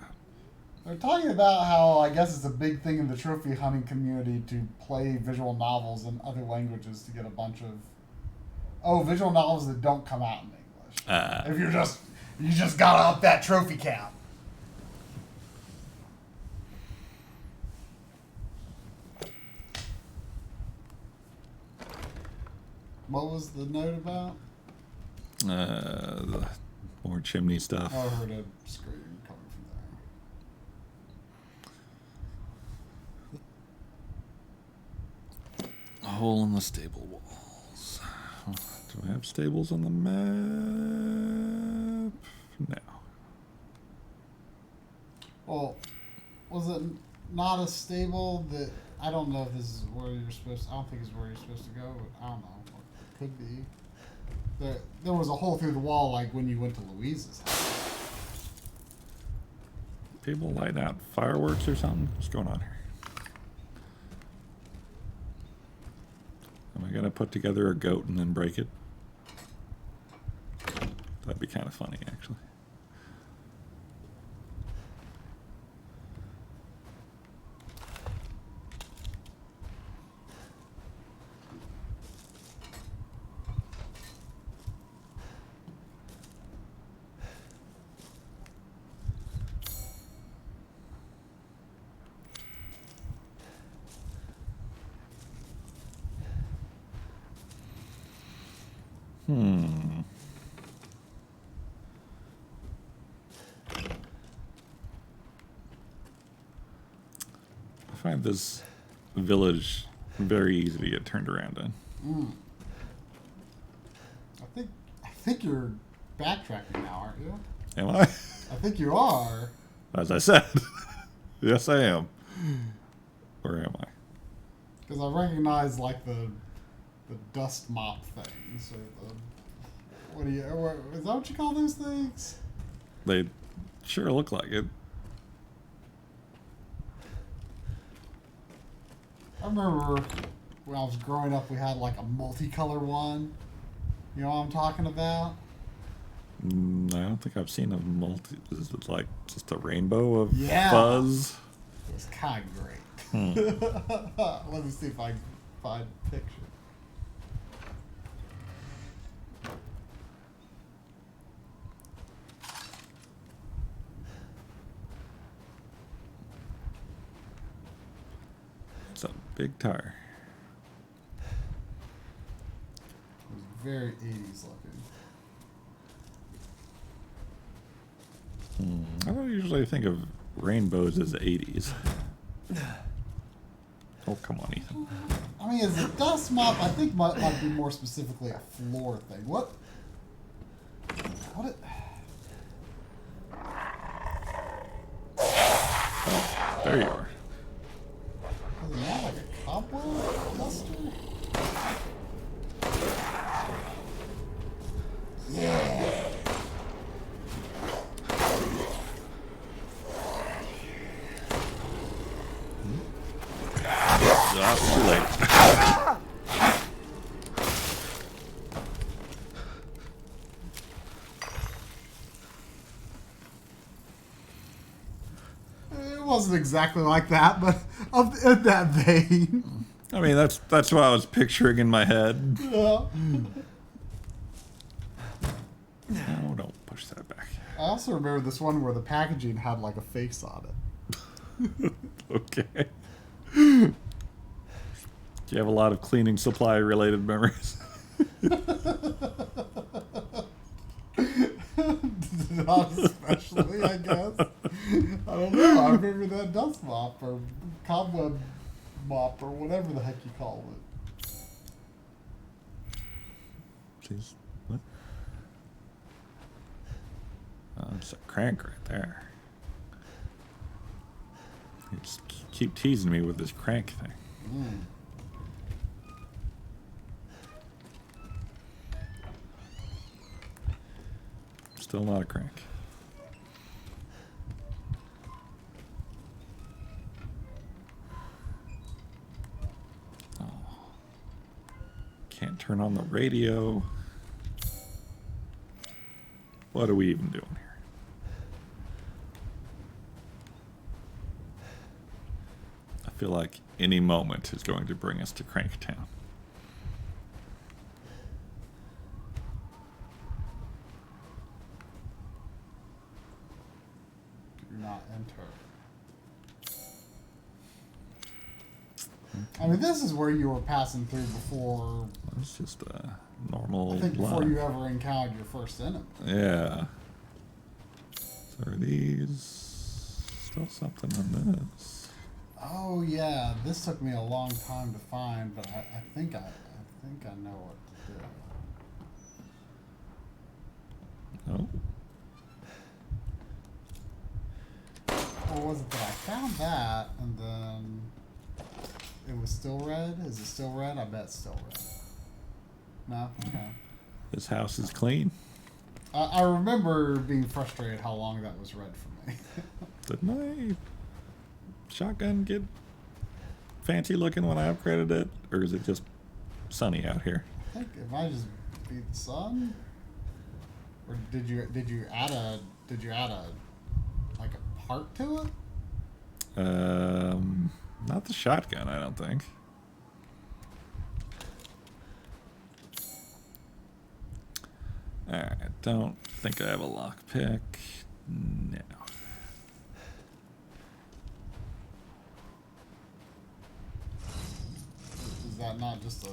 They're talking about how I guess it's a big thing in the trophy hunting community to play visual novels in other languages to get a bunch of visual novels that don't come out in English. If you just gotta up that trophy count. What was the note about? The more chimney stuff. I heard a scream coming from there. A hole in the stable walls. Do I have stables on the map? No. Well, was it not a stable that, I don't know if this is where you're supposed to, I don't think it's where you're supposed to go, but I don't know. It could be. There was a hole through the wall like when you went to Louise's house. People lighting out fireworks or something? What's going on here? Am I gonna put together a goat and then break it? That'd be kind of funny, actually. I find this village very easy to get turned around in. I think you're backtracking now, aren't you? Am I? I think you are. As I said. Yes, I am. Where am I? Because I recognize like the dust mop things, or is that what you call those things? They sure look like it. I remember when I was growing up, we had like a multicolor one. You know what I'm talking about? I don't think I've seen a multi. Is it like just a rainbow of Yeah. fuzz? It's kind of great. Let me see if I can find a picture. It's a big tire. It was very 80s looking. I don't usually think of Rainbows is 80s. Oh, come on, Ethan. I mean, is a dust mop? I think might be more specifically a floor thing. What? What? Oh, there you are. Isn't that like a cobweb duster? Yeah. Too late. It wasn't exactly like that, but of that vein. I mean, that's what I was picturing in my head. Yeah. No, don't push that back. I also remember this one where the packaging had like a face on it. Okay. Do you have a lot of cleaning supply related memories? Not especially, I guess. I don't know. I remember that dust mop or cobweb mop or whatever the heck you call it. Jeez. What? Oh, it's a crank right there. You just keep teasing me with this crank thing. Mm. Still not a crank. Oh. Can't turn on the radio. What are we even doing here? I feel like any moment is going to bring us to Cranktown. Do not enter. I mean, this is where you were passing through before. It's just a normal. I think before line. you ever encountered your first enemy. Yeah. So are these still something on this? Oh yeah, this took me a long time to find, but I think I know what to do. Oh. Or was it that I found that and then it was still red? Is it still red? I bet it's still red. No? Okay. This house is clean. I remember being frustrated how long that was red for me. Didn't my shotgun get fancy looking when I upgraded it? Or is it just sunny out here? I think it might just be the sun. Or did you add a like a part to it? Not the shotgun, I don't think. Alright, don't think I have a lockpick. No. Is that not just a...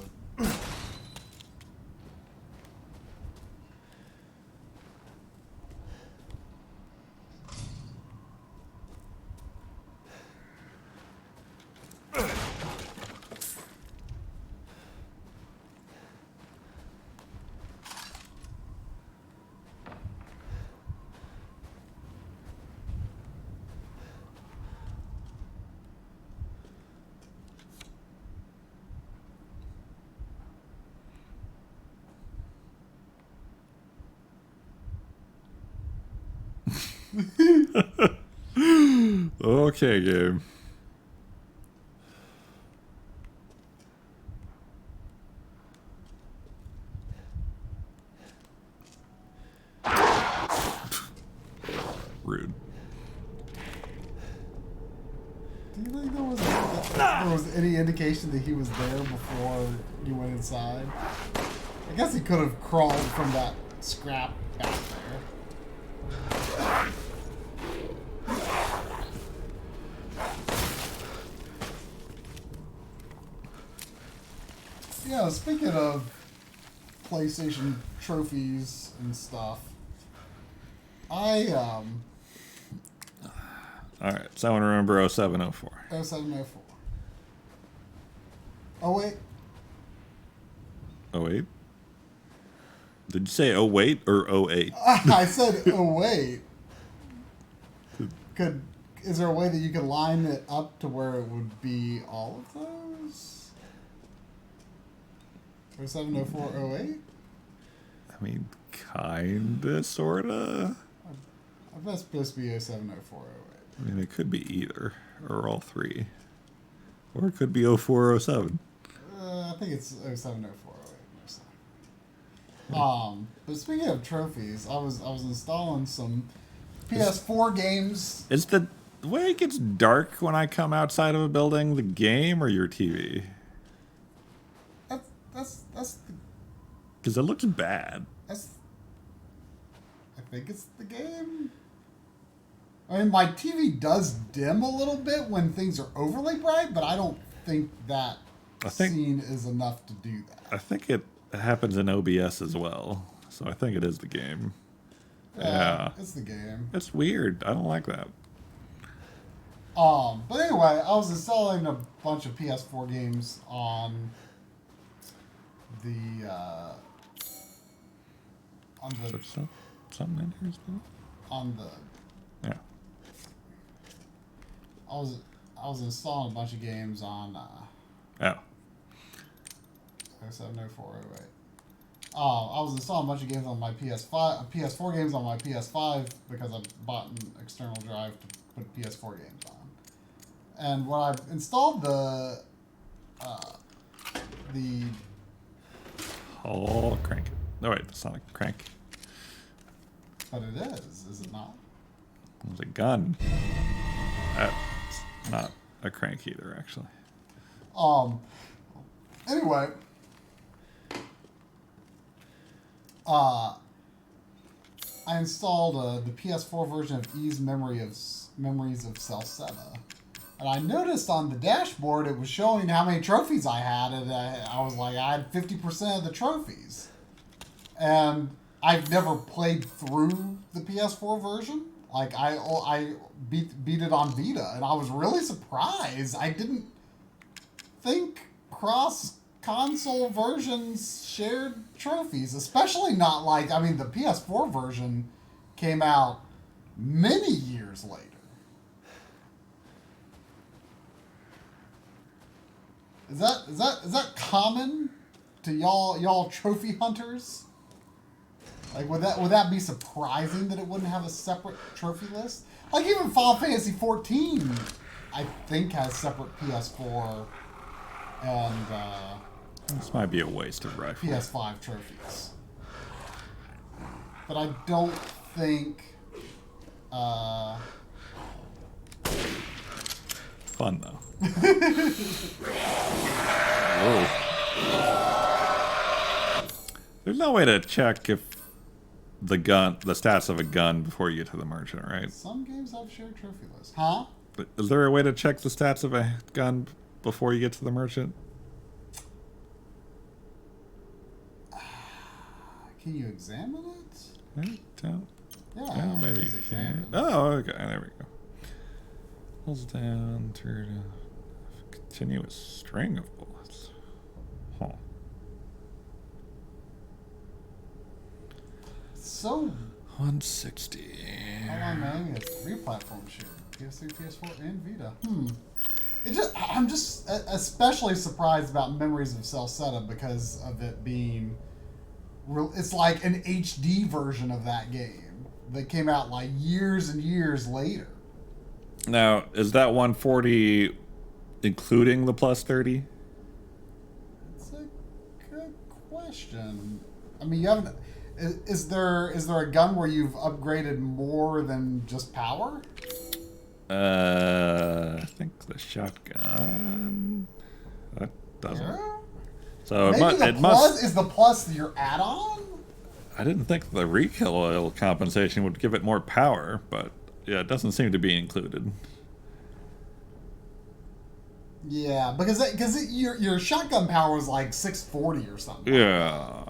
Okay, game. Rude. Do you think there was any indication that he was there before you went inside? I guess he could have crawled from that scrap back there. Yeah, speaking of PlayStation trophies and stuff, I Alright, someone remember 0704. 0704. Oh, wait. Oh, wait? Did you say oh, wait or 08? I said, oh, wait. Is there a way that you could line it up to where it would be all of those? 0704, 08? I mean, kinda, sorta. I bet it's supposed to be 0704, 08. I mean, it could be either, or all three. Or it could be 04, 07. I think it's 0704, 08. Most likely. But speaking of trophies, I was installing some PS4 games. Is the way it gets dark when I come outside of a building the game or your TV? That's Because it looks bad. I think it's the game. I mean, my TV does dim a little bit when things are overly bright, but I don't think that scene is enough to do that. I think it happens in OBS as well, so I think it is the game. Yeah. It's the game. It's weird. I don't like that. But anyway, I was installing a bunch of PS4 games on the something in here still? On the yeah. I was installing a bunch of games on 070408. I was installing a bunch of games on my PS4 games on my PS5 because I bought an external drive to put PS4 games on. And when I installed the Oh, crank it. No, wait, that's not a crank. But it is it not? It's a gun. That's not a crank either, actually. Anyway, I installed the PS4 version of E's Memories of Celceta. And I noticed on the dashboard it was showing how many trophies I had, and I was like, I had 50% of the trophies. And I've never played through the PS4 version. Like, I beat it on Vita, and I was really surprised. I didn't think cross-console versions shared trophies, especially not like, I mean, the PS4 version came out many years later. Is that common to y'all trophy hunters? Like, would that be surprising that it wouldn't have a separate trophy list? Like, even Final Fantasy XIV, I think, has separate PS4 and this might be a waste of rifle. PS5 trophies. But I don't think fun though. Whoa. There's no way to check if the stats of a gun before you get to the merchant, right? Some games have shared trophy lists. Huh? Is there a way to check the stats of a gun before you get to the merchant? Can you examine it? I don't. Yeah, maybe you can. Oh, okay. There we go. Pulls down to continuous string of bullets. Huh. So 160. Online Miami has 3 platforms shared: PS3, PS4, and Vita. I'm just especially surprised about Memories of Celceta because of it being it's like an HD version of that game that came out like years and years later. Now, is that 140 including the plus 30? That's a good question. I mean, you haven't. Is there a gun where you've upgraded more than just power? I think the shotgun. That doesn't. Yeah. So Maybe it must. Is the plus your add-on? I didn't think the recoil compensation would give it more power, but yeah, it doesn't seem to be included. Yeah, because your shotgun power is like 640 or something. Yeah.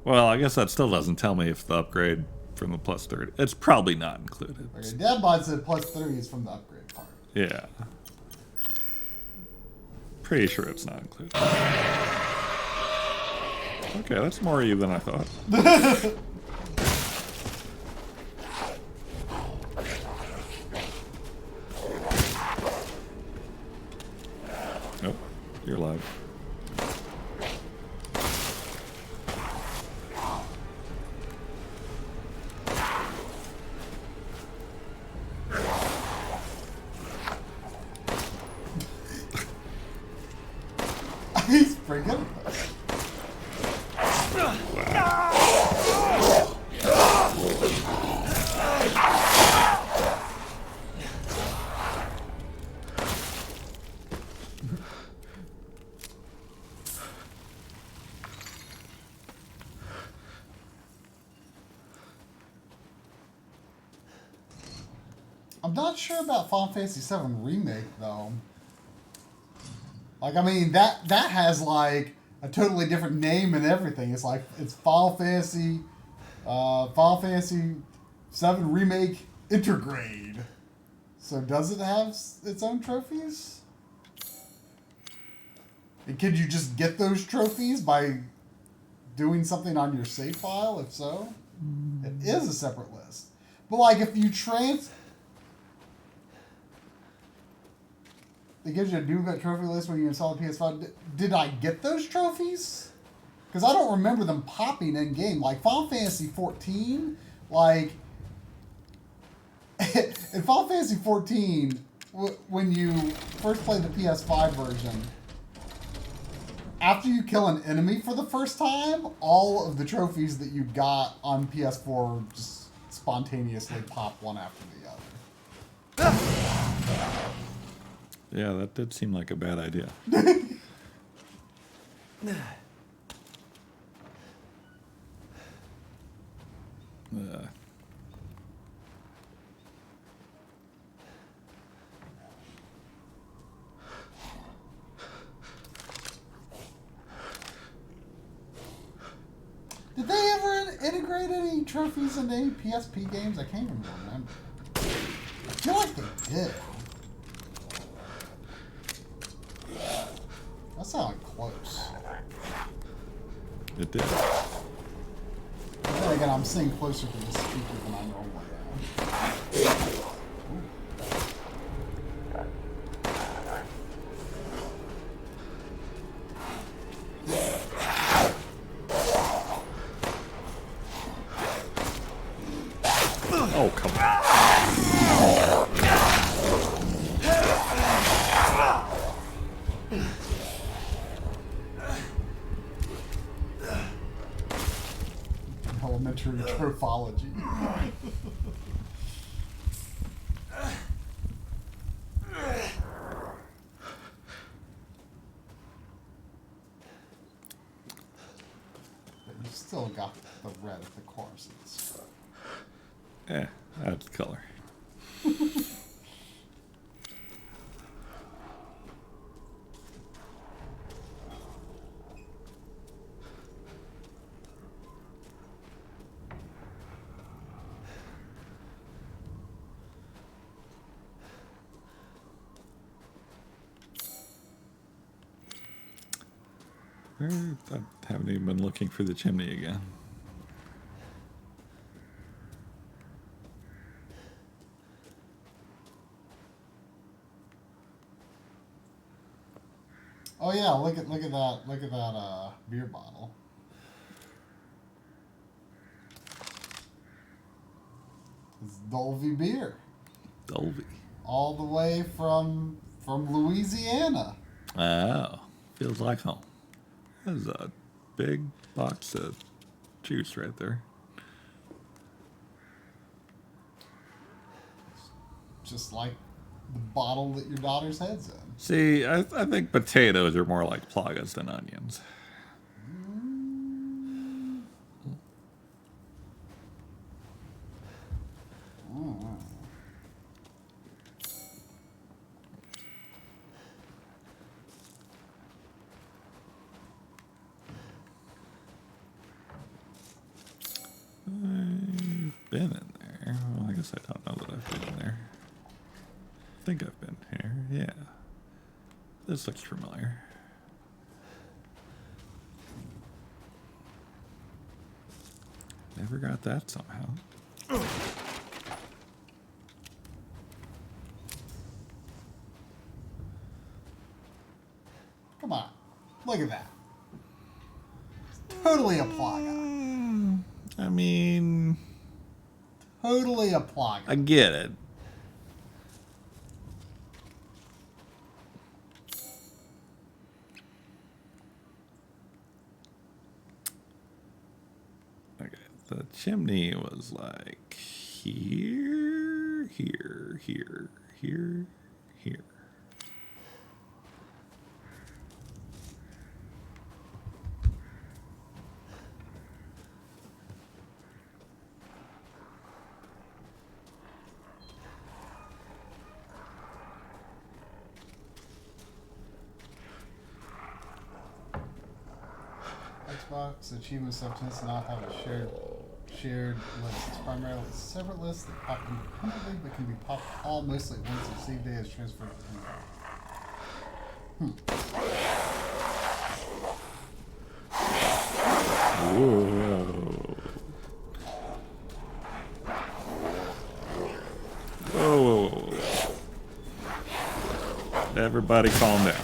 Well, I guess that still doesn't tell me if the upgrade from the plus 30. It's probably not included. Okay, Dadbot said plus 30 is from the upgrade part. Yeah. Pretty sure it's not included. Okay, that's more you than I thought. Nope, you're live. He's pretty good. I'm not sure about Final Fantasy VII Remake though. Like, I mean, that has like a totally different name and everything. It's like it's Final Fantasy VII Remake Intergrade. So does it have its own trophies? And could you just get those trophies by doing something on your save file? If so, it is a separate list. But like, if you it gives you a new trophy list when you install the PS5. Did I get those trophies? Because I don't remember them popping in game. Like Final Fantasy 14, like in Final Fantasy 14, when you first play the PS5 version, after you kill an enemy for the first time, all of the trophies that you got on PS4 just spontaneously pop one after the other. Yeah, that did seem like a bad idea. Did they ever integrate any trophies into any PSP games? I can't even remember. I feel like they did. That sounded close. It did. Then again, I'm sitting closer to the speaker than I normally am. Oh, come on. Elementary trophology. But you still got the red at the courses. Yeah, that's color. I haven't even been looking for the chimney again. Oh yeah, look at that beer bottle. It's Dolby beer. Dolby. All the way from Louisiana. Oh, feels like home. There's a big box of juice right there. Just like the bottle that your daughter's head's in. See, I think potatoes are more like plagas than onions. I've been in there. Well, I guess I don't know that I've been in there. I think I've been here. Yeah. This looks familiar. Never got that somehow. Come on. Look at that. Totally a plot guy. I mean... Totally a plot guy. I get it. Okay, the chimney was like here, here, here, here, here. Xbox achievement substance not have a shared list. Primarily separate lists that pop independently but can be popped all mostly at once and save data is transferred to Whoa. Everybody calm down.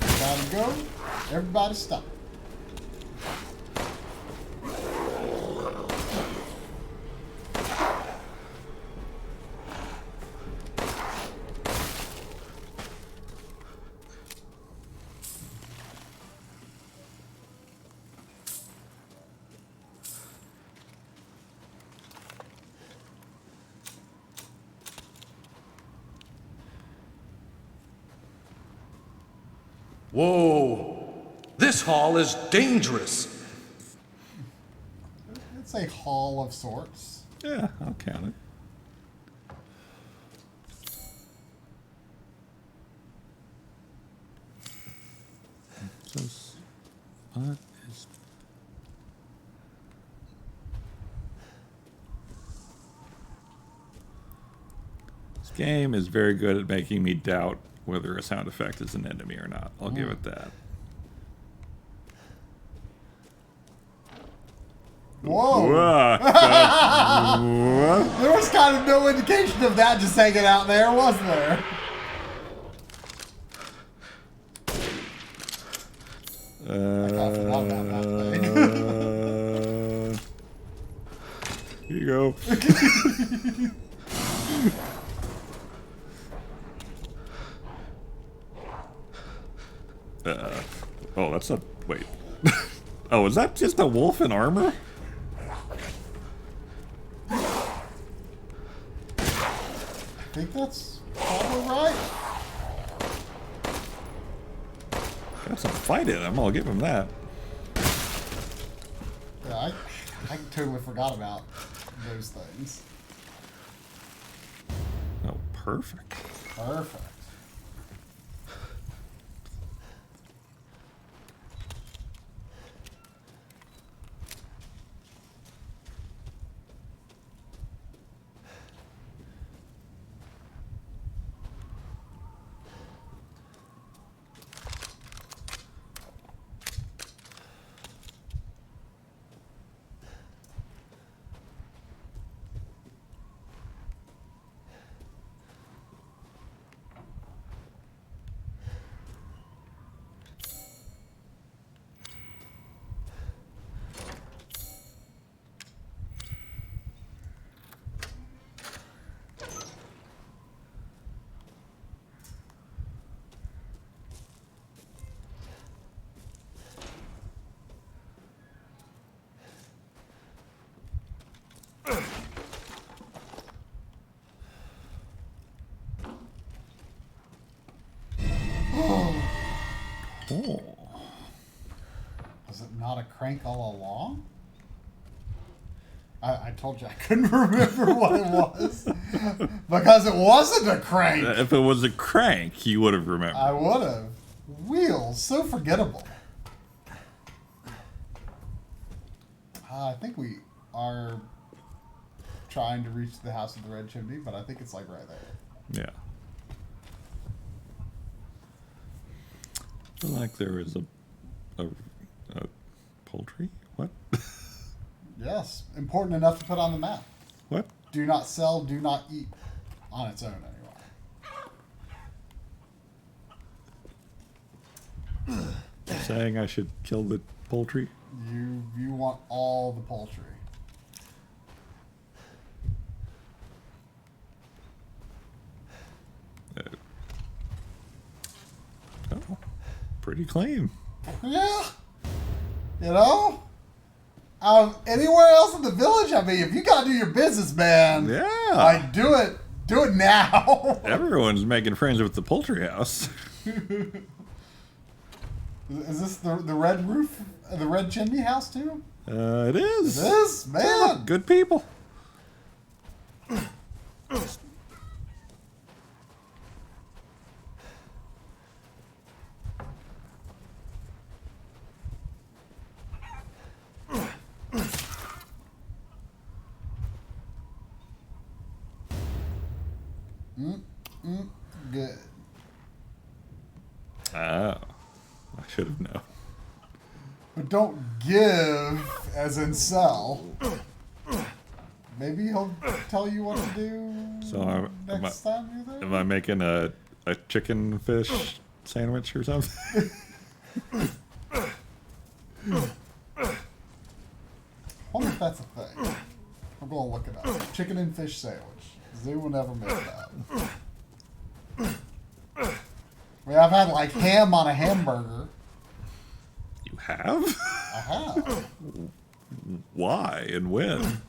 Everybody go. Everybody stop. Whoa! This hall is dangerous. It's a hall of sorts. Yeah, I'll count it. So, what is... This game is very good at making me doubt whether a sound effect is an enemy or not. I'll give it that. Whoa! There was kind of no indication of that just hanging out there, was there? I forgot about that thing. Here you go. Oh, that's not... Wait. Oh, is that just a wolf in armor? I think that's probably right. Got some fight in him, I'll give him that. Yeah, I totally forgot about those things. Oh, perfect. Perfect. Oh. Was it not a crank all along? I told you I couldn't remember what it was. Because it wasn't a crank. If it was a crank, you would have remembered. I would have. Wheels, so forgettable. I think we are trying to reach the house with the red chimney, but I think it's like right there. Yeah. I feel like there is a poultry. What? Yes, important enough to put on the map. What? Do not sell, do not eat. On its own, anyway. You're saying I should kill the poultry? You want all the poultry. Oh, pretty clean. Yeah. You know? Anywhere else in the village, I mean, if you gotta do your business, man. Yeah. Like, do it. Do it now. Everyone's making friends with the poultry house. Is this the red roof, the red chimney house too? It is. It is, man. Good people. Good. Oh, I should have known. But don't give as in sell. Maybe he'll tell you what to do So next time you're there. am I making a chicken fish sandwich or something? Wonder if that's a thing. I'm gonna look it up. Chicken and fish sandwich. Zoo will never make that. I mean, I've had like ham on a hamburger. You have? I have. Why and when?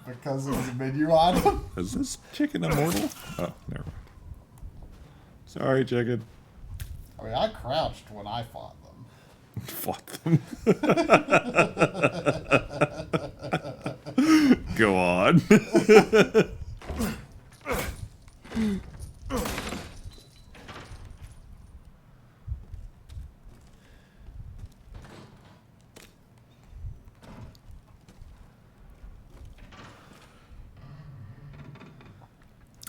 Because it was a menu item. Is this chicken immortal? Oh, never mind. Sorry, chicken. I mean, I crouched when I fought them. Fought them. Go on.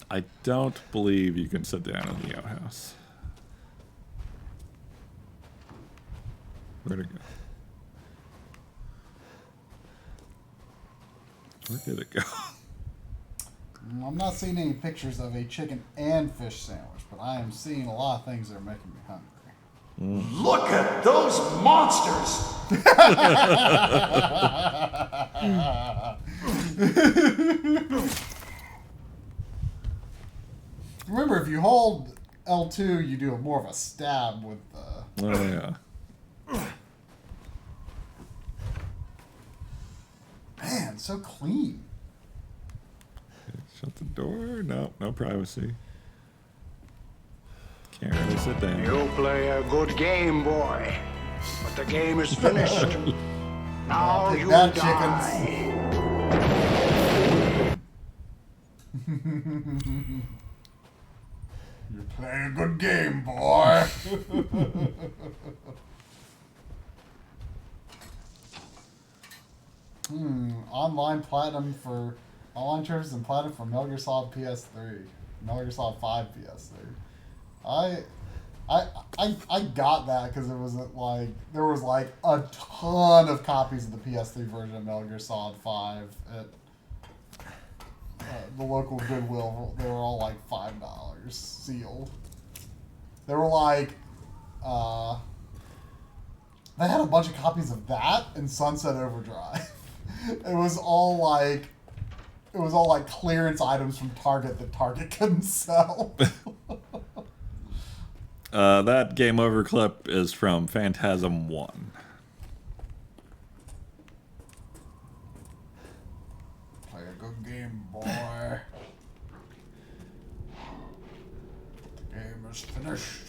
I don't believe you can sit down in the outhouse. Where'd it go? Where did it go? I'm not seeing any pictures of a chicken and fish sandwich, but I am seeing a lot of things that are making me hungry. Look at those monsters! Remember, if you hold L2, you do more of a stab with the... Oh, yeah. Man, so clean. Shut the door. No, no privacy. Can't really sit down. You play a good game, boy. But the game is finished. Now Take you that, die. You're playing a good game, boy. Online terms and platinum for Metal Gear Solid PS3, Metal Gear Solid 5 PS3. I got that because it was like there was like a ton of copies of the PS3 version of Metal Gear Solid 5 at the local Goodwill. They were all like $5 sealed. They were like they had a bunch of copies of that and Sunset Overdrive. It was all like clearance items from Target that Target couldn't sell. That game over clip is from Phantasm 1. Play a good game, boy. The game is finished.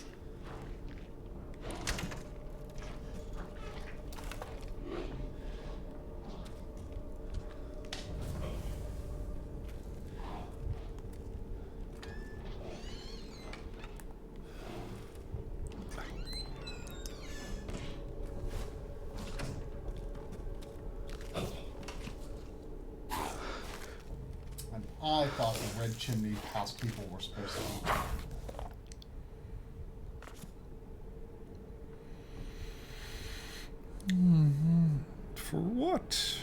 I thought the red chimney house people were supposed to be. For what?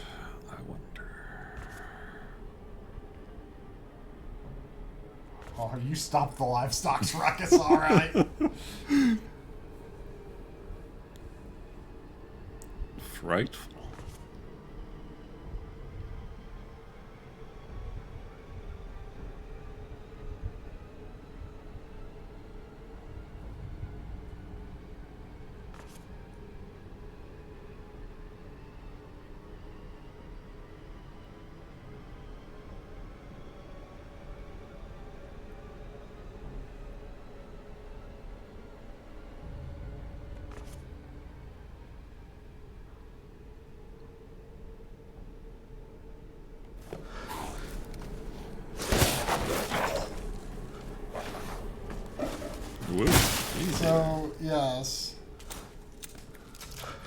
I wonder. Oh, you stopped the livestock's ruckus, all right. Frightful. So, yes.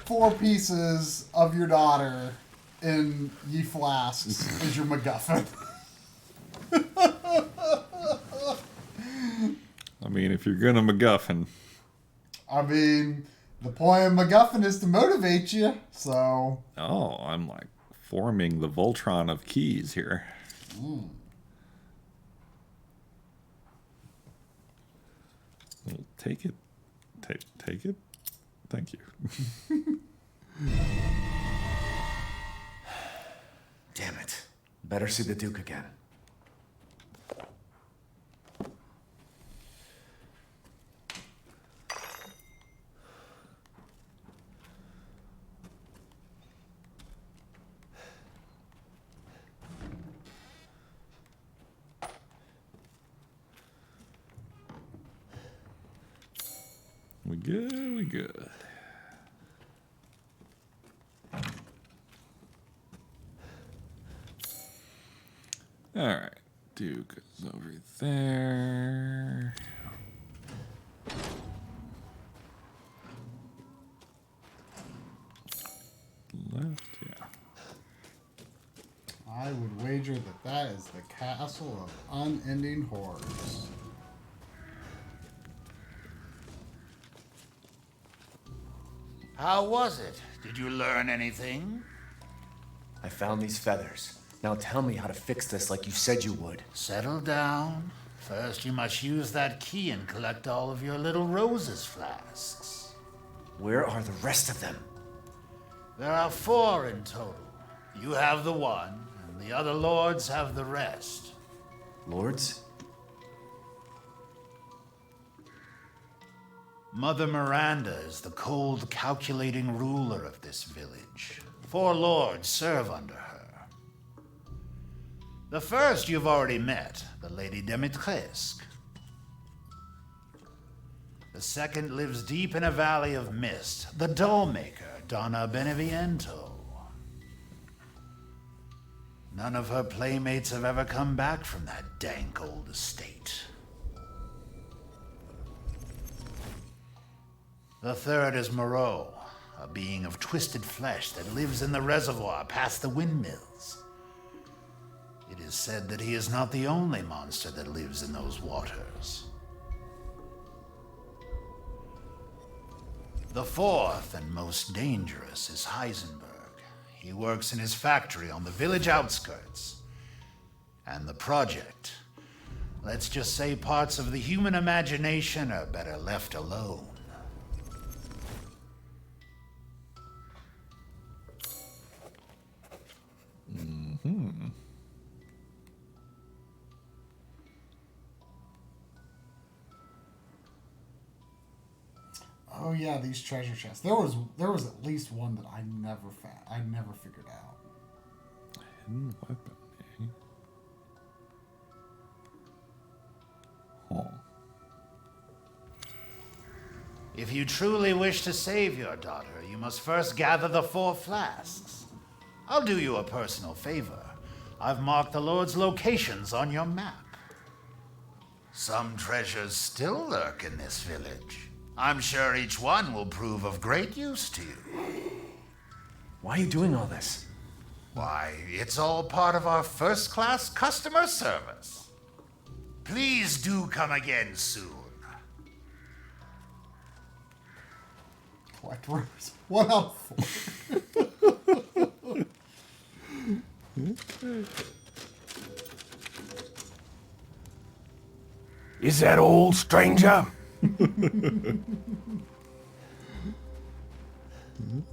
4 pieces of your daughter in ye flasks is your MacGuffin. I mean, if you're gonna MacGuffin. I mean, the point of MacGuffin is to motivate you, so... Oh, I'm like forming the Voltron of keys here. Mm. Well, take it. Take it. Thank you. Damn it. Better see the Duke again. We good, we good. All right, Duke is over there. Left, yeah. I would wager that is the castle of unending horrors. How was it? Did you learn anything? I found these feathers. Now tell me how to fix this like you said you would. Settle down. First, you must use that key and collect all of your little roses flasks. Where are the rest of them? There are 4 in total. You have the one, and the other lords have the rest. Lords? Mother Miranda is the cold, calculating ruler of this village. 4 lords serve under her. The first you've already met, the Lady Dimitrescu. The second lives deep in a valley of mist, the dollmaker, Donna Beneviento. None of her playmates have ever come back from that dank old estate. The third is Moreau, a being of twisted flesh that lives in the reservoir past the windmills. It is said that he is not the only monster that lives in those waters. The fourth and most dangerous is Heisenberg. He works in his factory on the village outskirts. And the project, let's just say parts of the human imagination are better left alone. Mm-hmm. Oh yeah, these treasure chests. There was at least one that I never found. I never figured out. Hidden weapon, eh? Oh. If you truly wish to save your daughter, you must first gather the 4 flasks. I'll do you a personal favor. I've marked the Lord's locations on your map. Some treasures still lurk in this village. I'm sure each one will prove of great use to you. Why are you doing all this? Why, it's all part of our first-class customer service. Please do come again soon. Collect rooms. 1 out of 4. Okay. Is that all, stranger?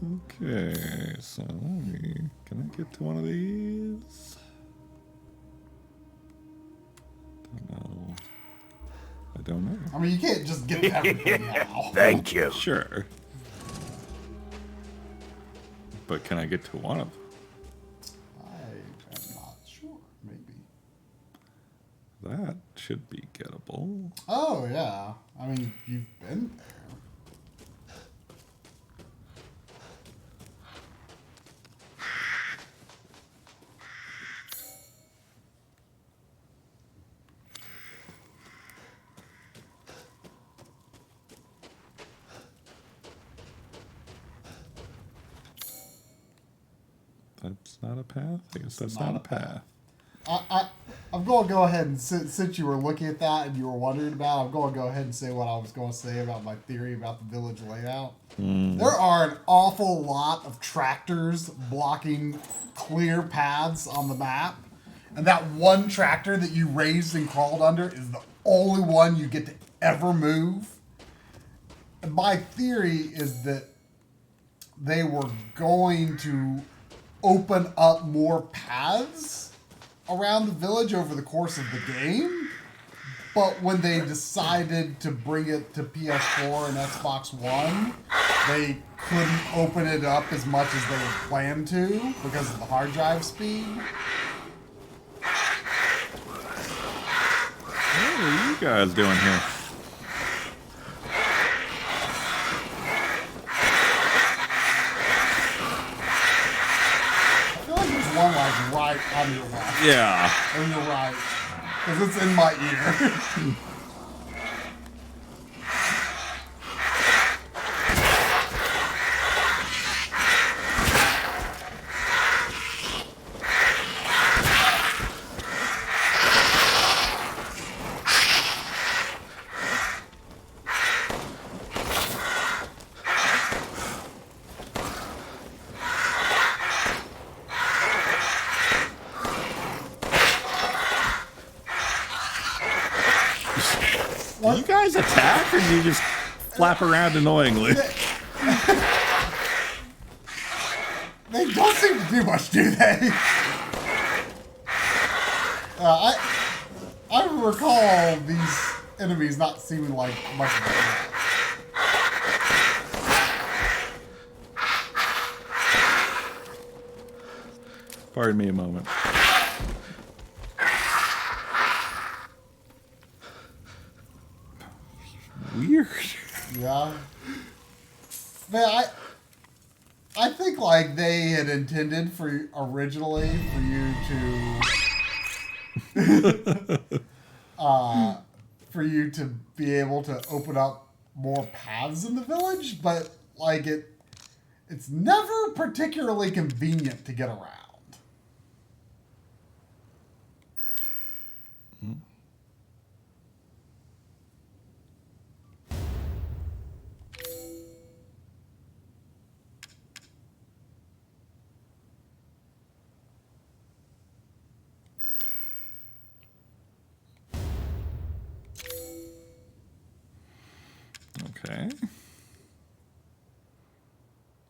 Okay, so can I get to one of these? I don't know. I mean, you can't just get everything now. Thank you. Sure. But can I get to one of them? I am not sure. Maybe. That should be gettable. Oh, yeah. I mean, you've been there. That's not a path? I guess that's not a path. I'm going to go ahead and, since you were looking at that and you were wondering about it, I'm going to go ahead and say what I was going to say about my theory about the village layout. There are an awful lot of tractors blocking clear paths on the map. And that one tractor that you raised and crawled under is the only one you get to ever move. And my theory is that they were going to open up more paths around the village over the course of the game, but when they decided to bring it to PS4 and Xbox One, they couldn't open it up as much as they had planned to because of the hard drive speed. What are you guys doing here? One like right on your left. Yeah. On your right. Because it's in my ear. Do you guys attack or do you just flap around annoyingly? They don't seem to do much, do they? I recall these enemies not seeming like much of a threat. Pardon me a moment. Weird. Yeah. Man, I think like they had intended for originally for you to be able to open up more paths in the village, but like it's never particularly convenient to get around. Okay.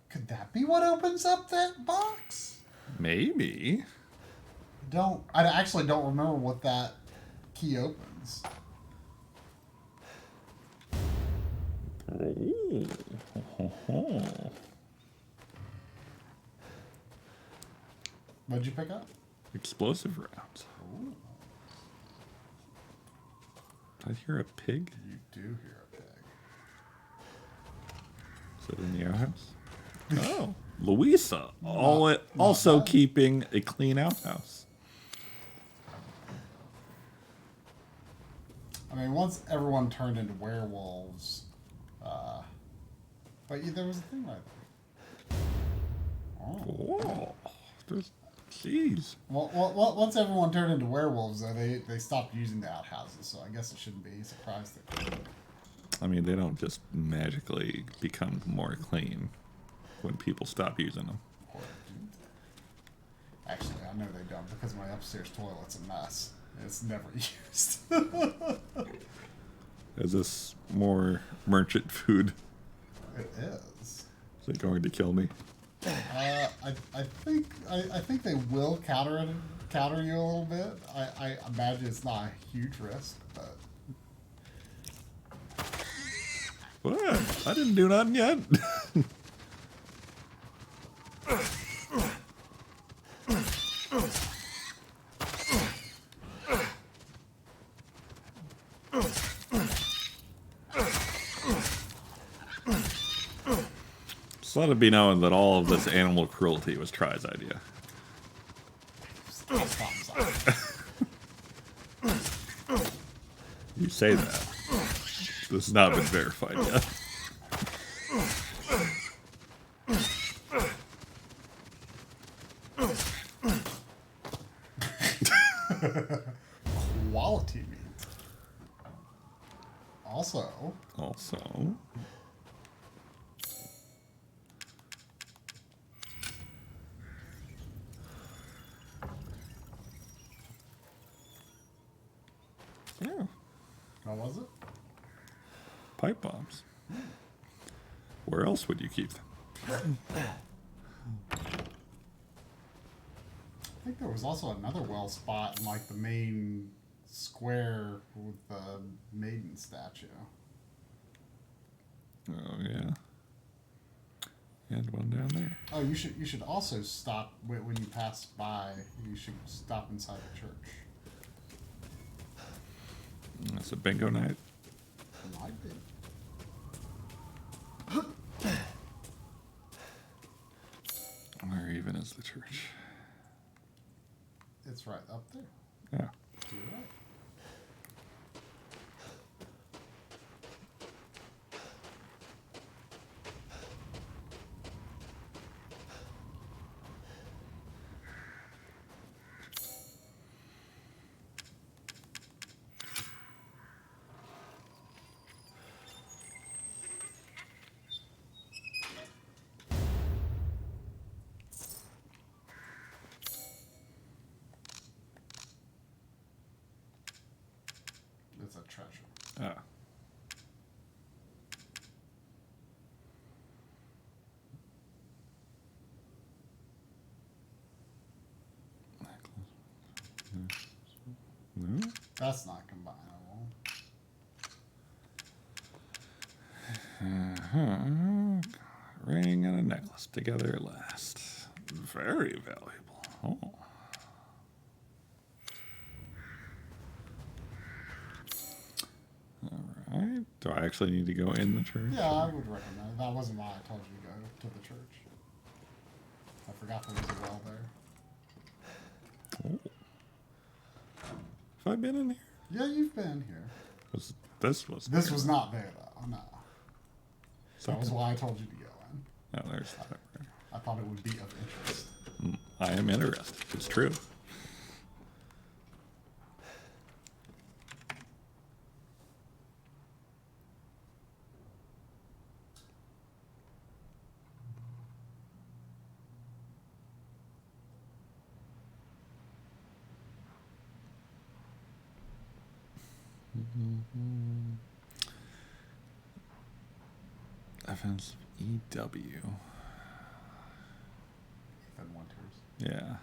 Could that be what opens up that box? Maybe. I actually don't remember what that key opens. What'd you pick up? Explosive rounds. Ooh. Did I hear a pig? You do hear a pig. Is it in the outhouse? Oh, Louisa. Also keeping a clean outhouse. I mean, once everyone turned into werewolves, but there was a thing right there. Oh. Jeez. Well, once everyone turned into werewolves, though, they stopped using the outhouses, so I guess it shouldn't be surprised that. I mean, they don't just magically become more clean when people stop using them. Actually, I know they don't because my upstairs toilet's a mess. It's never used. Is this more merchant food? It is. Is it going to kill me? I think they will counter you a little bit. I imagine it's not a huge risk, but. What? I didn't do nothing yet. Just let it be known that all of this animal cruelty was Try's idea. You say that. This has not been verified yet. Quality meat. Also. Yeah. How was it? Pipe bombs. Where else would you keep them? I think there was also another well spot in like the main square with the maiden statue. Oh yeah. And one down there. Oh, you should also stop when you pass by. You should stop inside the church. That's a bingo night. Might be. Where even is the church? It's right up there. Yeah. To your right. It's a treasure. Ah. No? That's not combinable. Ring and a necklace together at last. Very valuable. Oh. Alright. Do I actually need to go in the church? Yeah, I would recommend it. That wasn't why I told you to go to the church. I forgot there was a well there. Oh. Have I been in here? Yeah, you've been here. This was not there though. No. That was why I told you to go in. Oh, there's that. I thought it would be of interest. I am interested. It's true. Evans EW. Ethan Winters. Yeah.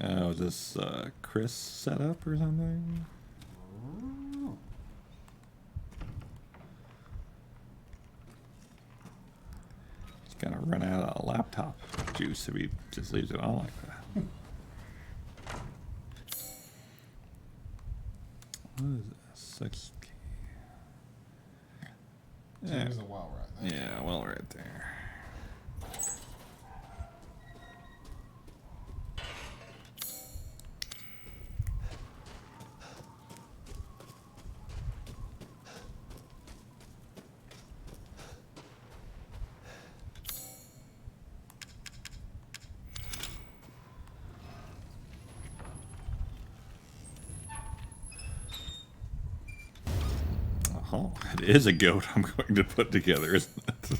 Oh, is this Chris setup or something? He's gonna run out of laptop juice if he just leaves it on like that. What is this? 6 key. So there's a well right there. Yeah, well right there. Oh, it is a goat I'm going to put together, isn't it?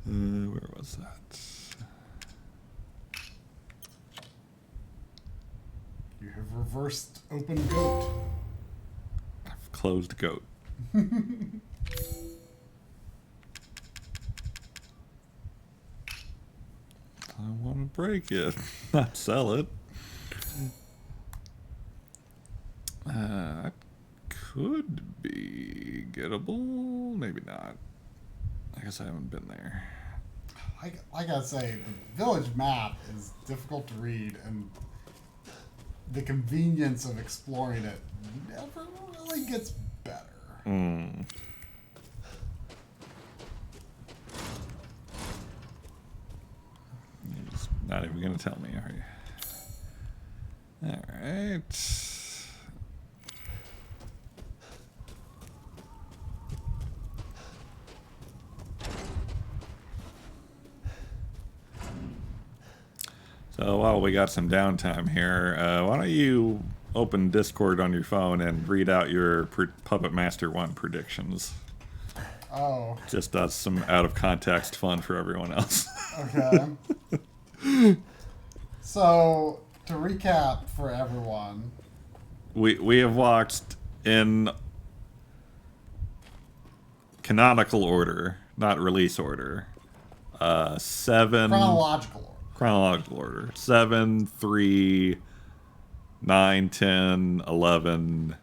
Where was that? You have reversed open goat. I've closed goat. I want to break it, not sell it. That could be gettable. Maybe not. I guess I haven't been there. Like I say, the village map is difficult to read, and the convenience of exploring it never really gets better. Mm. You're not even going to tell me, are you? All right. So while we got some downtime here, why don't you open Discord on your phone and read out your Puppet Master 1 predictions? Oh. Just as some out of context fun for everyone else. Okay. So, to recap for everyone. We have watched in canonical order, not release order. 7... Chronological order. 7, 3, 9, 10, 11.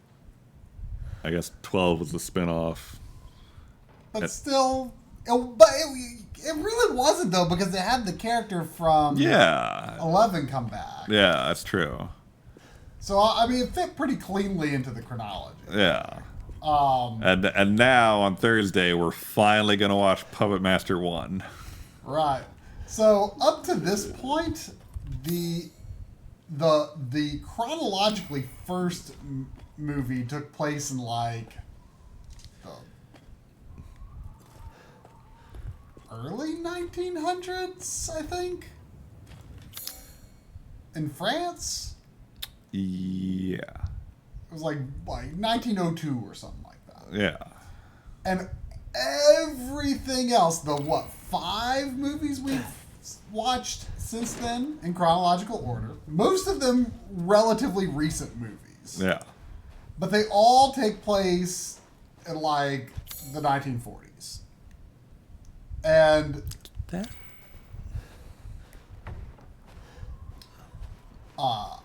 I guess 12 was the spinoff. But still, it really wasn't though, because it had the character from 11 come back. Yeah, that's true. So I mean, it fit pretty cleanly into the chronology. Yeah. And now on Thursday we're finally gonna watch Puppet Master 1. Right. So up to this point, the chronologically first movie took place in like the early 1900s, I think, in France. Yeah. It was like 1902 or something like that. Yeah. And everything else, the 5 movies we've watched since then in chronological order, most of them relatively recent movies. Yeah. But they all take place in like the 1940s. And oh,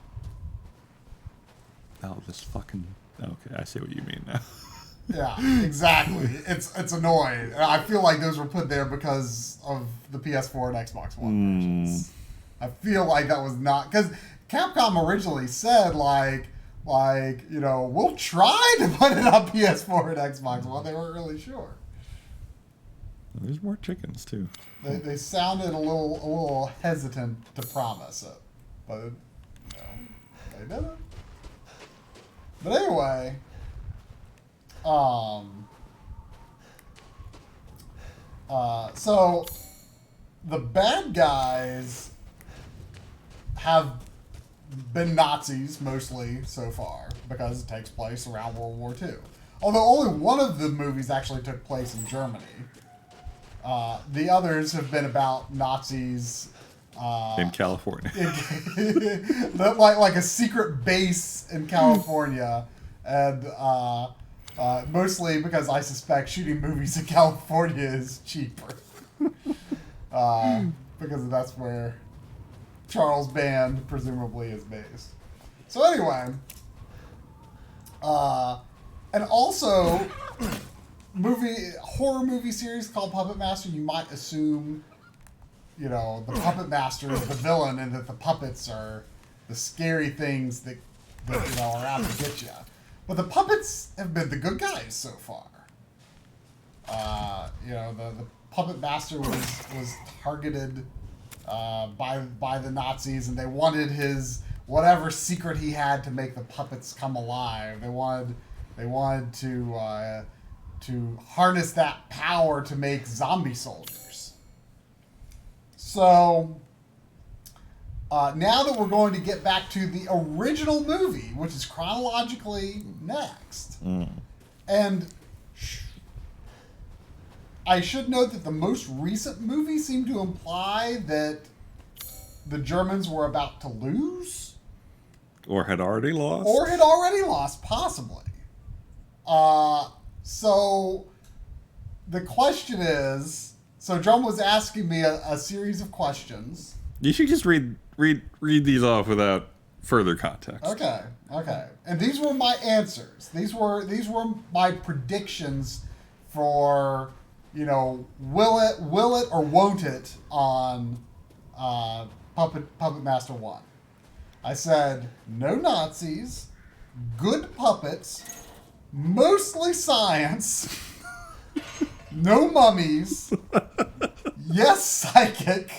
this fucking... Okay, I see what you mean now. Yeah, exactly. It's annoying. I feel like those were put there because of the PS4 and Xbox One versions. I feel like that was not... Because Capcom originally said, like, we'll try to put it on PS4 and Xbox One. They weren't really sure. There's more chickens, too. They sounded a little hesitant to promise it. But, they didn't. But anyway... So the bad guys have been Nazis mostly so far because it takes place around World War II. Although only one of the movies actually took place in Germany. The others have been about Nazis in California. like a secret base in California, and mostly because I suspect shooting movies in California is cheaper. Because that's where Charles Band presumably is based. So anyway, and also horror movie series called Puppet Master. You might assume, the Puppet Master is the villain, and that the puppets are the scary things that are out to get you. But the puppets have been the good guys so far. The Puppet Master was targeted by the Nazis, and they wanted his whatever secret he had to make the puppets come alive. They wanted to harness that power to make zombie soldiers. So now that we're going to get back to the original movie, which is chronologically next. And I should note that the most recent movie seemed to imply that the Germans were about to lose. Or had already lost. Possibly. So the question is, so Drum was asking me a series of questions. You should just read these off without further context. Okay. And these were my answers. These were my predictions for, will it or won't it on Puppet Master 1. I said no Nazis, good puppets, mostly science, no mummies, yes psychic,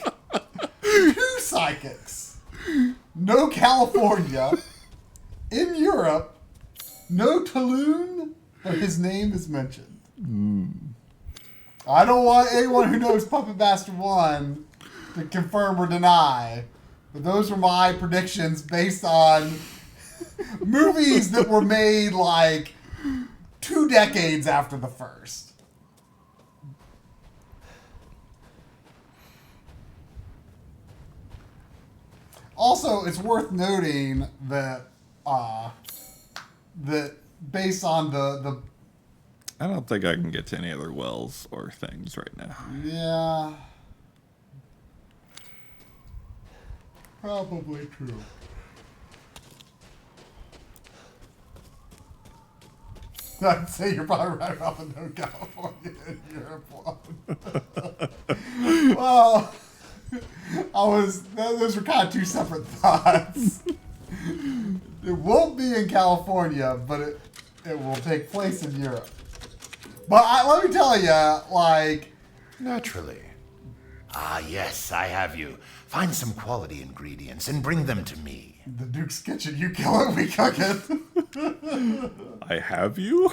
2 psychics, no California, in Europe, no Toulon, but his name is mentioned. I don't want anyone who knows Puppet Master 1 to confirm or deny, but those were my predictions based on movies that were made like 2 decades after the first. Also, it's worth noting that that based on the I don't think I can get to any other wells or things right now. Yeah. Probably true. I'd say you're probably right off of No California in Europe one. Well, those were kind of 2 separate thoughts. It won't be in California, but it will take place in Europe. But let me tell you, Naturally. Ah, yes, I have you. Find some quality ingredients and bring them to me. The Duke's Kitchen, you kill it, we cook it. I have you?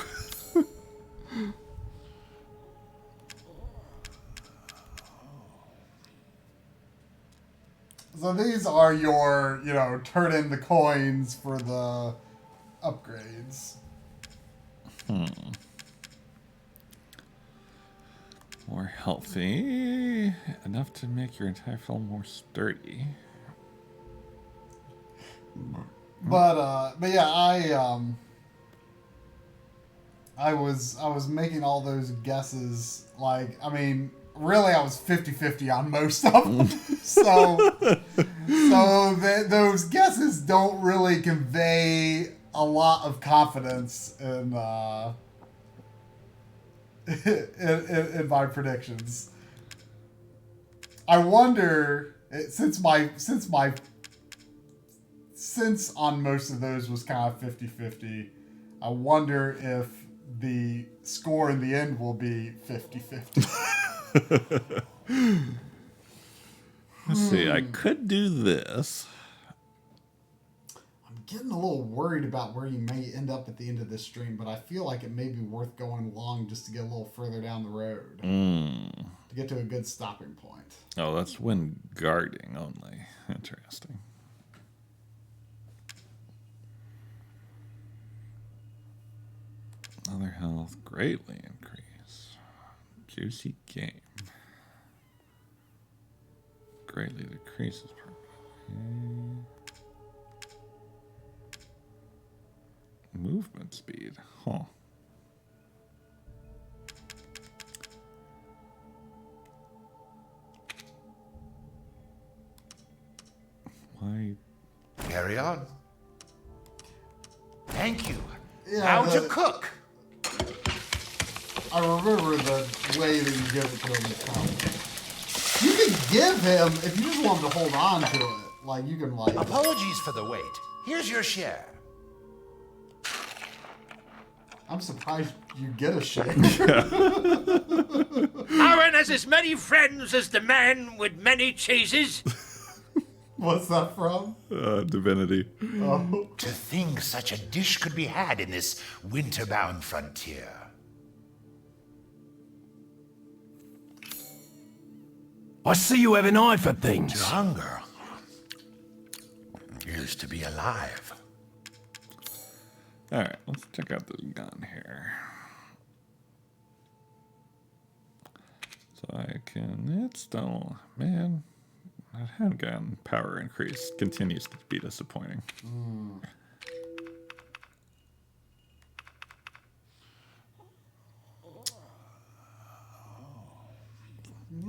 So these are your, turn in the coins for the upgrades. More healthy. Enough to make your entire film more sturdy. But yeah, I was making all those guesses. Really, I was 50-50 on most of them. Those guesses don't really convey a lot of confidence in my predictions. I wonder, since on most of those was kind of 50-50, I wonder if the score in the end will be 50-50. Let's see, I could do this. I'm getting a little worried about where you may end up at the end of this stream, but I feel like it may be worth going along just to get a little further down the road. To get to a good stopping point. Oh, that's when guarding only. Interesting. Other health greatly increase. Juicy game. Greatly decreases. Movement speed. Huh. Why? Carry on. Thank you. Yeah, How'd you cook? I remember the way that you give it to him is how. You can give him, if you just want him to hold on to it, you can Apologies for the wait. Here's your share. I'm surprised you get a share. Aaron has as many friends as the man with many cheeses. What's that from? Divinity. Oh. To think such a dish could be had in this winter-bound frontier. I see you have an eye for things. To hunger. appears to be alive. Alright, let's check out this gun here. So I can... It's still... Man, that handgun power increase continues to be disappointing.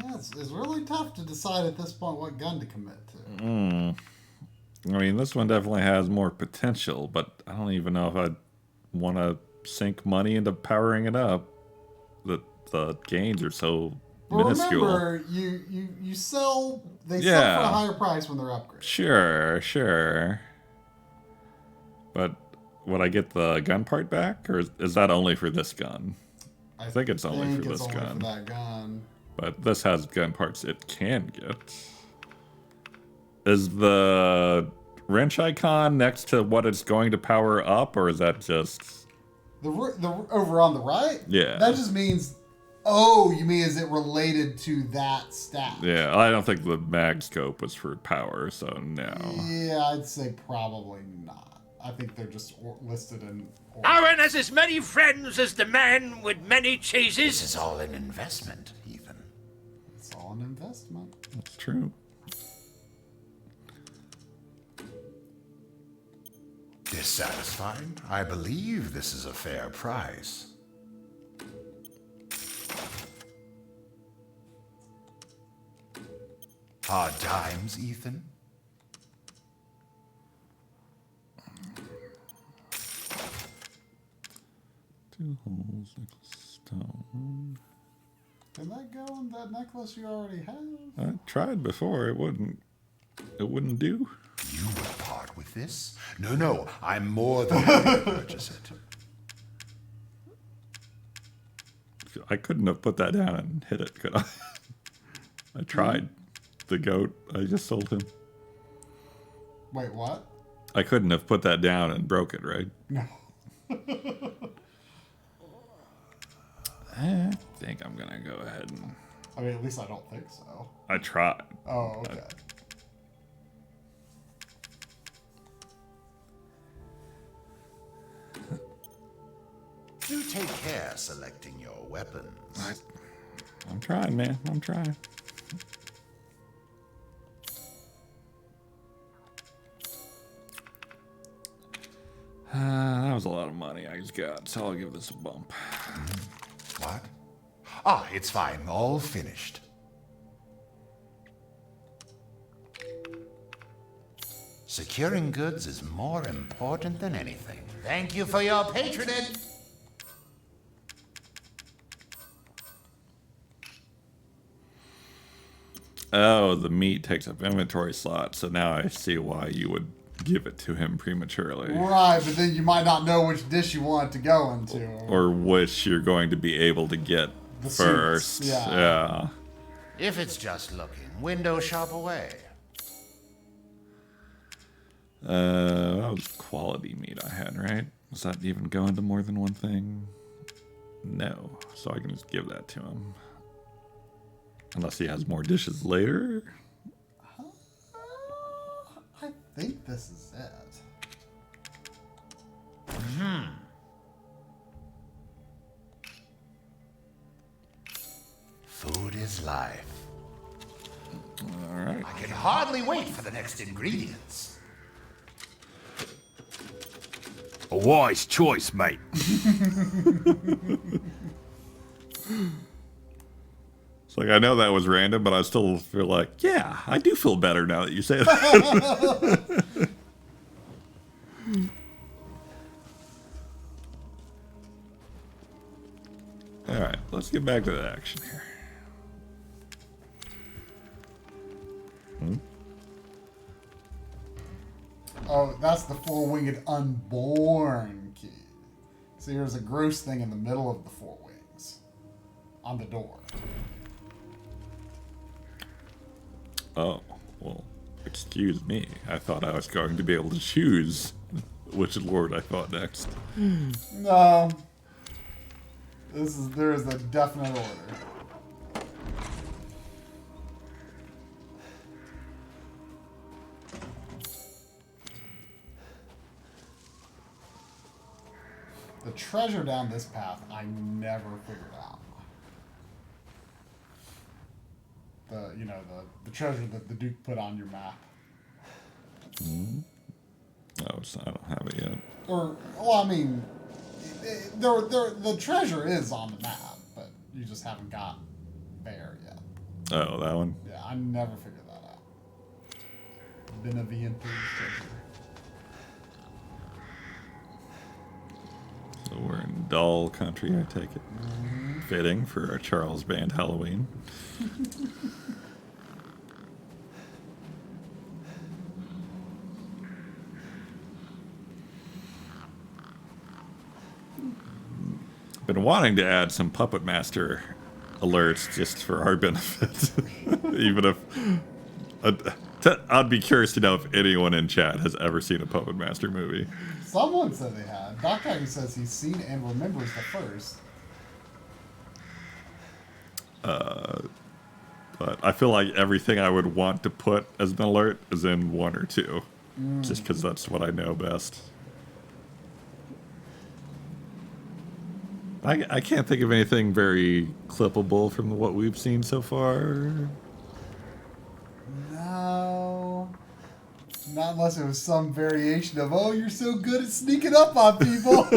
Yeah, it's really tough to decide at this point what gun to commit to. I mean, this one definitely has more potential, but I don't even know if I'd want to sink money into powering it up. The gains are so minuscule. Remember, you sell... They sell for a higher price when they're upgraded. Sure. But would I get the gun part back, or is that only for this gun? I think it's only for this gun. For that gun. But this has gun parts it can get. Is the wrench icon next to what it's going to power up, or is that just... The over on the right? Yeah. That just means... Oh, you mean is it related to that stat? Yeah, I don't think the mag scope was for power, so no. Yeah, I'd say probably not. I think they're just listed in order. Aaron has as many friends as the man with many cheeses. This is all an investment, Ethan. It's all an investment. That's true. Dissatisfied? I believe this is a fair price. Hard times, Ethan? Two holes, stone. Can that go in that necklace you already have? I tried before. It wouldn't do. You will part with this? No, I'm more than happy to purchase it. I couldn't have put that down and hit it, could I? I tried. The goat, I just sold him. Wait, what? I couldn't have put that down and broke it, right? No. I think I'm gonna go ahead and... I mean, at least I don't think so. I tried. Oh, okay. Do take care selecting your weapons. I'm trying, man. I'm trying. That was a lot of money I just got, so I'll give this a bump. What? Ah, it's fine. All finished. Securing goods is more important than anything. Thank you for your patronage. Oh, the meat takes up inventory slots, so now I see why you would give it to him prematurely. Right, but then you might not know which dish you want it to go into. Or which you're going to be able to get the first. Suits, yeah. If it's just looking, window shop away. That was quality meat I had, right? Does that even go into more than one thing? No. So I can just give that to him. Unless he has more dishes later. I think this is it. Food is life. All right. I can hardly wait for the next ingredients. A wise choice, mate. It's like, I know that was random, but I still feel like, yeah, I do feel better now that you say that. All right, let's get back to the action here. Oh, that's the four-winged unborn key. See, there's a gross thing in the middle of the four wings. On the door. Oh, well, excuse me. I thought I was going to be able to choose which lord I fought next. No. There is a definite order. The treasure down this path, I never figured out. The treasure that the Duke put on your map. Oh, I don't have it yet. The treasure is on the map, but you just haven't got there yet. Oh, that one? Yeah, I never figured that out. Beneviente's treasure. So we're in Doll Country, I take it. Fitting for our Charles Band Halloween. Been wanting to add some Puppet Master alerts just for our benefit. Even if... I'd be curious to know if anyone in chat has ever seen a Puppet Master movie. Someone said they had. Doc Tiger says he's seen and remembers the first. But I feel like everything I would want to put as an alert is in 1 or 2. Just because that's what I know best. I can't think of anything very clippable from what we've seen so far. No. Not unless it was some variation of, oh, you're so good at sneaking up on people.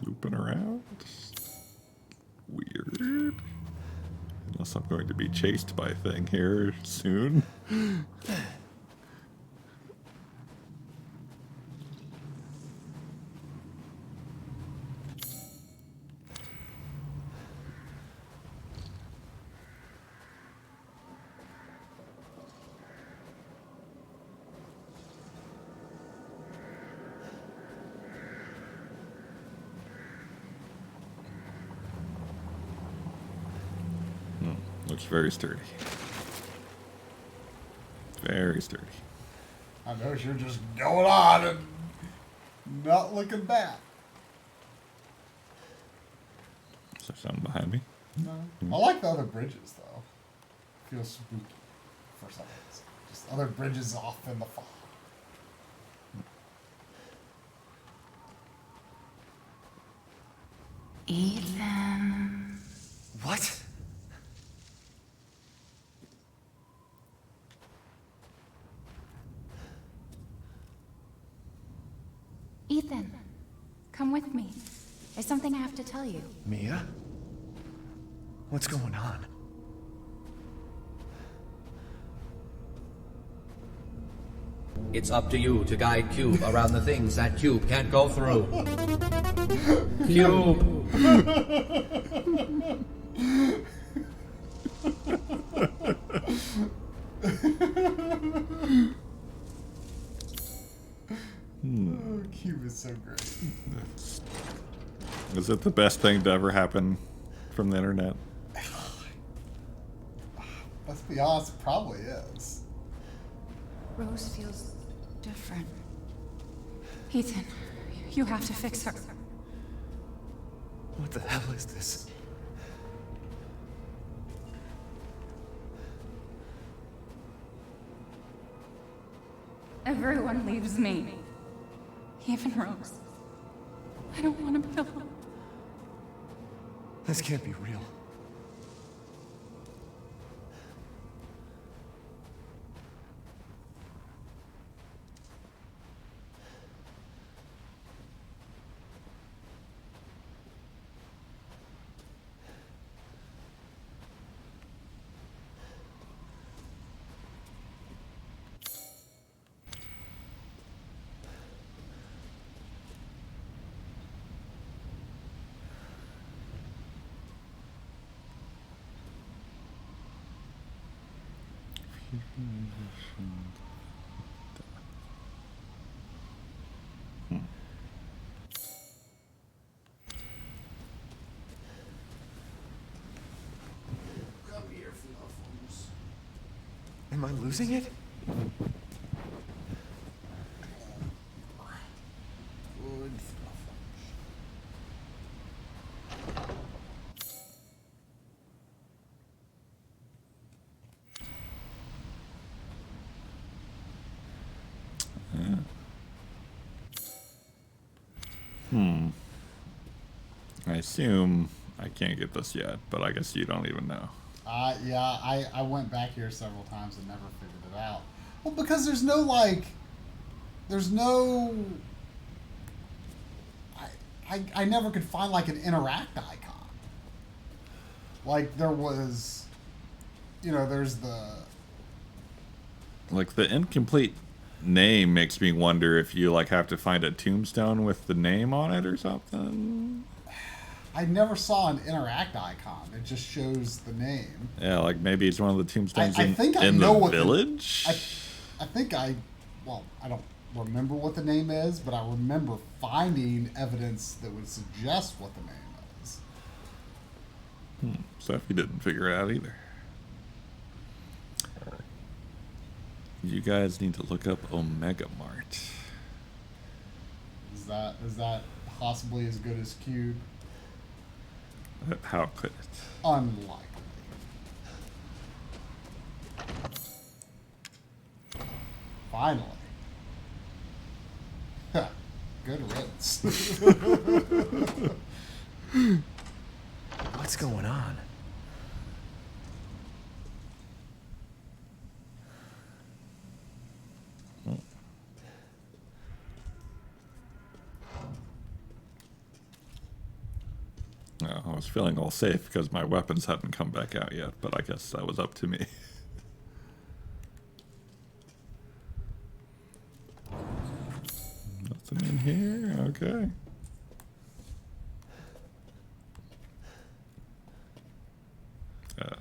Looping around. Weird. Unless I'm going to be chased by a thing here soon. Looks very sturdy. Very sturdy. I know you're just going on and not looking back. Is there something behind me? No. I like the other bridges, though. Feels spooky for some reason. Just other bridges off in the fog. Ethan. What? Ethan, come with me. There's something I have to tell you. Mia? What's going on? It's up to you to guide Cube around the things that Cube can't go through. Cube! Oh, Cube is so great. Is it the best thing to ever happen from the internet? Let's be honest, it probably is. Rose feels different. Ethan, you have to fix her. What the hell is this? Everyone leaves me. Even Rose. I don't want to kill her. This can't be real. Come here, Fluffums. Am I losing it? Good Fluffums. I assume I can't get this yet, but I guess you don't even know. Yeah, I went back here several times and never figured it out. Well, because there's no, like... There's no... I never could find, like, an interact icon. Like, there was... You know, there's the... Like, the incomplete name makes me wonder if you, like, have to find a tombstone with the name on it or something. I never saw an interact icon. It just shows the name. Yeah, like, maybe it's one of the tombstones I think I in know the what village? I think well, I don't remember what the name is, but I remember finding evidence that would suggest what the name is. So if you didn't figure it out either. You guys need to look up Omega Mart. Is that possibly as good as Cube? How could it? Unlikely. Finally. Good riddance. What's going on? I was feeling all safe because my weapons hadn't come back out yet, but I guess that was up to me. Nothing in here? Okay. Oh.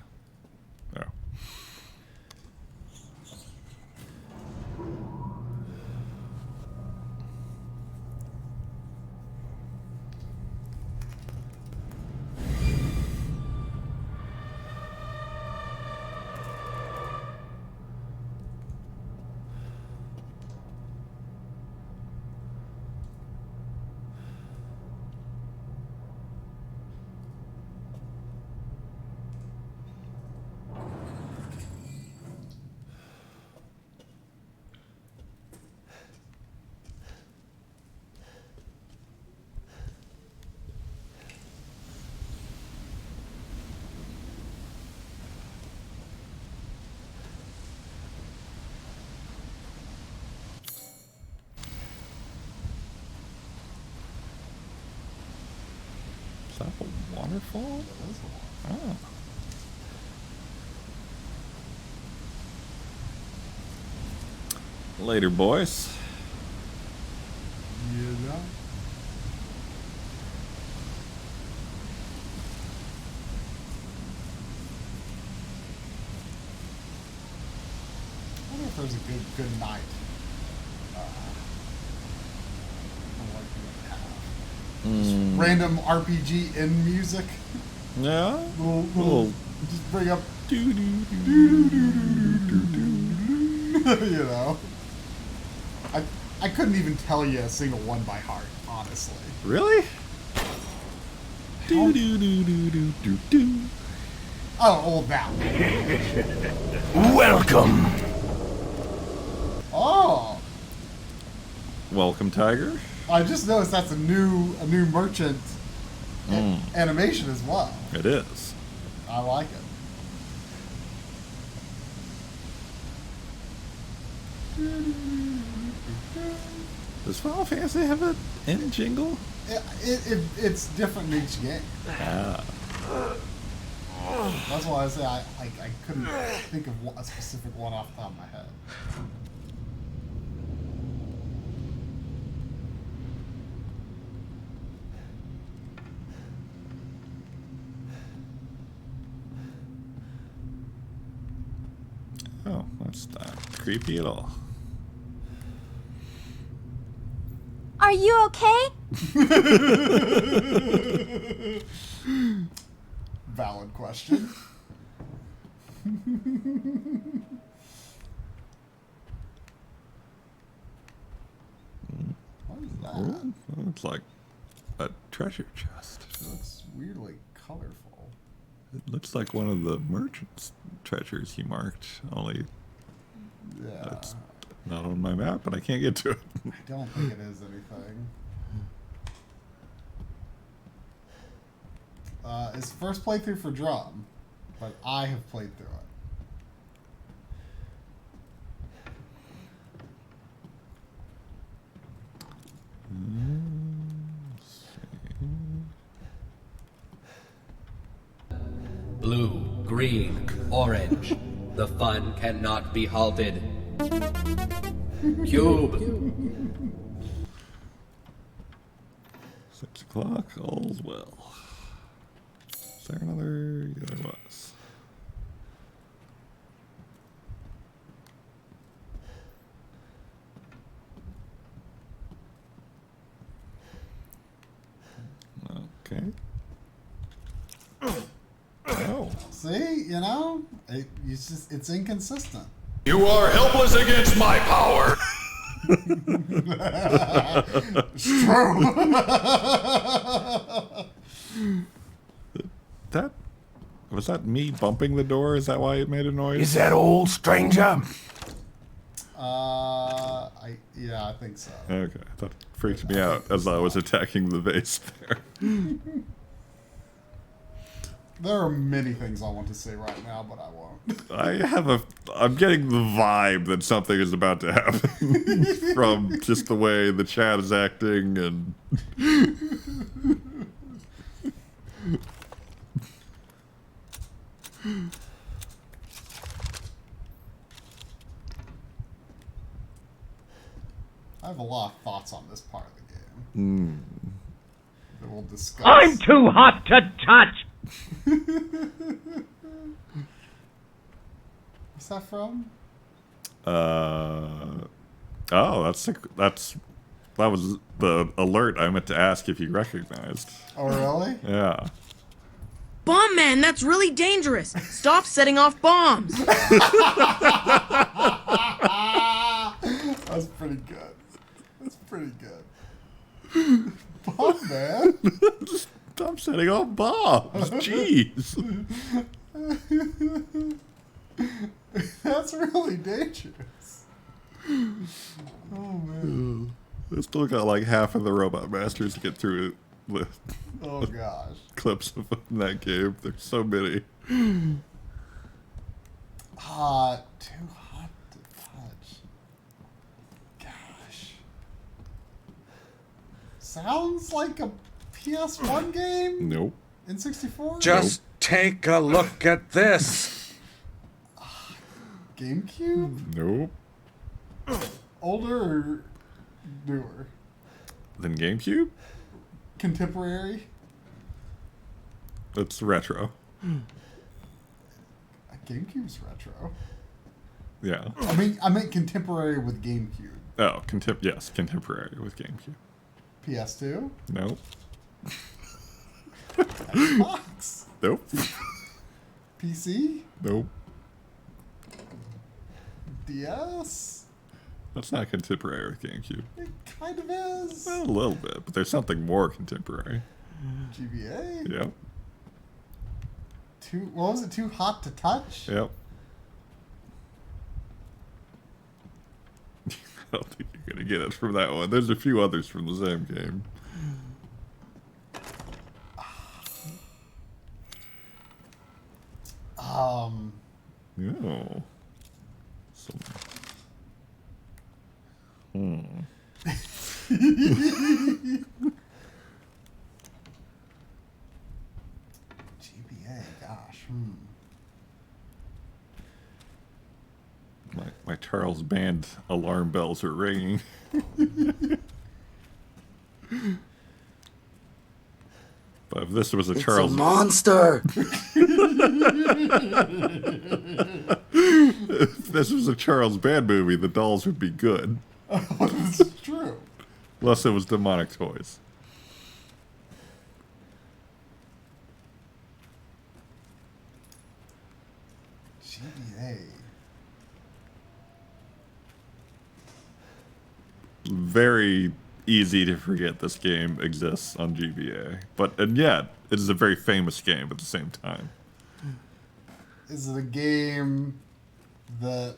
Is that a waterfall? Oh. Later, boys. You know? I wonder if there's a good night. Just random RPG in music. Yeah. Little just bring up. You know. I couldn't even tell you a single one by heart, honestly. Really? Oh, that one. Welcome. Oh. Welcome, Tiger. I just noticed that's a new merchant animation as well. It is. I like it. Does Final Fantasy have an end jingle? It's different in each game. Ah. That's why I say I couldn't think of a specific one off the top of my head. Oh, that's not creepy at all. Are you okay? Valid question. What is that? Oh, it's like a treasure chest. It looks weirdly colorful. It looks like one of the merchant's treasures he marked, only it's not on my map, and I can't get to it. I don't think it is anything. It's the first playthrough for Drum, but I have played through it. Blue, green, orange. The fun cannot be halted. Cube. 6 o'clock, all's well. Is there another? Yeah, there was. Okay. Oh. See, you know, it's inconsistent. You are helpless against my power. It's true. Was that me bumping the door? Is that why it made a noise? Is that all, stranger? Yeah, I think so. Okay, that freaked me out as I was attacking the base there. There are many things I want to say right now, but I won't. I'm getting the vibe that something is about to happen from just the way the chat is acting and... I have a lot of thoughts on this part of the game. That we'll discuss. I'm too hot to touch! What's that from? Oh, that was the alert I meant to ask if you recognized. Oh, really? Yeah. Bomb man, that's really dangerous. Stop setting off bombs. That's pretty good. That's pretty good. Bomb man? Stop setting off bombs. Jeez. That's really dangerous. Oh, man. I still got like half of the Robot Masters to get through the Oh, gosh. clips of that game. There's so many. Too hot to touch. Gosh. Sounds like a PS1 game? Nope. In 64? Just take a look at this. GameCube? Nope. Older or newer? Then GameCube? Contemporary? It's retro. GameCube's retro. Yeah. I meant contemporary with GameCube. Oh, yes, contemporary with GameCube. PS2? Nope. Xbox? Nope. PC? Nope. DS? That's not contemporary with GameCube. It kind of is. Well, a little bit, but there's something more contemporary. GBA? Yep. What was it? Too hot to touch? Yep. I don't think you're gonna get it from that one. There's a few others from the same game. No. GBA, gosh. My Charles Band alarm bells are ringing. But if this was a Charles... a monster! If this was a Charles Band movie, the dolls would be good. This is true. Unless it was demonic toys. GBA. Very easy to forget this game exists on GBA. And yet, it is a very famous game at the same time. Is it a game that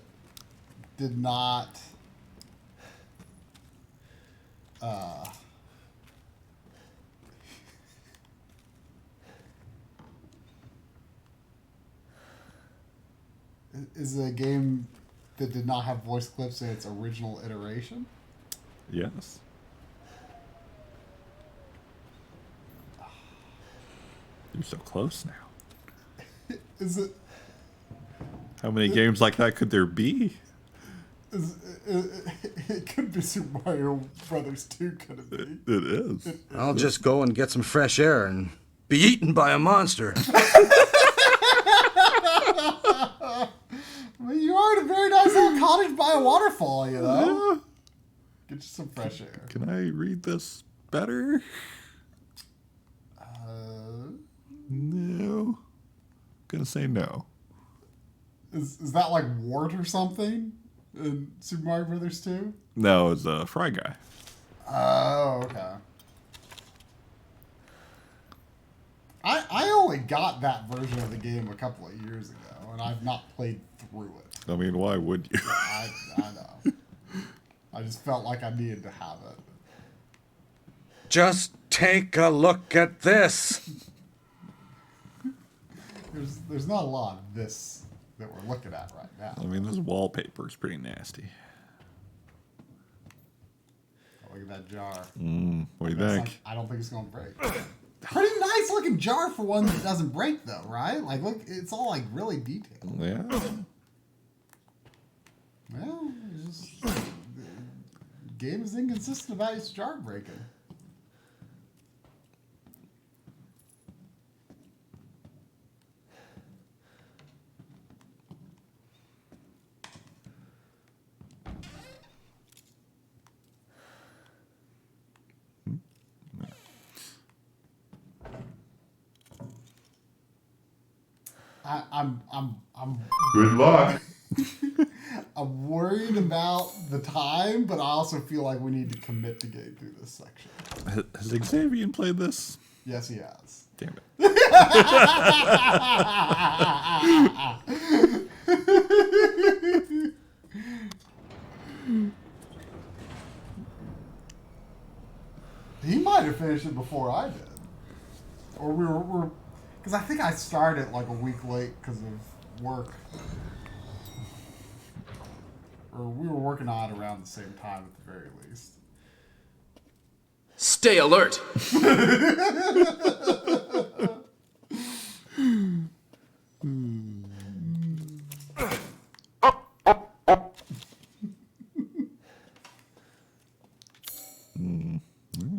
did not Is it a game that did not have voice clips in its original iteration? Yes. You're so close now. Is it? How many games like that could there be? It could be Super Mario Brothers 2, could it be? It is. I'll just go and get some fresh air and be eaten by a monster. Well, you are in a very nice little cottage by a waterfall, you know? Yeah. Get you some fresh air. Can I read this better? No. I'm gonna say no. Is that like Wart or something in Super Mario Brothers 2? No, it's a Fry Guy. Oh, okay. I only got that version of the game a couple of years ago, and I've not played through it. I mean, why would you? I know. I just felt like I needed to have it. Just take a look at this. There's not a lot of this that we're looking at right now. I mean, this wallpaper is pretty nasty. Look at that jar. What do you think? I don't think it's going to break. Pretty nice looking jar for one that doesn't break, though, right? Like, look, it's all like really detailed. Yeah. Well, it's just, the game is inconsistent about its jar breaking. I'm Good luck. I'm worried about the time, but I also feel like we need to commit to getting through this section. Has Xavier played this? Yes, he has. Damn it. He might have finished it before I did. Or we were because I think I started like a week late because of work. Or we were working on it around the same time at the very least. Stay alert!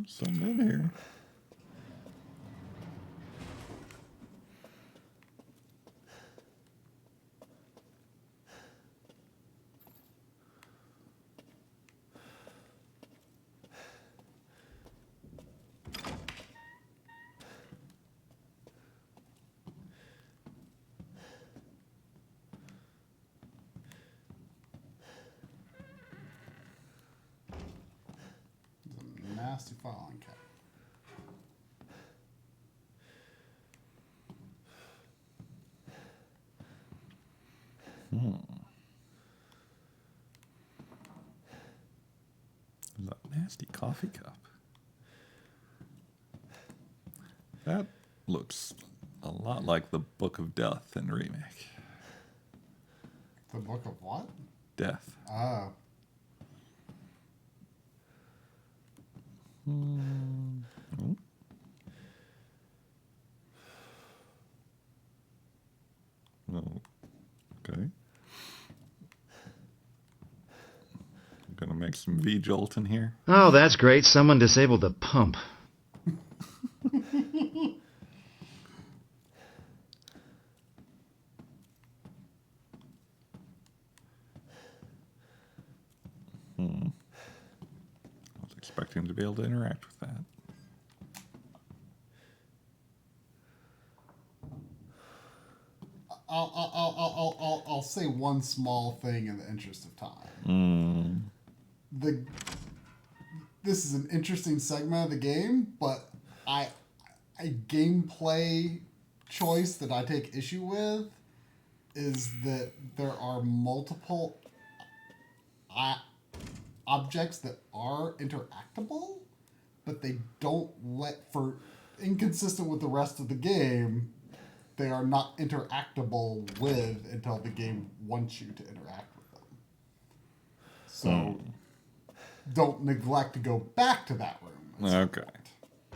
Something in here. Nasty filing cabinet. That nasty coffee cup. That looks a lot like the Book of Death in Remake. The Book of what? Death. Oh. Okay. I'm gonna make some V-jolt in here. Oh, that's great. Someone disabled the pump. I was expecting to be able to interact with that. I'll say one small thing in the interest of time. This is an interesting segment of the game, but a gameplay choice that I take issue with is that there are multiple objects that are interactable, but they don't let, for inconsistent with the rest of the game, they are not interactable with until the game wants you to interact with them. So don't neglect to go back to that room. Okay.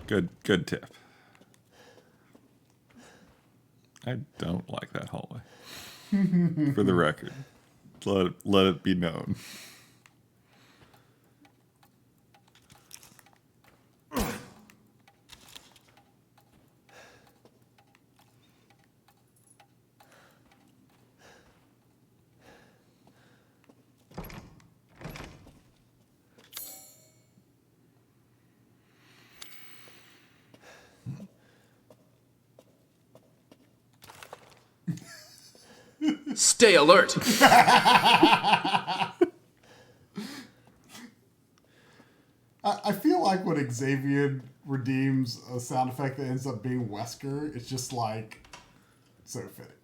Good tip. I don't like that hallway. For the record. Let it be known. Stay alert! I feel like when Xavier redeems a sound effect that ends up being Wesker, it's just like so fitting.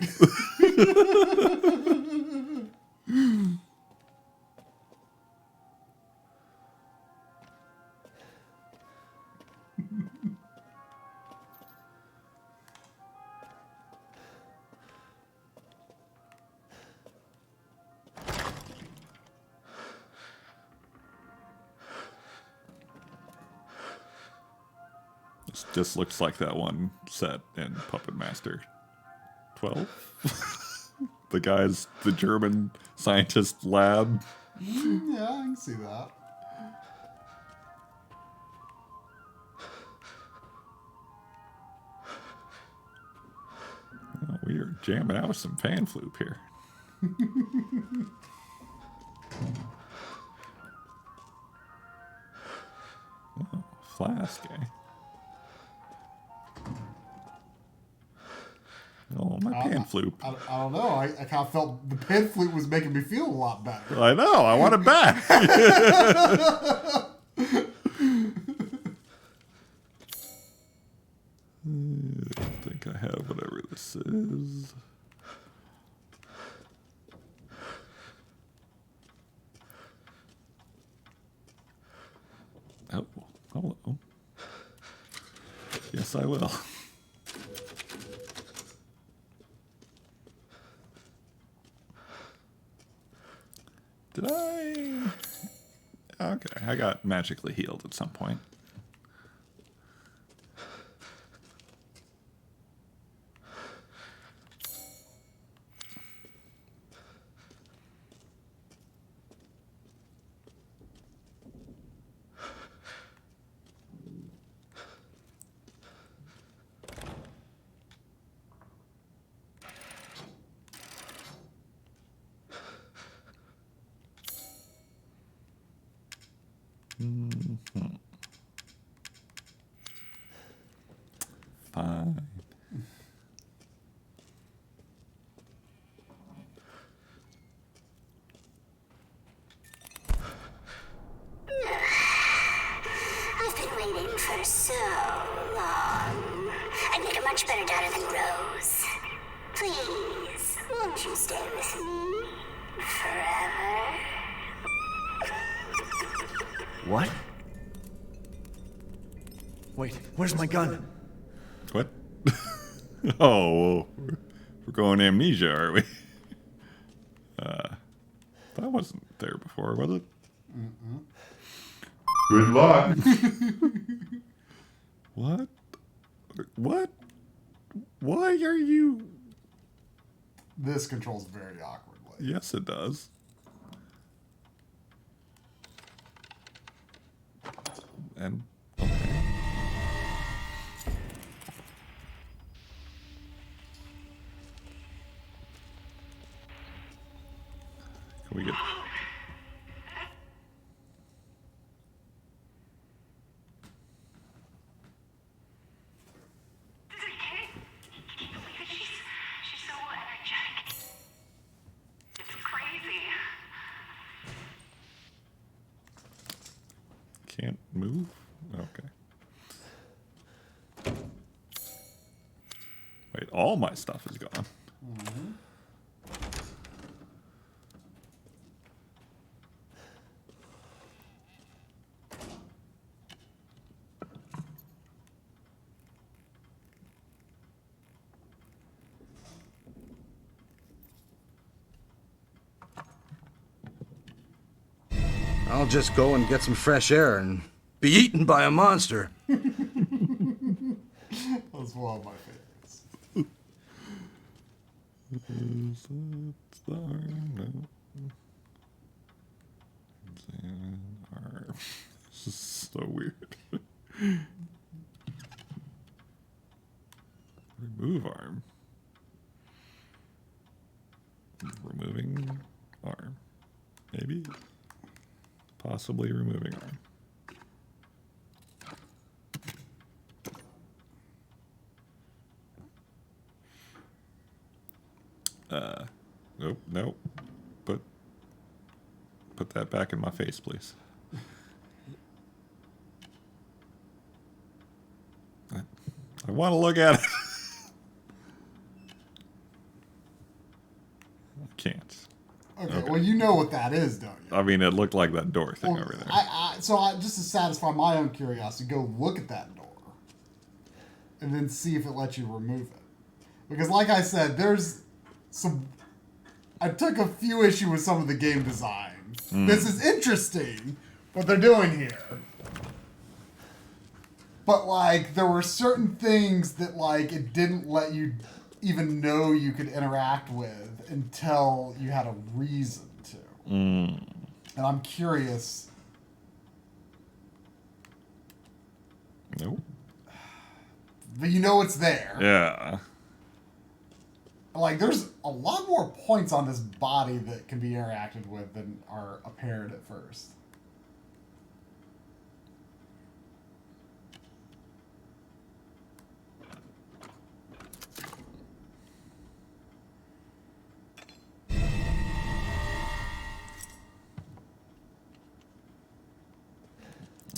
This just looks like that one set in Puppet Master 12. The German scientist lab. Yeah, I can see that. Oh, we are jamming out with some fan flute here. Oh, flask, eh? Oh, my pan flute. I don't know. I kind of felt the pan flute was making me feel a lot better. I know. I want it back. I think I have whatever this is. Oh, hello. Yes, I will. Did I? Okay, I got magically healed at some point. Fine. I've been waiting for so long. I'd make a much better daughter than Rose. Please, won't you stay with me forever? What? Wait, where's my gun? What? Oh, we're going amnesia, are we? That wasn't there before, was it? Good luck. What? What? Why are you? This controls very awkwardly. Yes, it does. And okay. Can we get? She's so energetic. It's crazy. Can't move? Okay. Wait, all my stuff is gone. I'll just go and get some fresh air and be eaten by a monster. That's one of my favorites. This is so weird. Remove arm. Removing arm. Maybe. Possibly removing arm. Nope, nope. Put that back in my face, please. I want to look at it. I can't. Okay, well, you know what that is, don't you? I mean, it looked like that door thing over there. So just to satisfy my own curiosity, go look at that door. And then see if it lets you remove it. Because like I said, there's some... I took a few issue with some of the game design. This is interesting, what they're doing here. But, like, there were certain things that, like, it didn't let you even know you could interact with until you had a reason to. And I'm curious. Nope. But you know it's there. Yeah. Like, there's a lot more points on this body that can be interacted with than are apparent at first.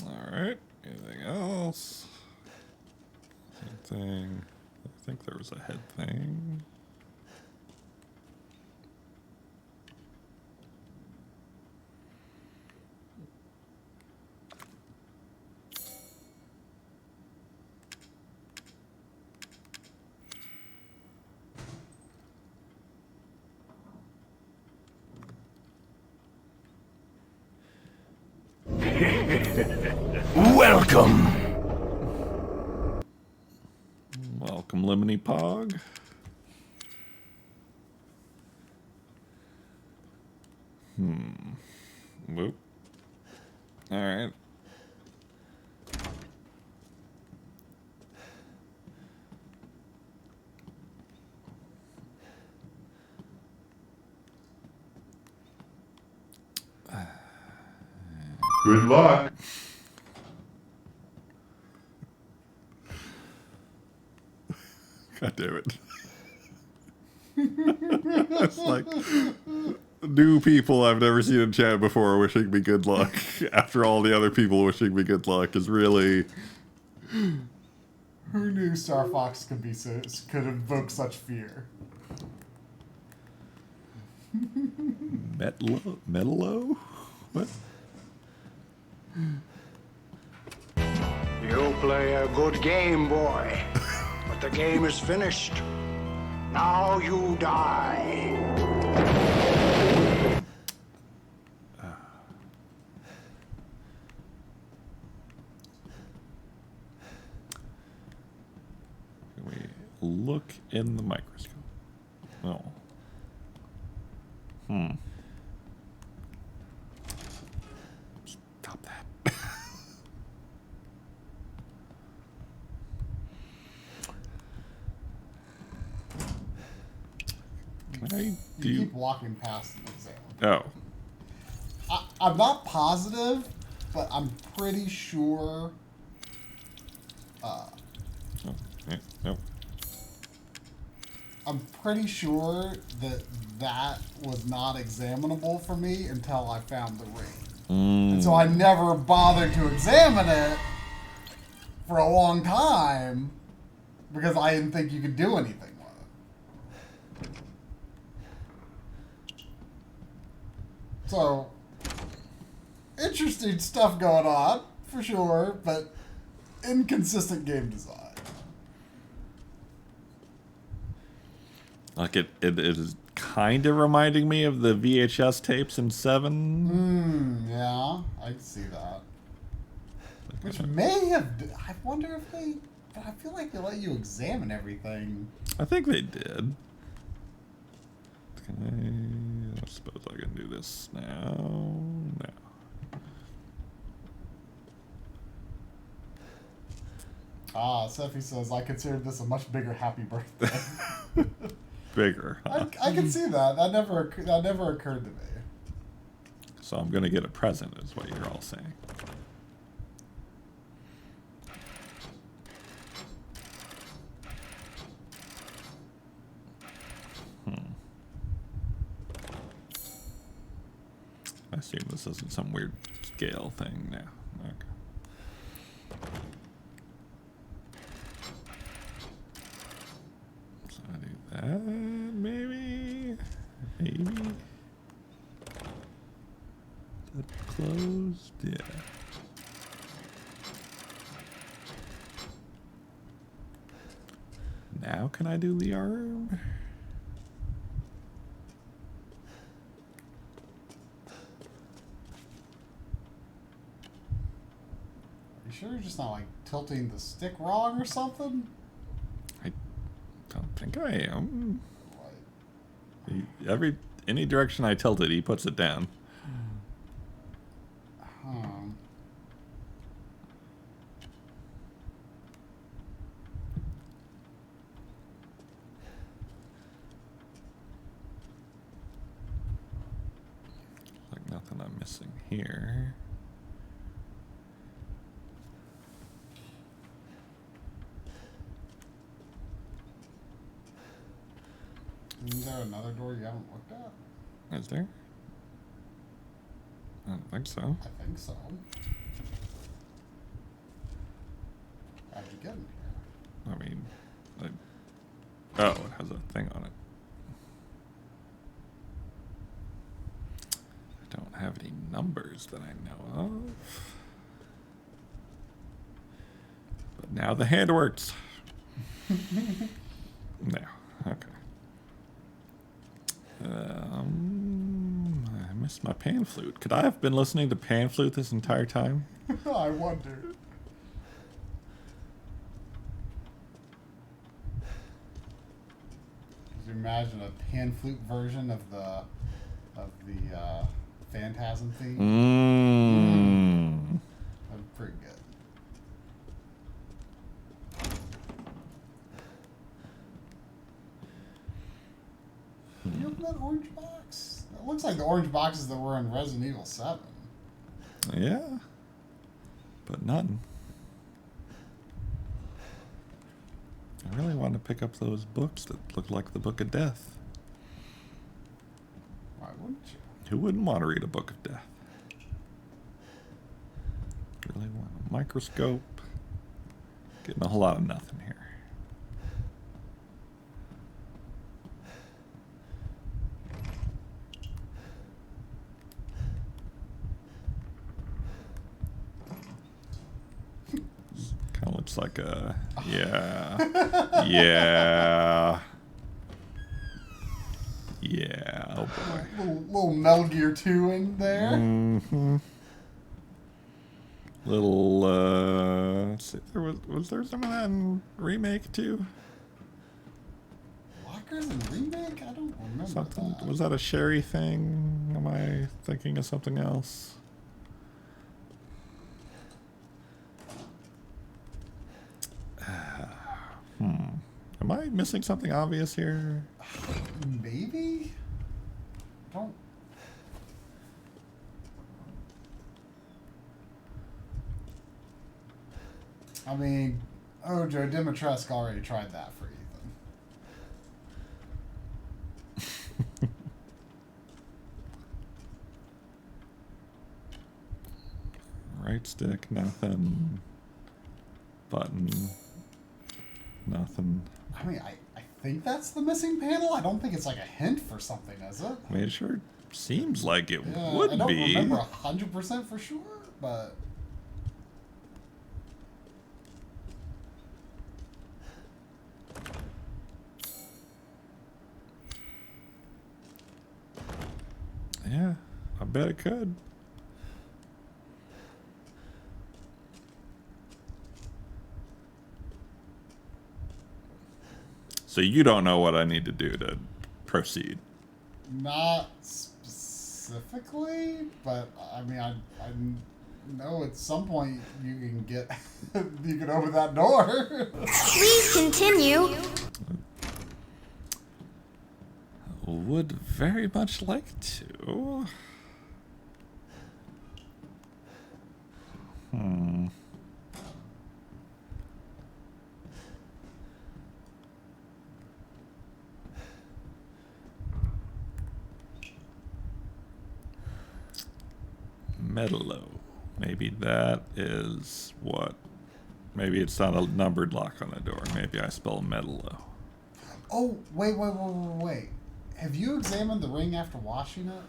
Alright. Anything else? Anything? I think there was a head thing. Welcome. Welcome, Lemony Pog. Whoop. All right. Good luck. God damn it. It's like new people I've never seen in chat before wishing me good luck after all the other people wishing me good luck is really... Who knew Star Fox could invoke such fear? Metalo? What? You play a good game, boy. But the game is finished. Now you die. Can we look in the microscope? Oh. Stop that. You keep walking past the exam. Oh. I'm not positive, but I'm pretty sure. Nope. I'm pretty sure that was not examinable for me until I found the ring. And so I never bothered to examine it for a long time because I didn't think you could do anything with it. So, interesting stuff going on, for sure, but inconsistent game design. Like it is kind of reminding me of the VHS tapes in 7. Yeah, I can see that. Which may have... I wonder if they... But I feel like they let you examine everything. I think they did. I suppose I can do this now. No. Seffi says, I considered this a much bigger happy birthday. Bigger, huh? I can see that. That never occurred to me. So I'm gonna get a present, is what you're all saying. I assume this isn't some weird scale thing now. Okay. So I do that, maybe? Maybe? Is that closed? Yeah. Now can I do the arm? You sure you're just not like tilting the stick wrong or something? I don't think I am. Any direction I tilt it, he puts it down. Like nothing I'm missing here. Is there another door you haven't looked at? Is there? I don't think so. I think so. How'd you get in here? I mean, oh, it has a thing on it. I don't have any numbers that I know of. But now the hand works. No, okay. I missed my pan flute. Could I have been listening to pan flute this entire time? I wonder. Could you imagine a pan flute version of the Phantasm theme? That'd be pretty good. Can you open that orange box? It looks like the orange boxes that were in Resident Evil 7. Yeah. But none. I really want to pick up those books that look like the Book of Death. Why wouldn't you? Who wouldn't want to read a Book of Death? Really want a microscope. Getting a whole lot of nothing here. Kind of looks like a, yeah, yeah, yeah, oh boy. Little Metal Gear 2 in there. Mm-hmm. Little, let's see, was there some of that in Remake too? Lockers in Remake? I don't remember Something, that. was that a Sherry thing? Am I thinking of something else? Am I missing something obvious here? Maybe? Don't. I mean, Joe Dimitrescu already tried that for Ethan. Right stick, nothing. Button, nothing. I mean, I think that's the missing panel. I don't think it's like a hint for something, is it? I mean, it sure seems like it Yeah, would I don't be. remember 100% for sure, but... Yeah, I bet it could. So you don't know what I need to do to proceed. Not specifically, but I mean, I know at some point you can get, you can open that door. Please continue. Would very much like to. Metallo. Maybe that is what. Maybe it's not a numbered lock on the door. Maybe I spell Metallo. Oh, wait. Have you examined the ring after washing it?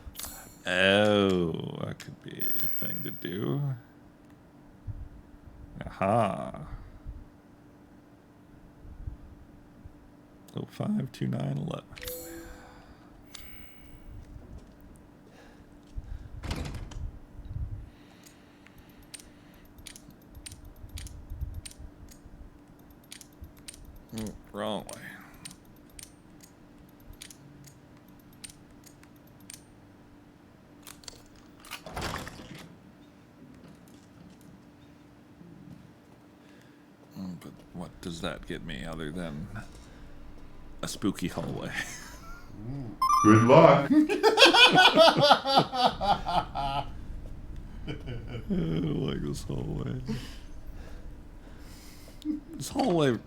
Oh, that could be a thing to do. Aha. 052911. Wrong way. But what does that get me other than a spooky hallway? Good luck. I don't like this hallway. This hallway...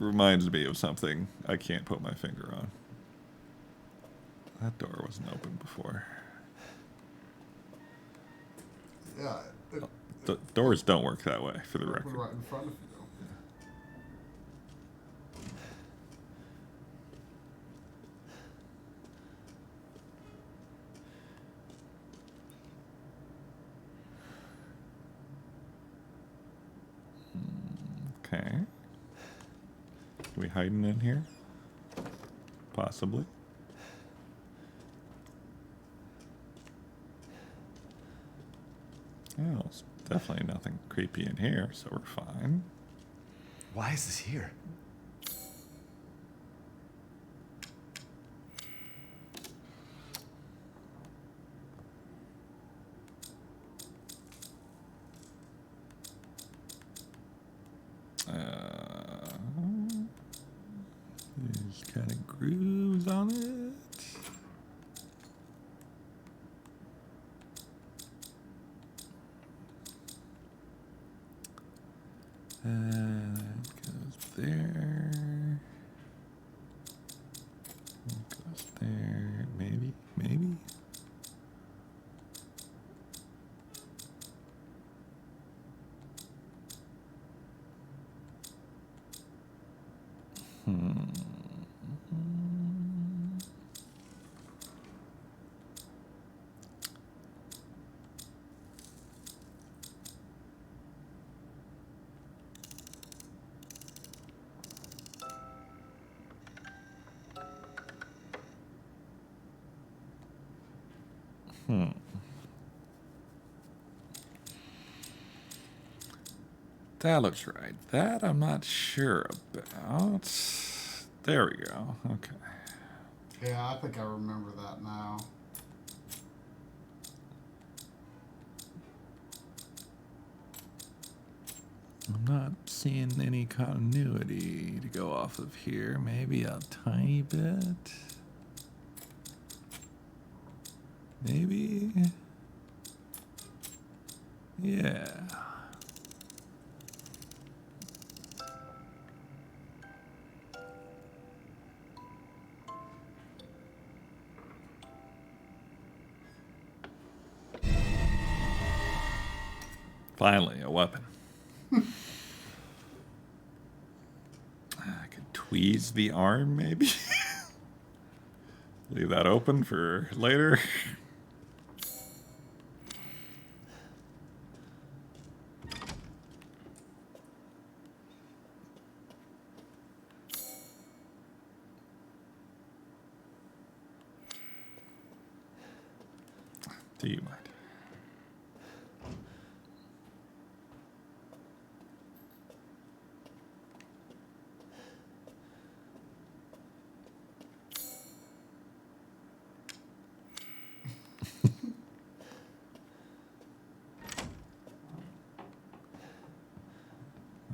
reminds me of something I can't put my finger on. That door wasn't open before. Yeah. The doors don't work that way, for the record. Right in front of you. Okay. Are we hiding in here? Possibly. Oh, it's definitely nothing creepy in here, so we're fine. Why is this here? There's kind of grooves on it. That goes there. That goes there. Maybe. That looks right. That I'm not sure about. There we go. Okay. Yeah, I think I remember that now. I'm not seeing any continuity to go off of here. Maybe a tiny bit. Maybe. Yeah. Finally, a weapon. I could tweeze the arm, maybe? Leave that open for later. Do you mind?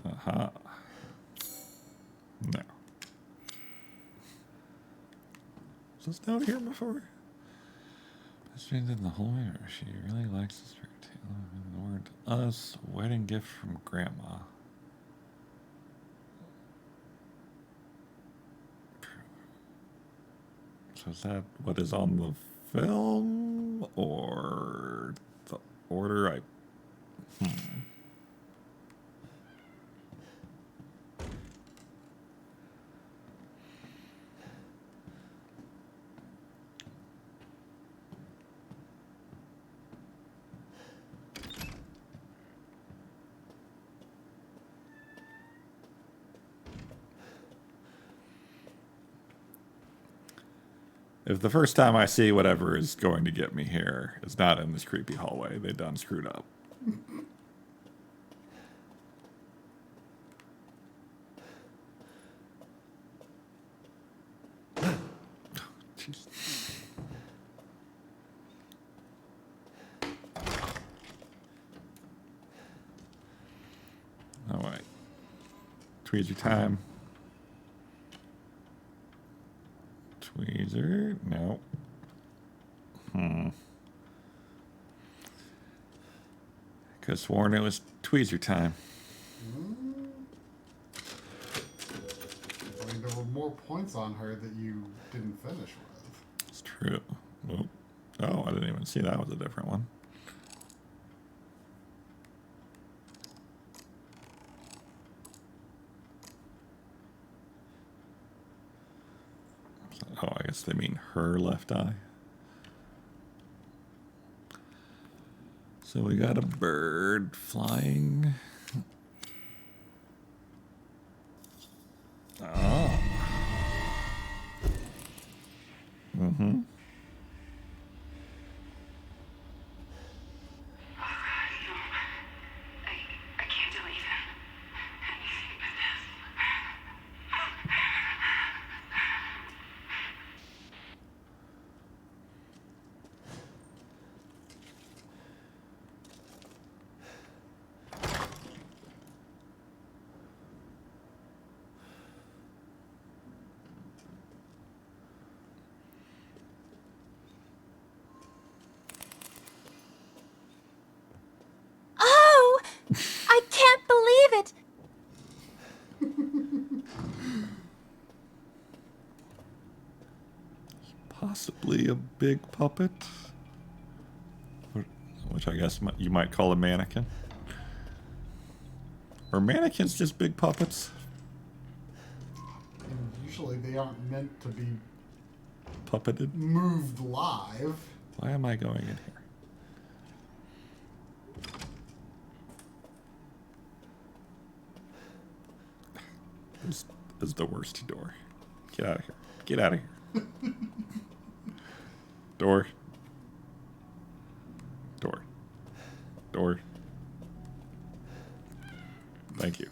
Uh-huh. No. Was this down here before? Best friend in the whole universe. She really likes this fairy tale. The word us, wedding gift from grandma. So is that what is on the film or the order I If the first time I see whatever is going to get me here is not in this creepy hallway, they done screwed up. Jeez. All right. Tweezer time. Tweezer? No. Could have sworn it was tweezer time. I mean, there were more points on her that you didn't finish with. It's true. Oh, I didn't even see that was a different one. Oh, I guess they mean her left eye. So we got a bird flying. Oh. Mm-hmm. I can't delete him. Anything but this. Oh! I can't believe it! Possibly a big puppet, which I guess you might call a mannequin. Are mannequins just big puppets? And usually they aren't meant to be Puppeted? moved live. Why am I going in here? This is the worst door. Get out of here. Get out of here. Door. Door. Door. Thank you.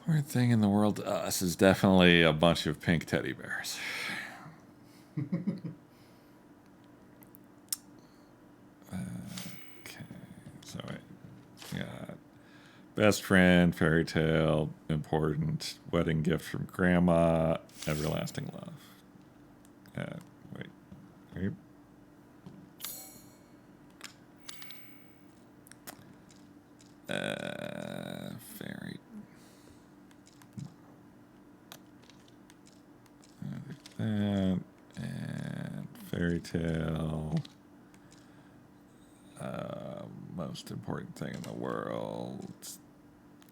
Weird thing in the world to us is definitely a bunch of pink teddy bears. Okay, so we got best friend, fairy tale, important, wedding gift from grandma, everlasting love. Wait. Fairy. That and fairy tale. Most important thing in the world.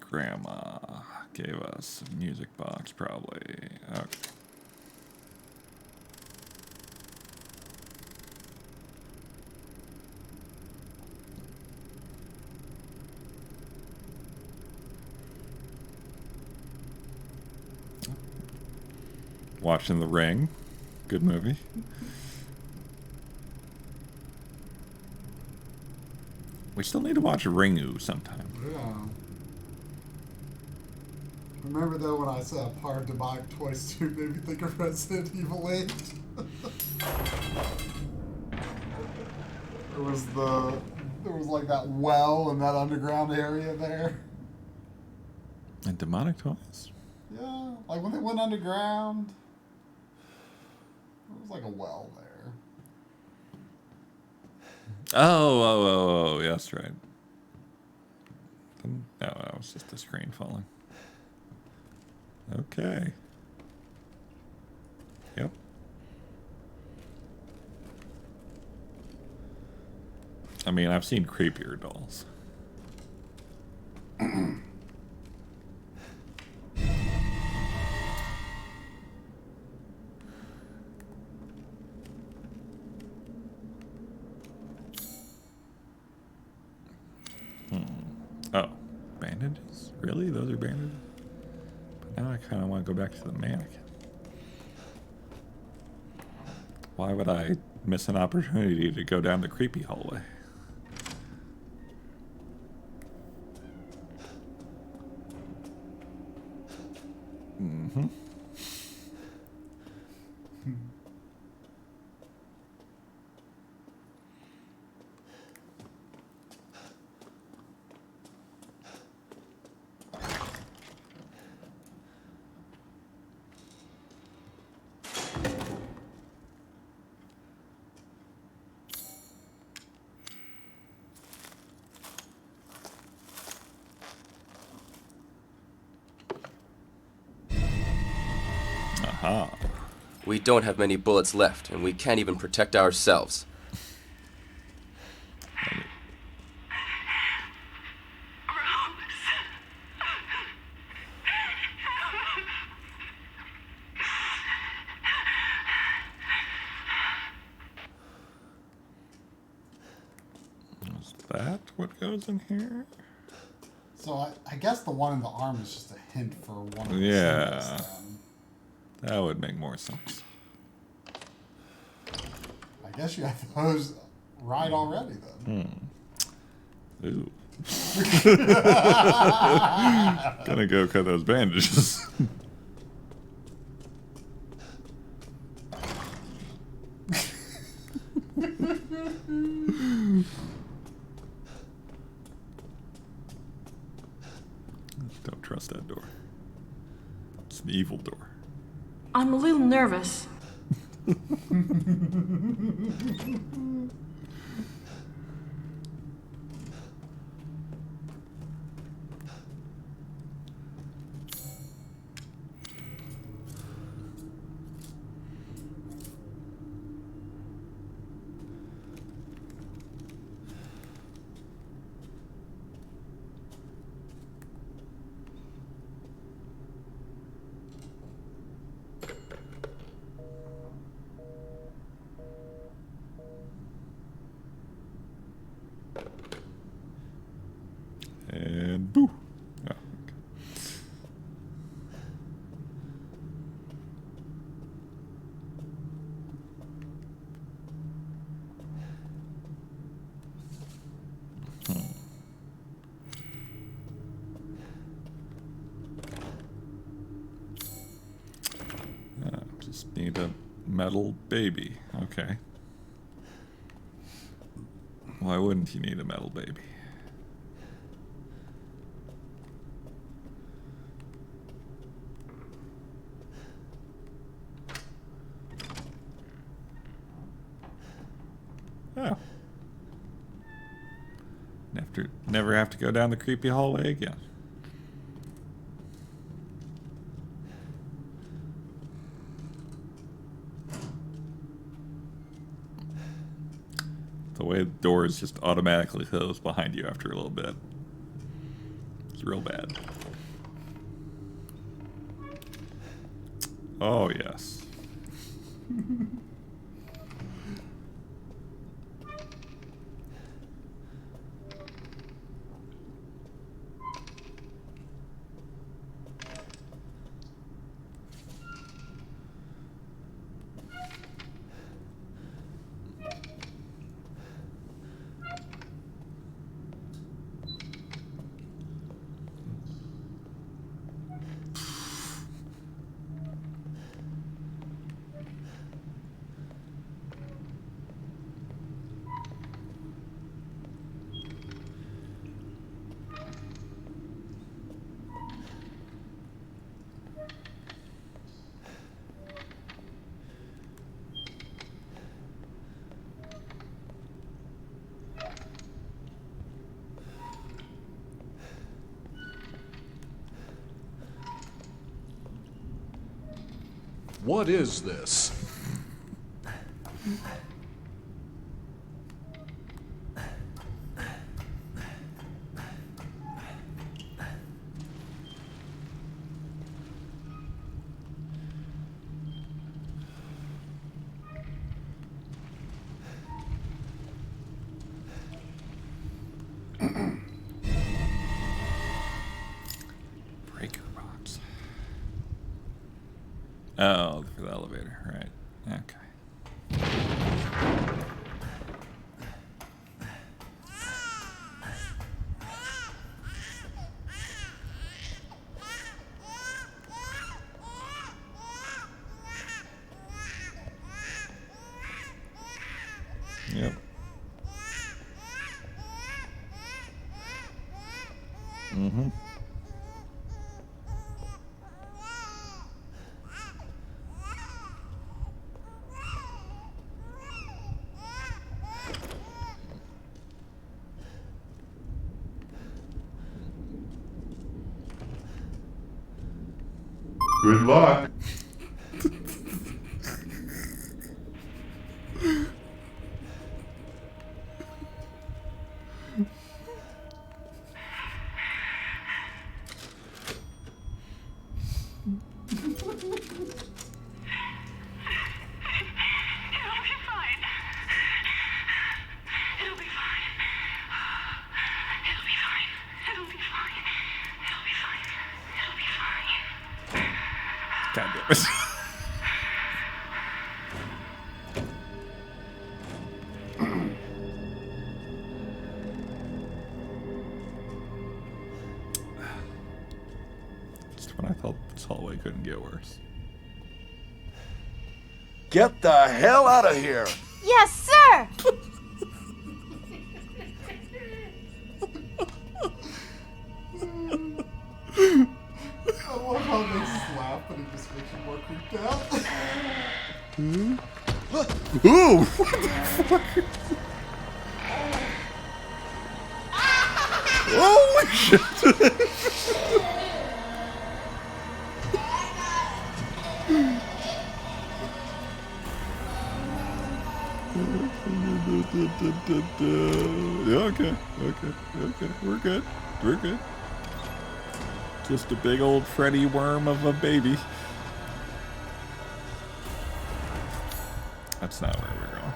Grandma gave us a music box, probably. Okay. watching The Ring. Good movie. We still need to watch Ringu sometime. Yeah. Remember though when I said hard to buy toys too made me think of Resident Evil 8? There was like that well in that underground area there. And demonic toys? Yeah, like when they went underground, there was like a well there. Oh, yeah, that's right. No, that was just the screen falling. Okay. Yep. I mean, I've seen creepier dolls. Oh, bandages? Really? Those are bandages? But now I kind of want to go back to the mannequin. Why would I miss an opportunity to go down the creepy hallway? Mm-hmm. Aha. We don't have many bullets left, and we can't even protect ourselves. Is that what goes in here? So I guess the one in the arm is just a hint for one of the Yeah. symbols, then. That would make more sense. I guess you have those right already then. Ooh. Gonna go cut those bandages. Don't trust that door. It's an evil door. I'm a little nervous. And boo. Oh, okay. Just need a metal baby. Okay. Why wouldn't you need a metal baby? Oh. Never have to go down the creepy hallway again. The way the doors just automatically close behind you after a little bit. It's real bad. Oh, yes. What is this? Breaker box. Oh, for the elevator, right. Okay. Yep. Mm-hmm. Good luck. God damn it. Just when I thought this hallway couldn't get worse. Get the hell out of here! Yes, sir! I love how they slap, but it just makes you more creeped out. Ooh! What the fuck? Holy shit! Okay. We're good. Just a big old Freddy worm of a baby. That's not where we're going.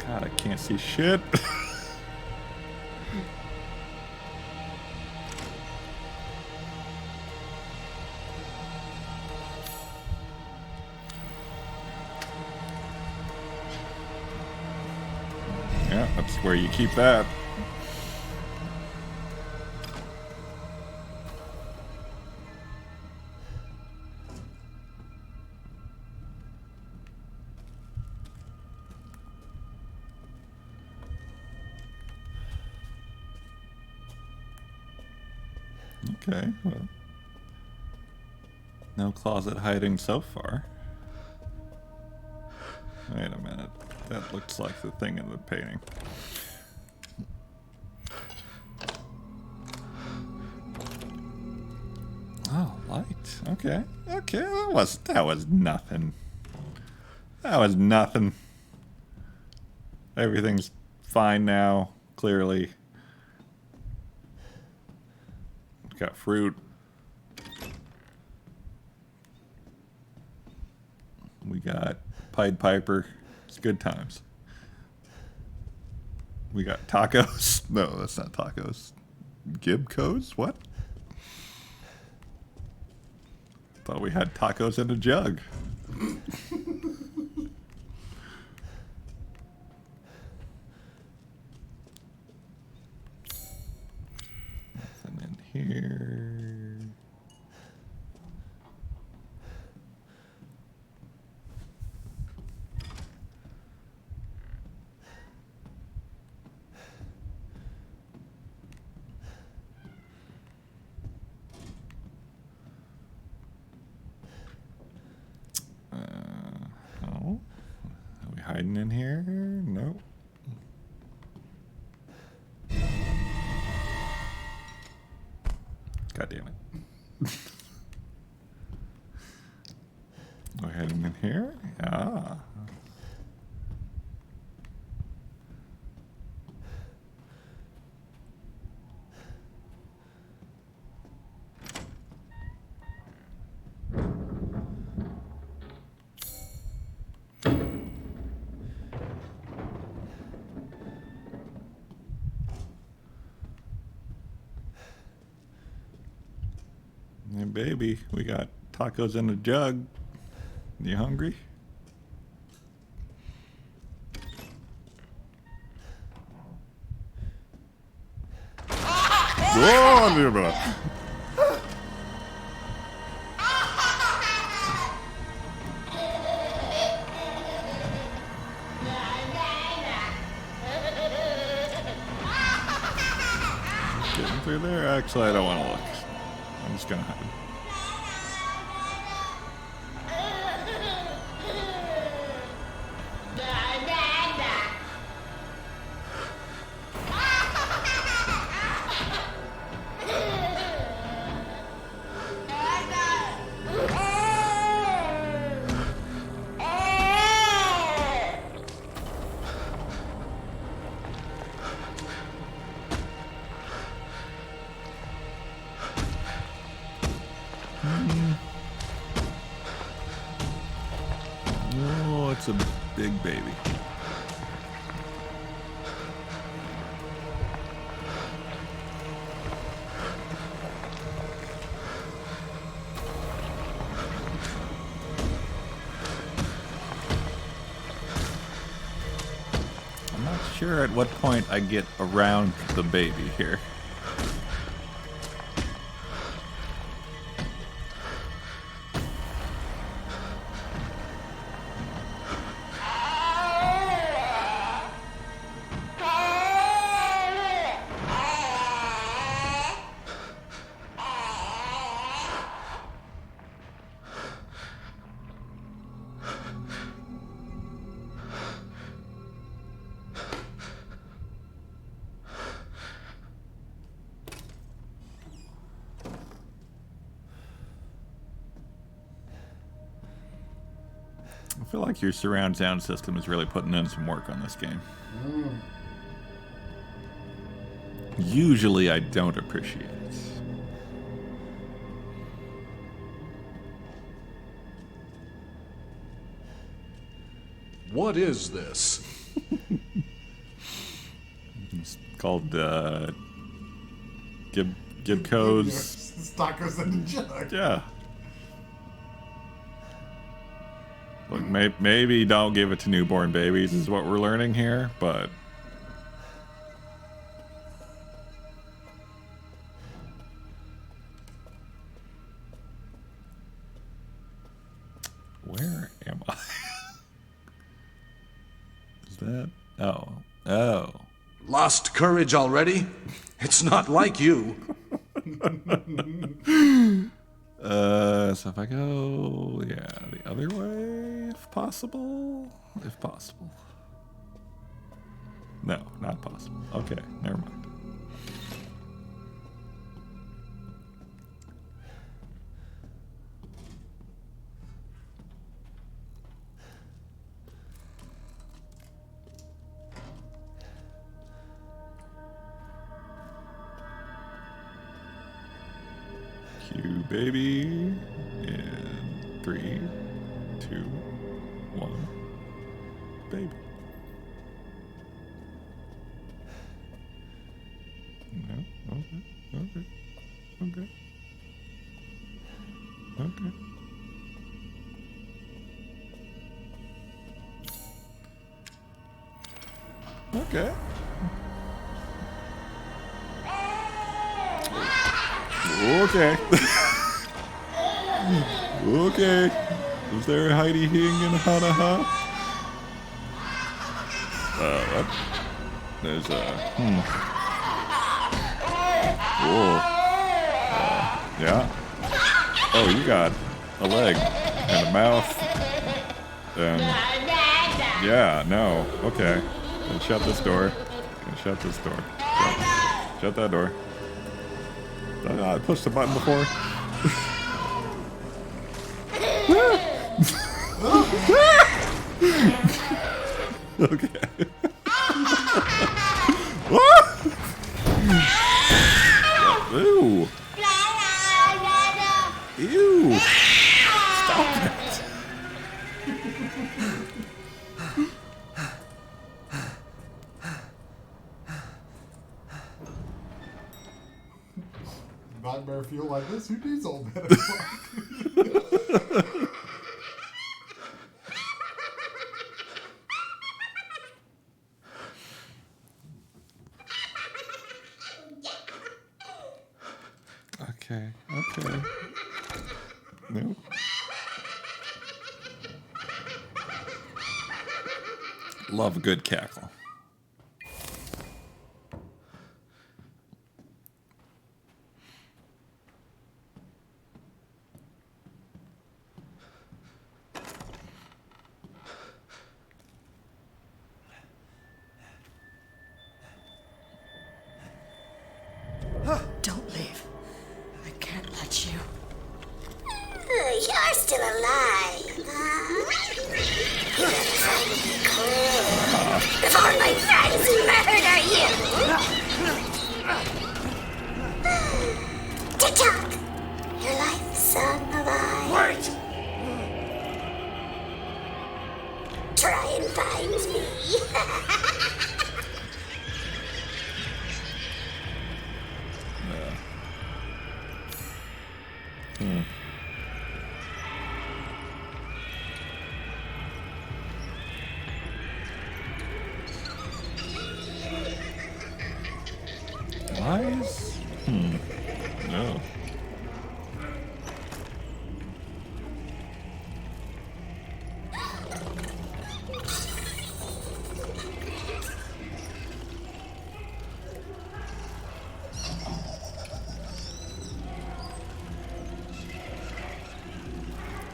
God, I can't see shit. Yeah, that's where you keep that. Okay, well. No closet hiding so far. Wait a minute. That looks like the thing in the painting. Oh, light. Okay. That was nothing. That was nothing. Everything's fine now, clearly. Got fruit. We got Pied Piper. It's good times. We got tacos. No, that's not tacos. Gibcos? What? Thought we had tacos in a jug. Nothing in here. hiding in here? Nope. God damn it. Go ahead and in here. Ah. Hey, baby, we got tacos in a jug. You hungry? Whoa, dear brother. Getting through there? Actually, I don't want to look. I'm just gonna hide. Oh, it's a big baby. I'm not sure at what point I get around the baby here. I feel like your surround sound system is really putting in some work on this game. Usually I don't appreciate it. What is this? It's called Gibco's Tacos in a jug. Yeah. Look, maybe don't give it to newborn babies is what we're learning here, but where am I? Is that? Oh. Lost courage already? It's not like you. So if I go, yeah, the other way, if possible. No, not possible. Okay, never mind. Cue baby in 3, 2, 1, baby. No, okay. Okay. Okay. Is there a Heidi Hing and Hanaha? What? There's a Cool. Yeah. Oh, you got a leg and a mouth and Yeah, no. Okay. Then shut this door. And shut this door. Shut that door. I pushed the button before. Okay. Ew. Ew. Stop it. Nightmare feel like this? Who needs all that? Okay. Okay. No. Love a good cackle. Don't leave. I can't let you. You're still alive, huh? You better find me quick before my friends murder you. TikTok, your life song of I. Wait. Try and find me. Eyes? No.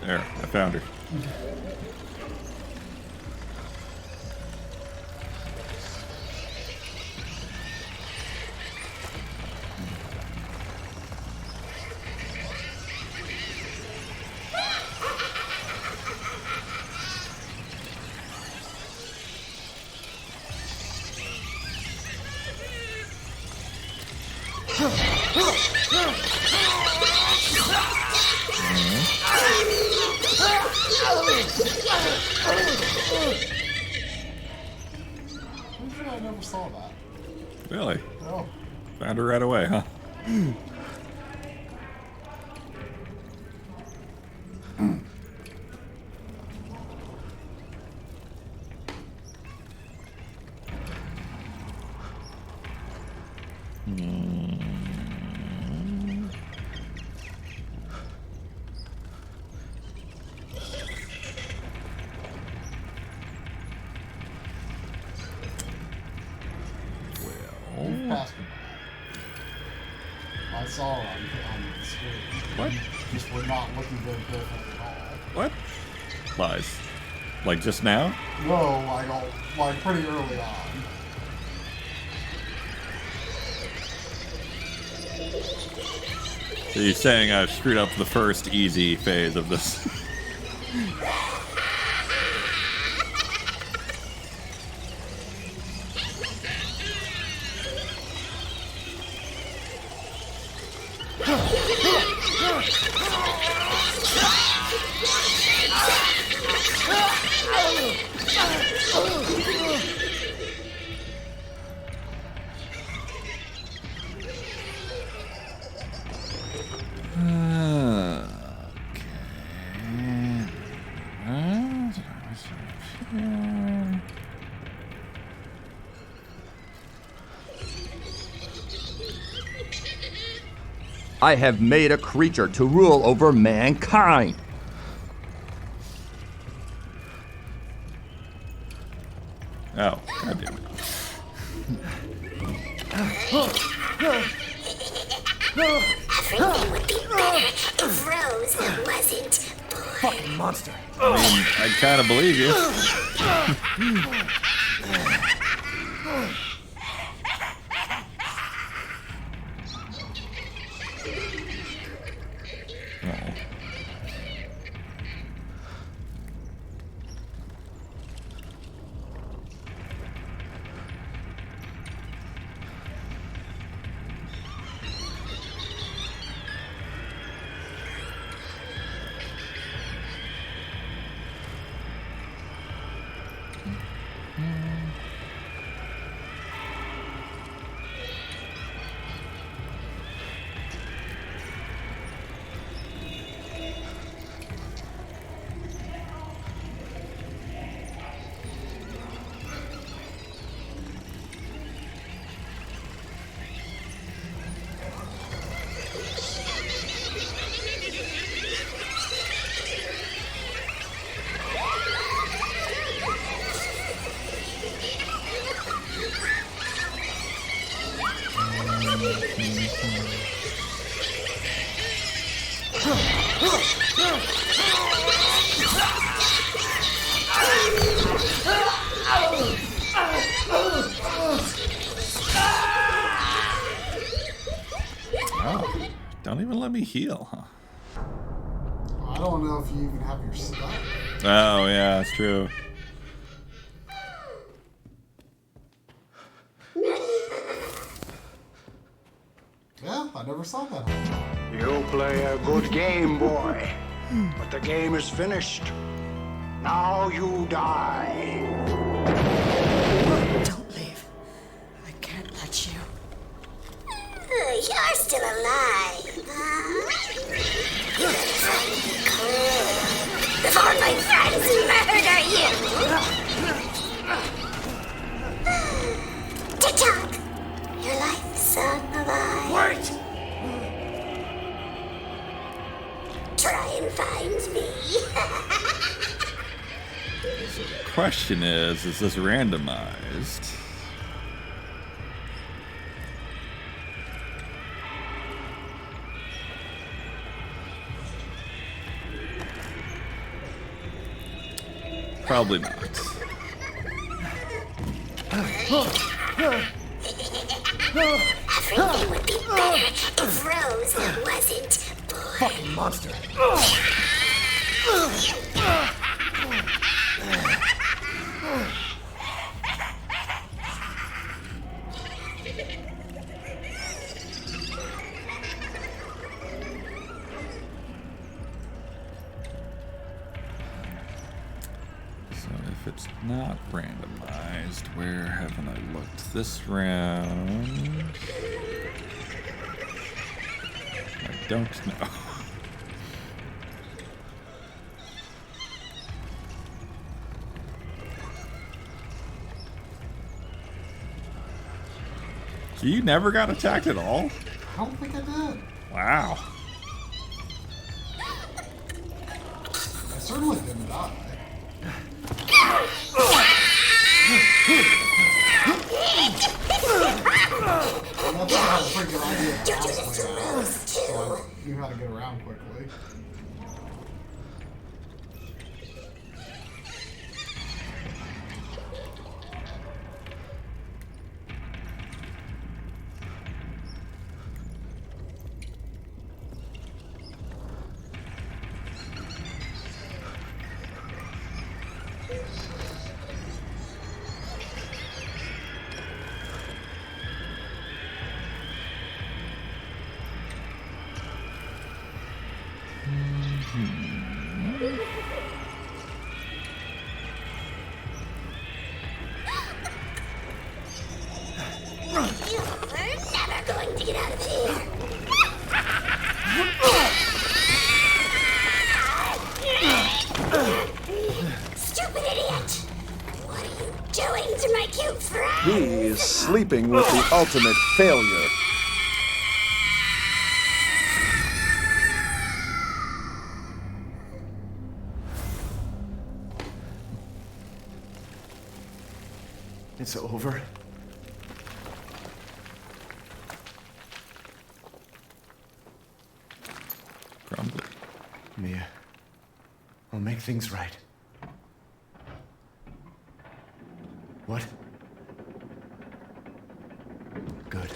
There, I found her. I never saw that. Really? Oh. Found her right away, huh? You've passed me. I saw her on the screen. What? Just we're not looking very carefully at all. What? Lies. Like just now? No, like pretty early on. So you're saying I screwed up the first easy phase of this? I have made a creature to rule over mankind. Oh, God damn it. Everything would be better if Rose wasn't born. Fucking monster. I mean, I kind of believe you. Oh. Oh, don't even let me heal, huh? I don't know if you even have your stuff. Oh, yeah, that's true. Yeah, I never saw that. You play a good game, boy. But the game is finished. Now you die. Don't leave. I can't let you. You're still alive, huh? Before my friends murder you! TikTok! Your life son alive. Wait! Try and find me. So the question is this randomized? Probably not. Everything would be better if Rose wasn't born. Fucking monster. So if it's not randomized, where haven't I looked this round? I don't know. So you never got attacked at all? I don't think I did. Wow. I certainly didn't die. That's not a pretty good idea. So I knew how to get around quickly. You're never going to get out of here. Stupid idiot! What are you doing to my cute friend? He is sleeping with the ultimate failure. It's over. Probably. Mia, I'll make things right. What? Good.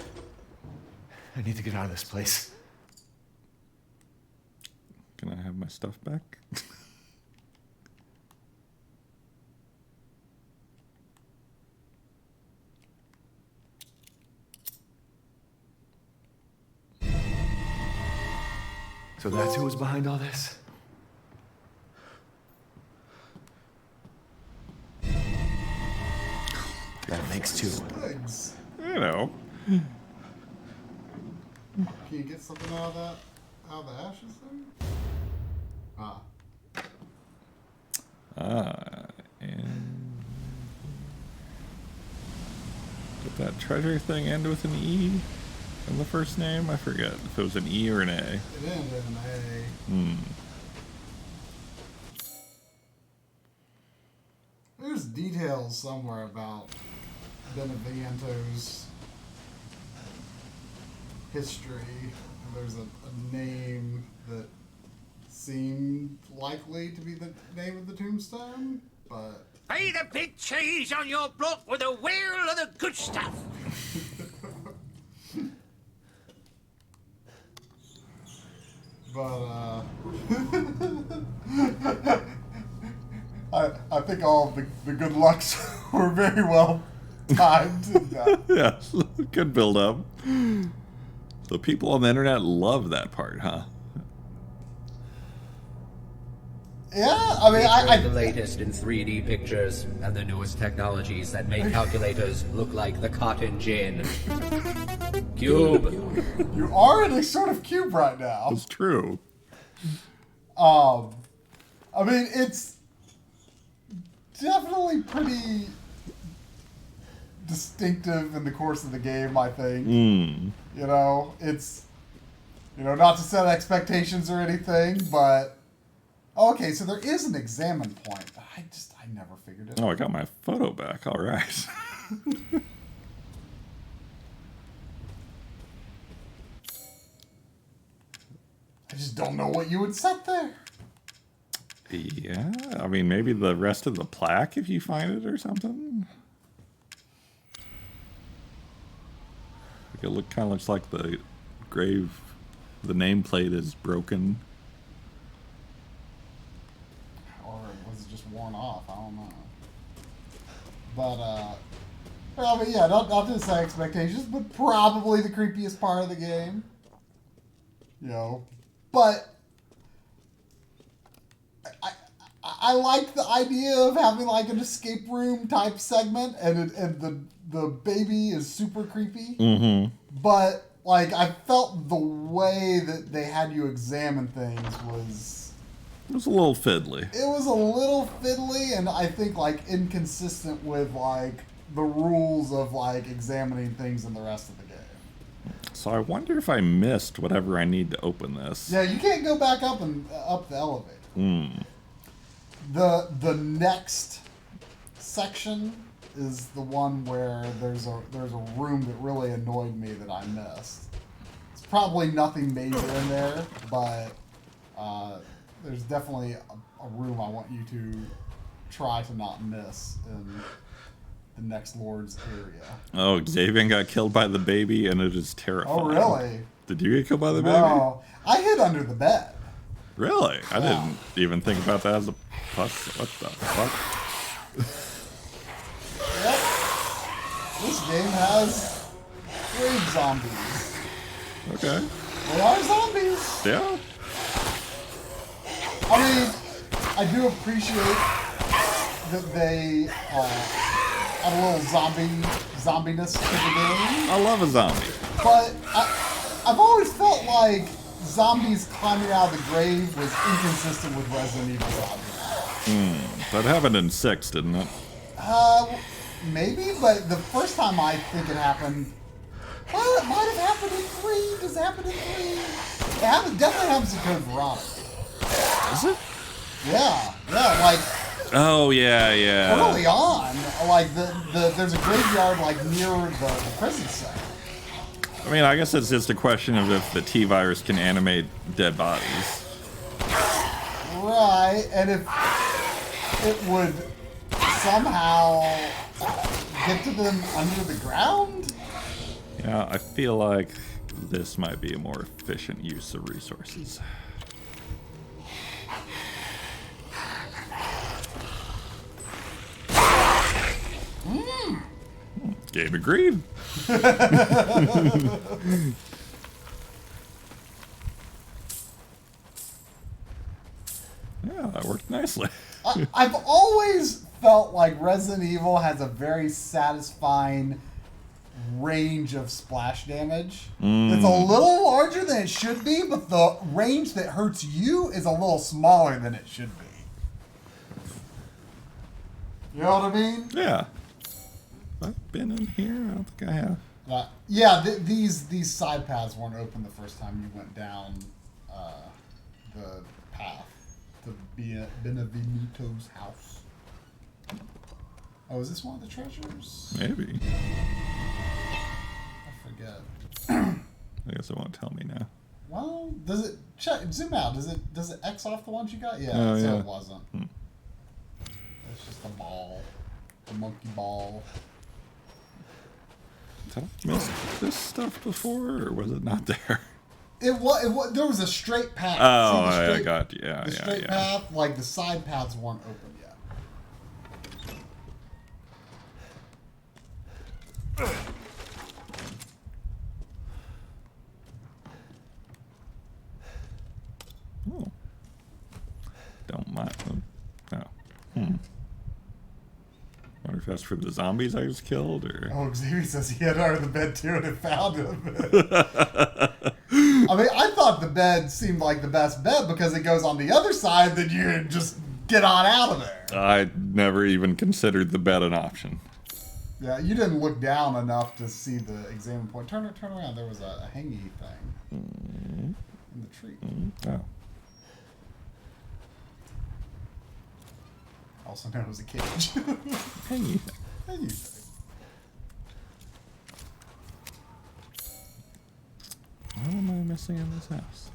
I need to get out of this place. Can I have my stuff back? So that's who was behind all this? That makes two. Legs. You know. Can you get something out of that? Out of the ashes there? And did that treasure thing end with an E in the first name? I forget if it was an E or an A. It ended in A. Hmm. There's details somewhere about Beneviento's history. There's a name that seemed likely to be the name of the tombstone, but... Pay the big cheese on your block with a wheel of the good stuff. But, I think all of the good lucks were very well timed. Yeah, good build up. So people on the internet love that part, huh? Yeah, I mean, I the latest in 3D pictures and the newest technologies that make calculators look like the cotton gin. Cube. You are in a sort of cube right now. It's true. I mean, it's definitely pretty distinctive in the course of the game, I think. Mm. You know, it's, you know, not to set expectations or anything, but okay, so there is an examine point. I never figured it out. Oh, I got my photo back. All right. I just don't know what you would set there. Yeah, I mean, maybe the rest of the plaque if you find it or something. It kind of looks like the grave, the nameplate is broken. Or was it just worn off? I don't know. But, well, but yeah, not to set expectations, but probably the creepiest part of the game. You know, but I like the idea of having like an escape room type segment, and the baby is super creepy. Mm-hmm. But like I felt the way that they had you examine things was. It was a little fiddly. It was a little fiddly, and I think like inconsistent with like the rules of like examining things in the rest of the game. So I wonder if I missed whatever I need to open this. Yeah, you can't go back up and up the elevator. Hmm. The next section is the one where there's a room that really annoyed me that I missed. It's probably nothing major in there, but there's definitely a room I want you to try to not miss in the next Lord's area. Oh, Xavier got killed by the baby, and it is terrifying. Oh, really? Did you get killed by the baby? No, I hid under the bed. Really? I didn't even think about that as a plus. What the fuck? Yep. This game has grave zombies. Okay. They are zombies. Yeah. I mean, I do appreciate that they add a little zombiness to the game. I love a zombie. But I've always felt like zombies climbing out of the grave was inconsistent with Resident Evil zombies. That happened in 6, didn't it? Maybe, but the first time I think it happened, well, it might have happened in 3. Does it happen in 3? It definitely happens in Code Veronica. Is it? Yeah, like. Oh yeah. Early on, like there's a graveyard like near the prison cell. I mean, I guess it's just a question of if the T-virus can animate dead bodies. Right, and if it would somehow get to them under the ground? Yeah, I feel like this might be a more efficient use of resources. Game agreed. Yeah, that worked nicely. I've always felt like Resident Evil has a very satisfying range of splash damage. It's a little larger than it should be, but the range that hurts you is a little smaller than it should be. You know what I mean? Yeah. Have I been in here? I don't think I have. Yeah, these side paths weren't open the first time you went down the path to Benevenuto's house. Oh, is this one of the treasures? Maybe. I forget. I guess it won't tell me now. Well, does it zoom out? Does it X off the ones you got? Yeah, Oh, so yeah. it wasn't. It's just a ball, a monkey ball. Did I miss this stuff before, or was it not there? It was. There was a straight path. Oh, See the straight, I got you. Yeah, the straight path, like the side paths weren't open yet. Oh. Don't mind them. Oh. Wonder if that's for the zombies I just killed, or... Oh, Xavier says he had under the bed too, and it found him. I mean, I thought the bed seemed like the best bed because it goes on the other side, then you just get on out of there. I never even considered the bed an option. Yeah, you didn't look down enough to see the examine point. Turn around. There was a hangy thing in the tree. Oh. Also known as a cage. Hangy Hangy thing. What am I missing in this house?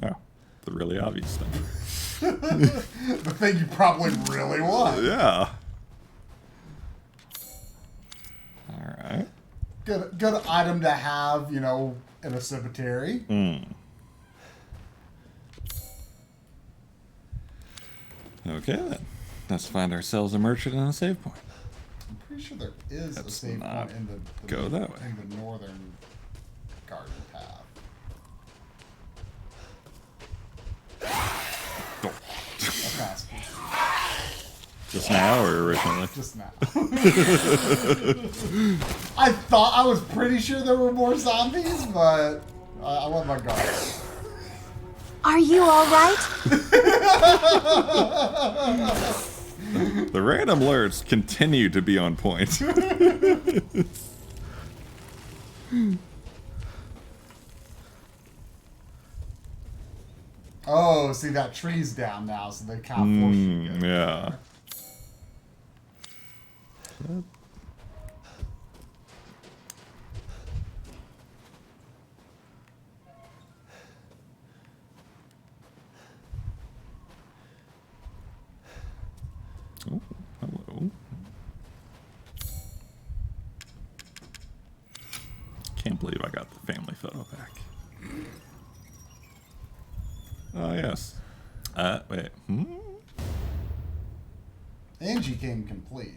Oh, the really obvious thing. The thing you probably really want. Yeah. Alright. Good item to have, in a cemetery. Okay then. Let's find ourselves a merchant and a save point. I'm pretty sure there is a save not point in the go that way. in the northern garden path. Okay. Just now or originally? Just now. I was pretty sure there were more zombies, but I let my guard. Are you all right? The random alerts continue to be on point. Oh, see, that tree's down now, so they can't force you to go. Yeah. Oh, hello. Can't believe I got the family photo back. Oh, yes. Wait. Angie came complete.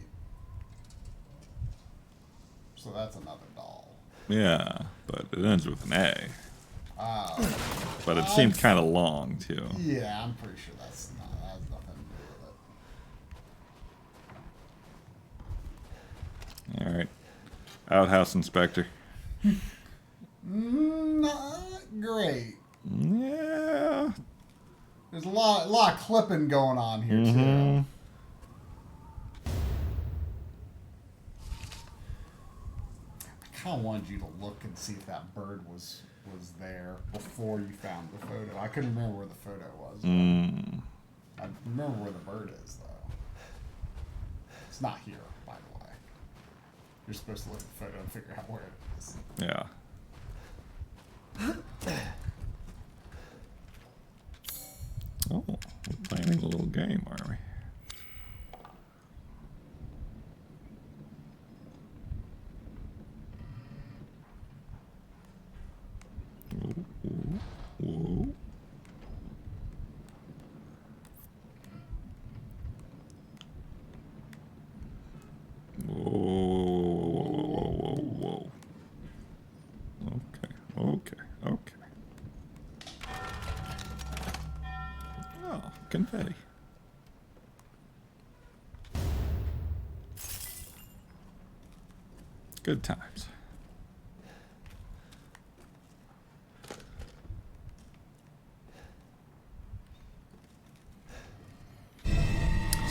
So that's another doll. Yeah, but it ends with an A. But it seemed kind of long, too. Yeah, I'm pretty sure that has nothing to do with it. All right. Outhouse inspector. Not great. Yeah. There's a lot of clipping going on here, too. I kind of wanted you to look and see if that bird was there before you found the photo. I couldn't remember where the photo was. I remember where the bird is, though. It's not here, by the way. You're supposed to look at the photo and figure out where it is. Yeah. Oh, we're playing a little game, are we? Whoa. Whoa. Okay. Oh, confetti. Good times.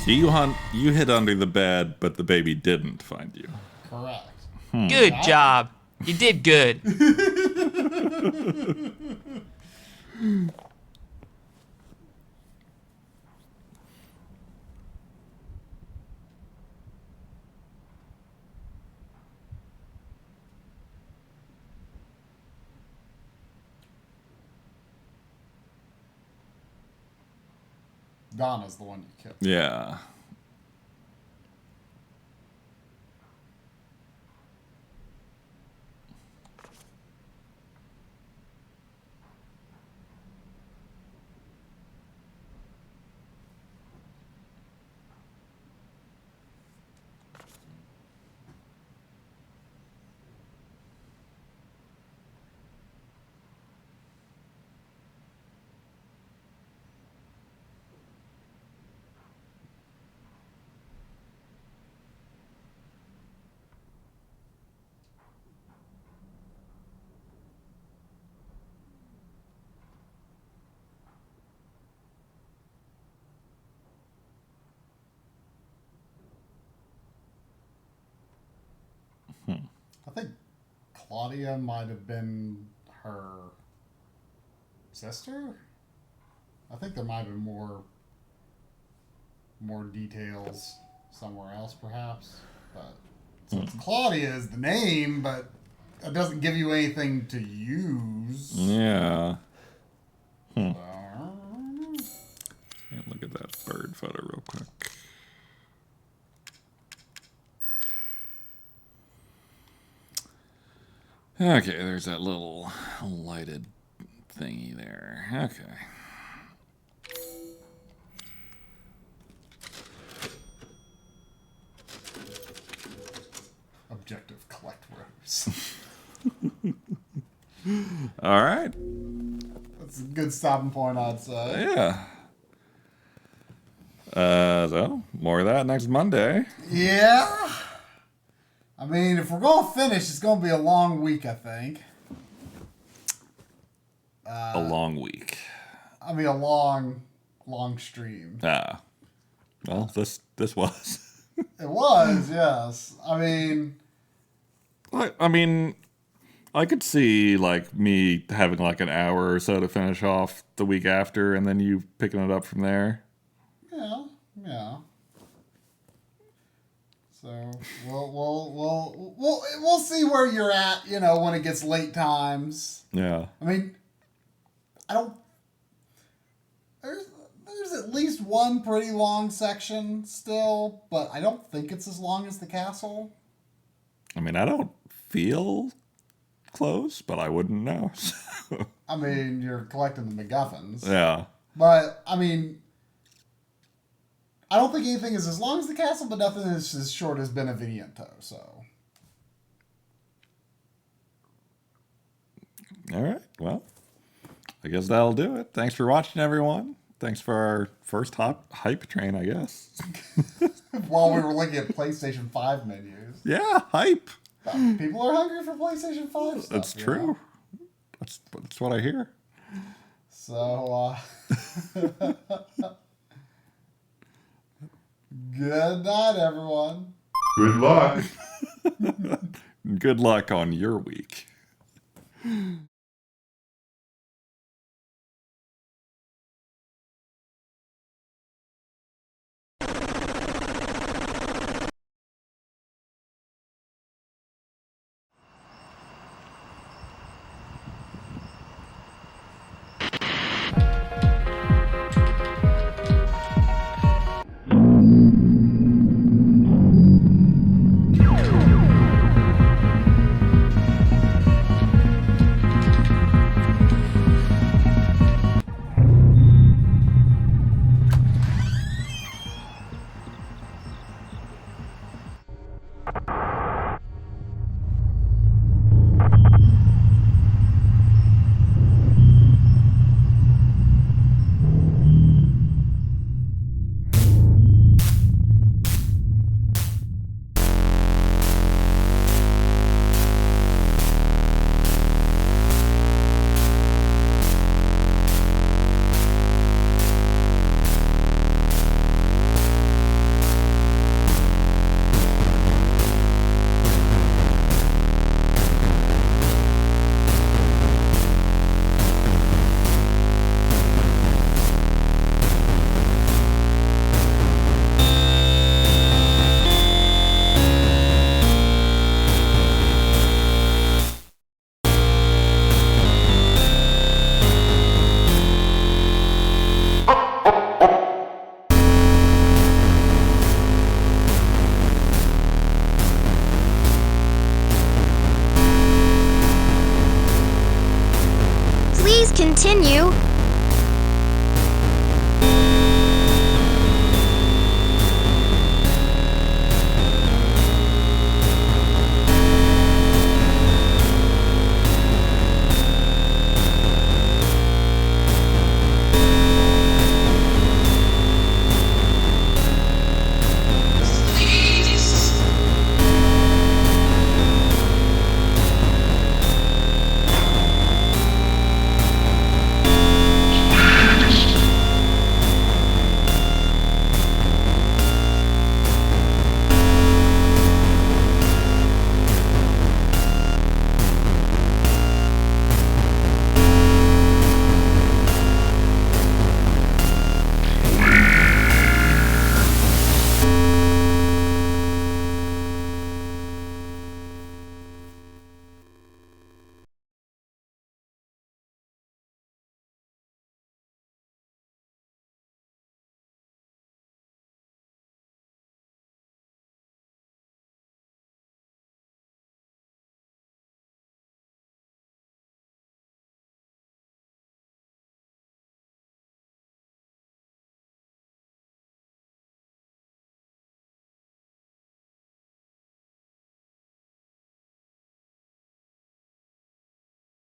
So you hid under the bed, but the baby didn't find you. Correct. Good job. You did good. Donna's the one you killed. Yeah. I think Claudia might have been her sister. I think there might have been more details somewhere else, perhaps. But so it's Claudia is the name, but it doesn't give you anything to use. Yeah. Yeah, look at that bird photo real quick. Okay, there's that little lighted thingy there. Okay. Objective: collect rose. All right. That's a good stopping point, I'd say. Yeah. So more of that next Monday. Yeah. I mean, if we're going to finish, it's going to be a long week, I think. A long week. I mean, a long stream. Ah. Well, this was. It was, yes. I mean, I could see like me having like an hour or so to finish off the week after, and then you picking it up from there. yeah. So we'll see where you're at, when it gets late times. Yeah. I mean, there's at least one pretty long section still, but I don't think it's as long as the castle. I mean, I don't feel close, but I wouldn't know. I mean, you're collecting the MacGuffins. Yeah. But, I mean, I don't think anything is as long as the castle, but nothing is as short as Beneviento, so. All right. Well, I guess that'll do it. Thanks for watching, everyone. Thanks for our first hype train, I guess. While we were looking at PlayStation 5 menus. Yeah, hype. People are hungry for PlayStation 5 stuff. That's true. That's what I hear. So, good night, everyone. Good luck. Good luck on your week.